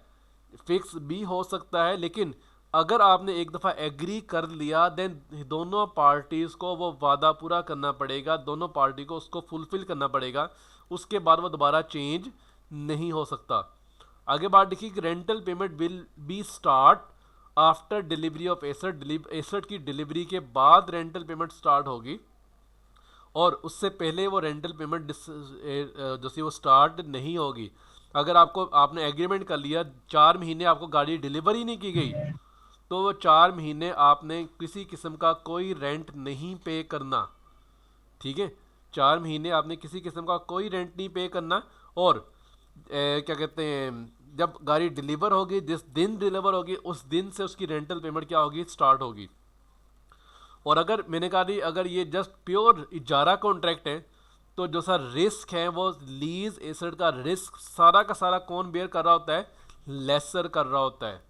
फिक्स भी हो सकता है। लेकिन अगर आपने एक दफ़ा एग्री कर लिया देन दोनों पार्टीज़ को वो वादा पूरा करना पड़ेगा, दोनों पार्टी को उसको फुलफ़िल करना पड़ेगा, उसके बाद वो दोबारा चेंज नहीं हो सकता। आगे बात देखिए कि rental payment will be start after delivery of asset, asset की डिलीवरी के बाद रेंटल पेमेंट स्टार्ट होगी और उससे पहले वो रेंटल पेमेंट जैसे वो स्टार्ट नहीं होगी। अगर आपने एग्रीमेंट कर लिया 4 महीने आपको गाड़ी डिलीवरी नहीं की गई तो वो 4 महीने आपने किसी किस्म का कोई रेंट नहीं पे करना। ठीक है, 4 महीने आपने किसी किस्म का कोई रेंट नहीं पे करना। और क्या कहते हैं, जब गाड़ी डिलीवर होगी, जिस दिन डिलीवर होगी उस दिन से उसकी रेंटल पेमेंट क्या होगी, स्टार्ट होगी। और अगर मैंने कहा नहीं, अगर ये जस्ट प्योर इजारा कॉन्ट्रैक्ट है तो जो सा रिस्क है वो लीज एसेट का रिस्क सारा का सारा कौन बेयर कर रहा होता है, लेसर कर रहा होता है।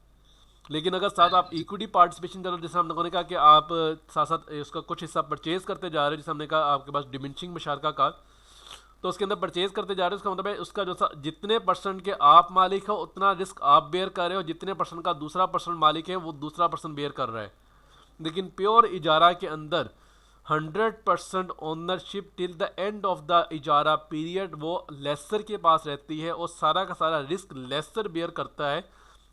लेकिन अगर साथ आप इक्विटी पार्टिसिपेशन कर रहे हो, जैसे हम लोगों ने कहा कि आप साथ साथ उसका कुछ हिस्सा परचेज करते जा रहे हो, जैसे हमने कहा आपके पास डिमिनिशिंग मुशारका का, तो उसके अंदर परचेज करते जा रहे हो, उसका मतलब है उसका जो जितने % के आप मालिक हो उतना रिस्क आप बेयर कर रहे हो, जितने % का दूसरा पर्सन मालिक है वो दूसरा पर्सन बेयर कर रहा है। लेकिन प्योर इजारा के अंदर 100% ownership till the end of the ijara period वो लेसर के पास रहती है और सारा का सारा रिस्क लेसर बेयर करता है।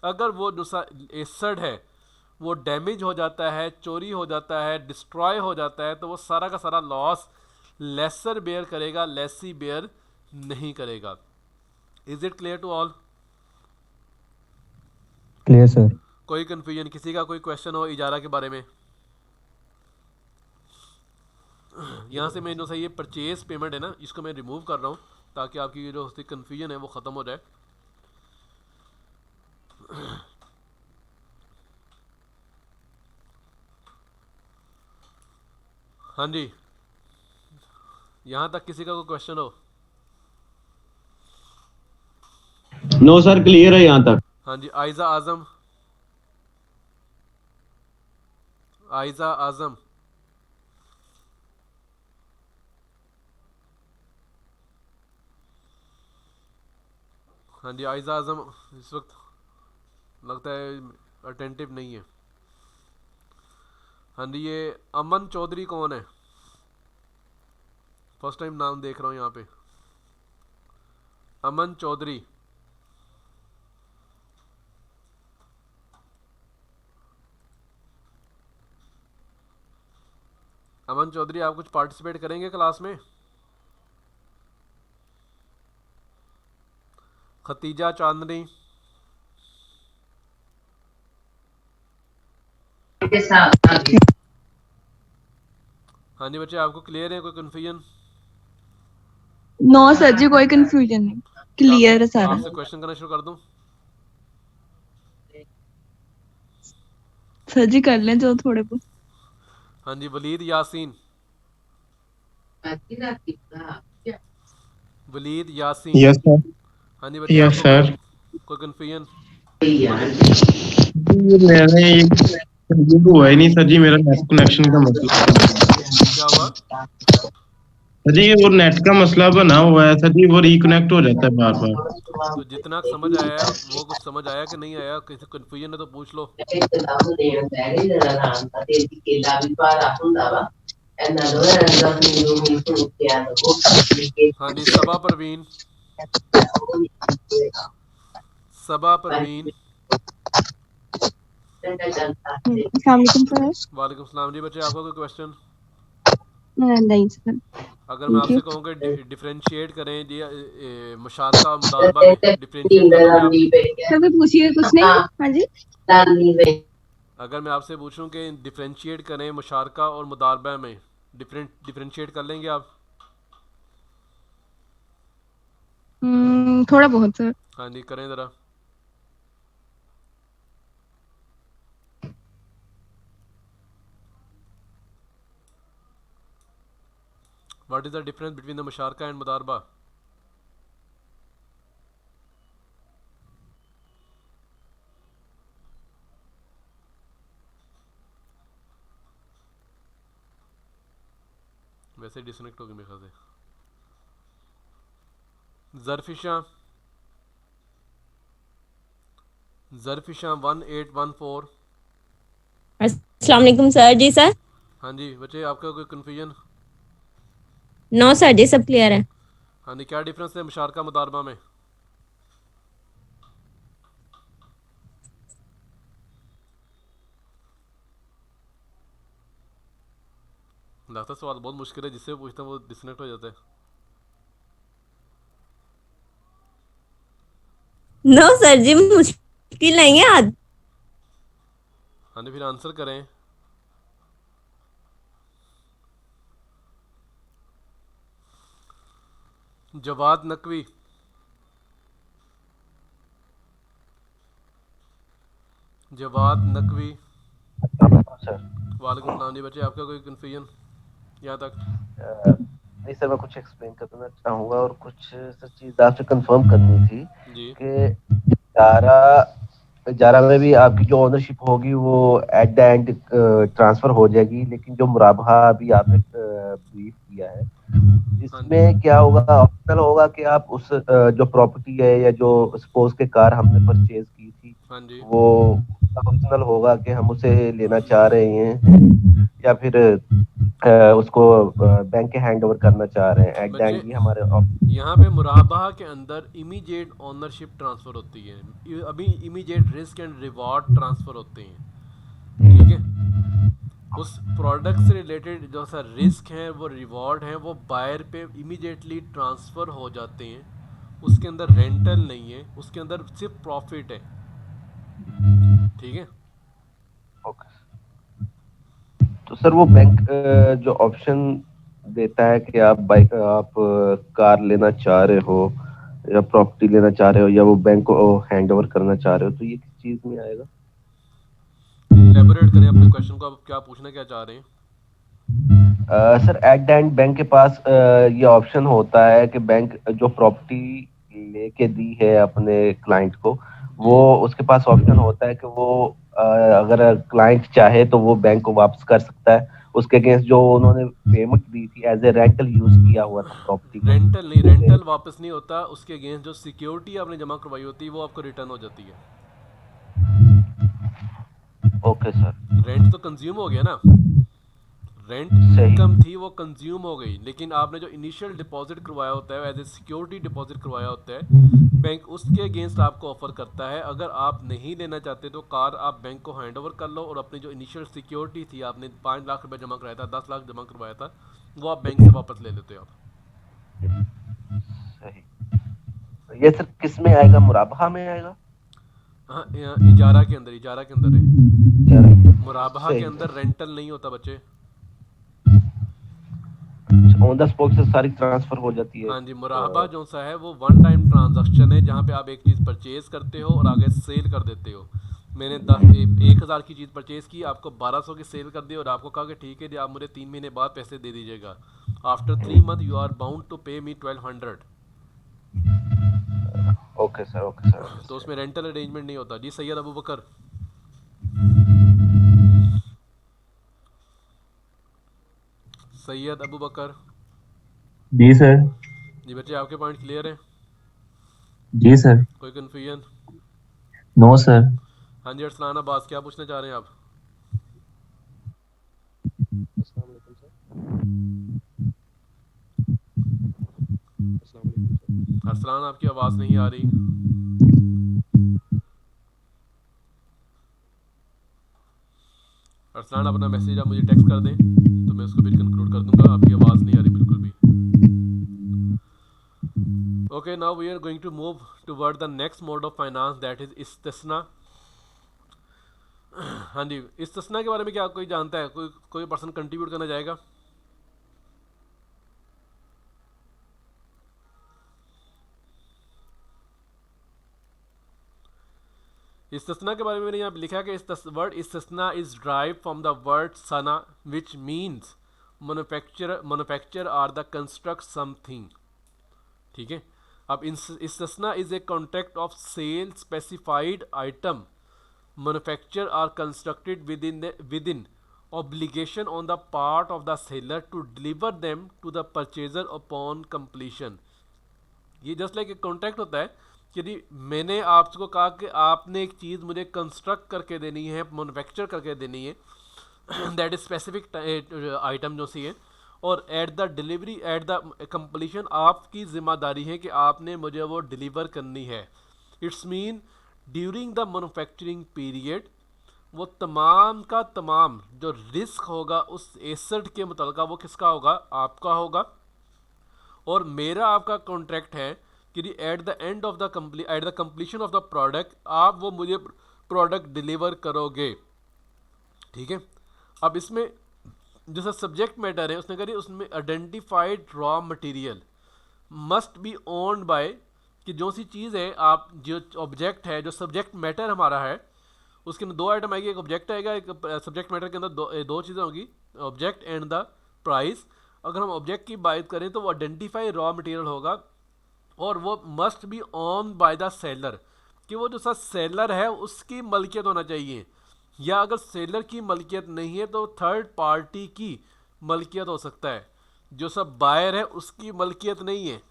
अगर वो दूसरा एसेट है वो डैमेज हो जाता है, चोरी हो जाता है, डिस्ट्रॉय हो जाता है, तो वो सारा का सारा लॉस लेसर बेयर करेगा, लेसी बेयर नहीं करेगा। Is it clear to all? Clear sir. कोई कंफ्यूजन, किसी का कोई क्वेश्चन हो इजारा के बारे में? यहाँ से मैं जो सही ये परचेज पेमेंट है ना, इसको मैं रिमूव कर रहा हूँ ताकि आपकी जो कंफ्यूजन है वो ख़त्म हो जाए। हाँ जी, यहाँ तक किसी का कोई क्वेश्चन हो? नो सर, क्लियर है यहाँ तक। हाँ जी, आयजा आजम, आयजा आजम। हाँ जी, आयजा आजम इस वक्त लगता है अटेंटिव नहीं है। हाँ जी, ये अमन चौधरी कौन है? फर्स्ट टाइम नाम देख रहा हूँ यहाँ पे, अमन चौधरी। अमन चौधरी, आप कुछ पार्टिसिपेट करेंगे क्लास में? खतीजा चांदनी, हाँ जी बच्चे, आपको क्लियर है? कोई कंफ्यूजन? नो सर जी, कोई कंफ्यूजन नहीं, क्लियर है सारा। आपसे क्वेश्चन करना शुरू कर दूं? सर जी कर लें जो थोड़े बहुत। हाँ जी, वलीद यासीन। वलीद यासीन। Yes sir. हाँ जी बच्चे, यस आपको सर। कोई कन्फ्यूजन? मैंने ये हुआ ही नहीं सर जी, मेरा नेट कनेक्शन का मसला। क्या हुआ? सर जी वो नेट का मसला बना हुआ है सर जी, वो रिकनेक्ट हो जाता है बार बार। तो जितना समझ आया वो कुछ समझ आया कि नहीं आया? किसी कन्फ्यूजन है तो पूछ लो। हाँ जी, सबा परवीन। सबा परवीन। अस्सलाम वालेकुम सर। वालेकुम सलाम जी बच्चे, आपका कोई क्वेश्चन? नहीं सर। अगर मैं थैंक यू। आपसे कहूँ कि डिफरेंशिएट करें जी मुशारका और मुदारबा में, डिफरेंशिएट कर लोगे आप? सर भी पूछिए कुछ नहीं। हाँ जी। अगर मैं आपसे पूछूं कि डिफरेंशिएट करें मुशारका और मुदारबा में, डिफरेंशिएट कर लेंगे आप? थोड़ा बहुत सर। हाँ जी, करें ज़रा। What is the difference between the musharaka and mudaraba? वैसे डिसकनेक्ट हो गई मेरे ख्याल से। ज़रफ़िशा 1814। अस्सलाम वालेकुम सर जी। सर हाँ जी बच्चे, आपका कोई कन्फ्यूजन? नो सर जी, सब क्लियर है। हाँ जी, क्या डिफरेंस है मुशारका मुदारबा में? लगता सवाल बहुत मुश्किल है, जिससे पूछता हूँ वो डिसकनेक्ट हो जाता है। नो सर जी, मुश्किल नहीं है आज। हाँ जी, फिर आंसर करें। जवाद नकवी। जवाद नकवी। वालेकुम सलाम जी बच्चे, आपका कोई कन्फ्यूजन यहाँ तक? नहीं सर, मैं कुछ एक्सप्लेन करना चाहूँगा और कुछ सर चीज़ आपसे कंफर्म करनी थी जी। कि जारा में भी आपकी जो ओनरशिप होगी वो एट द एंड ट्रांसफर हो जाएगी, लेकिन जो मुराबहा अभी आपने ब्रीफ किया है इसमें क्या होगा, ऑप्शनल होगा कि आप उस जो प्रॉपर्टी है या जो सपोज के कार हमने परचेज की थी हाँ जी। वो ऑप्शनल होगा कि हम उसे लेना चाह रहे हैं या फिर उसको बैंक के हैंड ओवर करना चाह रहे हैं। एट द एंड ये हमारे यहाँ पे मुराबहा के अंदर इमीडिएट ओनरशिप ट्रांसफ़र होती है, अभी immediate risk and reward transfer होते हैं, ठीक है? उस प्रोडक्ट से रिलेटेड जो सा रिस्क है वो रिवॉर्ड है वो बायर पे इमीडिएटली ट्रांसफ़र हो जाते हैं। उसके अंदर रेंटल नहीं है, उसके अंदर सिर्फ प्रॉफिट है, ठीक है? तो सर वो बैंक जो ऑप्शन देता है कि आप बाइक आप कार लेना चाह रहे हो या प्रॉपर्टी लेना चाह रहे हो या वो बैंक को हैंड ओवर करना चाह रहे हो, तो ये किस चीज में आएगा? एलैबोरेट करें अपने क्वेश्चन को, आप क्या पूछना क्या चाह रहे हैं? Sir eight the and bank के पास ये ऑप्शन होता है कि बैंक जो प्रॉपर्टी लेके दी है अपने क्लाइंट को, वो उसके पास ऑप्शन होता है कि वो अगर क्लाइंट चाहे तो वो बैंक को वापस कर सकता है उसके अगेंस्ट जो उन्होंने पेमेंट दी थी एज ए रेंटल यूज किया हुआ था प्रॉपर्टी को। रेंटल नहीं, रेंटल वापस नहीं होता, उसके अगेंस्ट जो सिक्योरिटी आपने जमा करवाई होती है वो आपको रिटर्न हो जाती है। Okay sir. रेंट तो कंज्यूम हो गया ना, रेंट इनकम थी वो कंज्यूम हो गई, लेकिन आपने जो इनिशियल डिपॉजिट करवाया होता है एज ए सिक्योरिटी डिपॉजिट करवाया होता है, बैंक उसके अगेंस्ट आपको ऑफर करता है अगर आप नहीं लेना चाहते तो कार आप बैंक को हैंड ओवर कर लो और अपनी जो इनिशियल सिक्योरिटी थी, आपने 5 लाख रुपए जमा कराया था, 10 लाख जमा करवाया था, वो आप बैंक से वापस ले लेते हो आप। सही। ये सर किस में आएगा, मुराबहा में आएगा? हाँ, इजारा के अंदर, इजारा के अंदर है। मुराबहा के अंदर रेंटल नहीं होता बच्चे। ऑन द स्पॉट से सारी ट्रांसफर हो जाती है। हाँ जी, मुराबा जो सा है वो वन टाइम ट्रांजैक्शन है जहाँ पे आप एक चीज़ परचेज करते हो और आगे सेल कर देते हो। मैंने 1000 की चीज़ परचेज की, आपको 1200 की सेल कर दी और आपको कहा कि ठीक है जी आप मुझे 3 महीने बाद पैसे दे दीजिएगा। After 3 month you are bound to pay me 1200। Okay sir. तो उसमें रेंटल अरेंजमेंट नहीं होता। जी सैयद अबू बकर। सैयद अबू बकर। जी सर। जी बच्चे आपके पॉइंट क्लियर हैं? जी सर। कोई कन्फ्यूजन? No sir. हाँ जी अरसलान अब्बास, क्या पूछना चाह रहे हैं आप? अरसलान आपकी आवाज़ नहीं आ रही। अरसलान अपना मैसेज आप मुझे टेक्स्ट कर दें तो मैं उसको फिर कंक्लूड कर दूंगा। आपकी आवाज़ नहीं आ रही बिल्कुल भी। Okay, now we are going to move toward the next mode of finance, that is istisna. हाँ जी, इस्तिस्ना के बारे में क्या कोई जानता है? कोई पर्सन कंट्रीब्यूट करना चाहेगा? इस्तिस्ना के बारे में मैंने यहाँ पे लिखा है कि word istisna is drive from the word sana which means manufacture or the construct something. ठीक है, अब istisna is a contract of sale specified item manufacture or constructed within obligation on the part of the seller to deliver them to the purchaser upon completion। ये just like एक contract होता है कि यदि मैंने आपको कहा कि आपने एक चीज़ मुझे कंस्ट्रक्ट करके देनी है, मैन्युफैक्चर करके देनी है, दैट इज स्पेसिफिक आइटम जो सी है, और at the delivery at the completion आपकी ज़िम्मेदारी है कि आपने मुझे वो डिलीवर करनी है। It's mean during the manufacturing period वो तमाम का तमाम जो रिस्क होगा उस एसेट के मुताबिक वो किसका होगा? आपका होगा। और मेरा आपका कॉन्ट्रैक्ट है कि eight the end of the at the completion of the product आप वो मुझे प्रोडक्ट डिलीवर करोगे। ठीक है, अब इसमें जो सा सब्जेक्ट मैटर है उसने करी उसमें identified raw material must be owned by, कि जो सी चीज़ है आप जो ऑब्जेक्ट है जो सब्जेक्ट मैटर हमारा है उसके अंदर दो आइटम आएगी, एक ऑब्जेक्ट आएगा, एक सब्जेक्ट मैटर के अंदर दो चीज़ें होगी, ऑब्जेक्ट एंड द प्राइस। अगर हम ऑब्जेक्ट की बात करें तो वो आइडेंटिफाई रॉ मटेरियल होगा और वो must be on by the seller, कि वो जो सा सेलर है उसकी मलकियत होना चाहिए, या अगर सेलर की मलकियत नहीं है तो थर्ड पार्टी की मलकियत हो सकता है। जो सब बायर है उसकी मलकियत नहीं है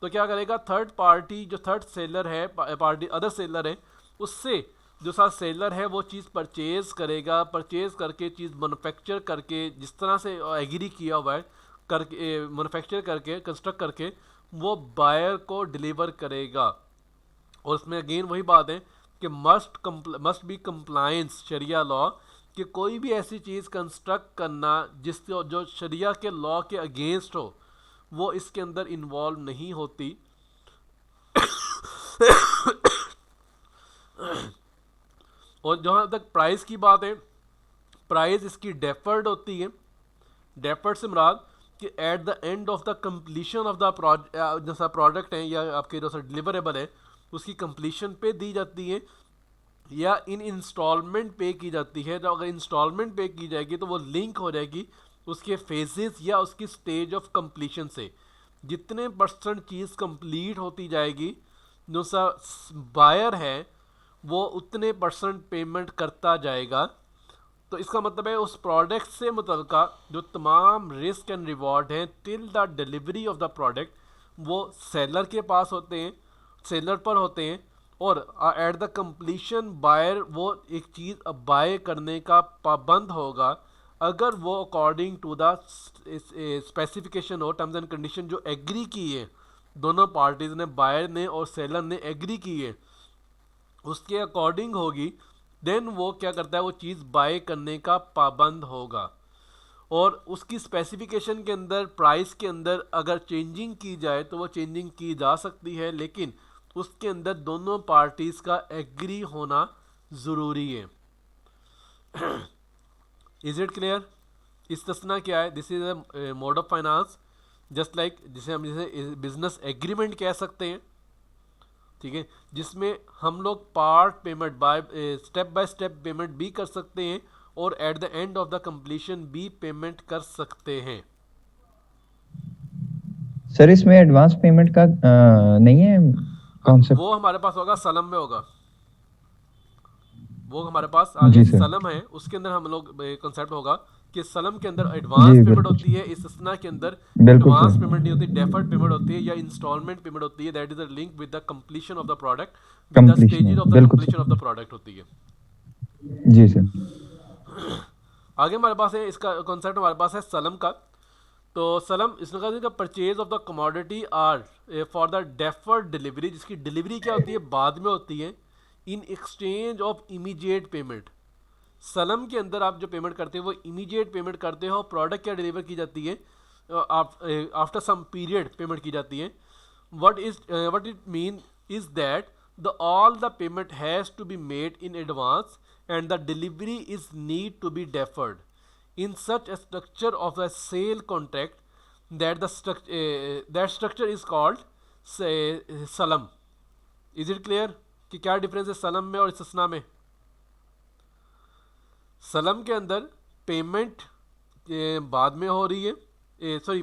तो क्या करेगा? थर्ड पार्टी जो थर्ड सेलर है, पार्टी अदर सेलर है, उससे जो सा सेलर है वो चीज़ परचेज़ करेगा, परचेज़ करके चीज़ मैन्युफैक्चर करके जिस तरह से एग्री किया हुआ है करके मैन्युफैक्चर करके कंस्ट्रक्ट करके वो बायर को डिलीवर करेगा। और उसमें अगेन वही बात है कि मस्ट बी कंप्लायंस शरिया लॉ, कि कोई भी ऐसी चीज़ कंस्ट्रक्ट करना जिसको जो शरिया के लॉ के अगेंस्ट हो वो इसके अंदर इन्वॉल्व नहीं होती। और जहाँ तक प्राइस की बात है, प्राइस इसकी डेफर्ड होती है। डेफर्ड से मुराद कि eight the end of the completion of the जैसा प्रोडक्ट है या आपके जैसा डिलीवरेबल है उसकी कंप्लीशन पे दी जाती है या इन इंस्टॉलमेंट पे की जाती है। तो अगर इंस्टॉलमेंट पे की जाएगी तो वो लिंक हो जाएगी उसके फेजेस या उसकी स्टेज ऑफ कंप्लीशन से। जितने परसेंट चीज़ कंप्लीट होती जाएगी जो सा बायर है वो उतने परसेंट पेमेंट करता जाएगा। तो इसका मतलब है उस प्रोडक्ट से मुतल्लिका जो तमाम रिस्क एंड रिवॉर्ड हैं till the delivery of the product वो सेलर के पास होते हैं, सेलर पर होते हैं, और एट द कंप्लीशन बायर वो एक चीज़ बाय करने का पाबंद होगा अगर वो अकॉर्डिंग टू द स्पेसिफिकेशन और टर्म्स एंड कंडीशन जो एग्री की है दोनों पार्टीज़ ने, बायर ने और सेलर ने एग्री की है, उसके अकॉर्डिंग होगी। देन वो क्या करता है? वो चीज़ बाय करने का पाबंद होगा। और उसकी स्पेसिफिकेशन के अंदर प्राइस के अंदर अगर चेंजिंग की जाए तो वो चेंजिंग की जा सकती है, लेकिन उसके अंदर दोनों पार्टीज़ का एग्री होना ज़रूरी है। Is it clear? इस्तिस्ना क्या है? This is a mode of finance just like जिसे हम बिजनेस एग्रीमेंट कह सकते हैं। ठीक है, जिसमें हम लोग part payment by step payment भी कर सकते हैं और at the end of the completion भी पेमेंट कर सकते हैं। सर इसमें एडवांस पेमेंट का नहीं है Concept. वो हमारे पास होगा सलम में होगा, वो हमारे पास आगे जी सर। सलम है, उसके अंदर हम लोग कंसेप्ट होगा कि सलम के अंदर एडवांस पेमेंट बिल्कुल। होती है, इस्तिस्ना के अंदर बिल्कुल एडवांस सर। पेमेंट नहीं होती, डेफर्ड पेमेंट होती है या इंस्टॉलमेंट पेमेंट होती है, that is a link with the completion of the product, with the stages of the बिल्कुल completion sir. Of the product होती है। जी सर। आगे हमारे पास है इसका कॉन्सेप्ट, हमारे पास है सलम का। तो सलम इसने कहा कि purchase of the commodity or for the deferred delivery, जिसकी डिलीवरी क्या होती है, बाद में होती है, in exchange of immediate payment. सलम के अंदर आप जो पेमेंट करते हो वो इमीडिएट पेमेंट करते हो, प्रोडक्ट क्या डिलीवर की जाती है, आफ्टर सम पीरियड पेमेंट की जाती है। What it mean is that the all the payment has to be made in advance and the delivery is need to be deferred in such a structure of a sale contract that that structure is called salam. Is it clear कि क्या difference है सलम में और इस्तिस्ना में? सलम के अंदर पेमेंट बाद में हो रही है, सॉरी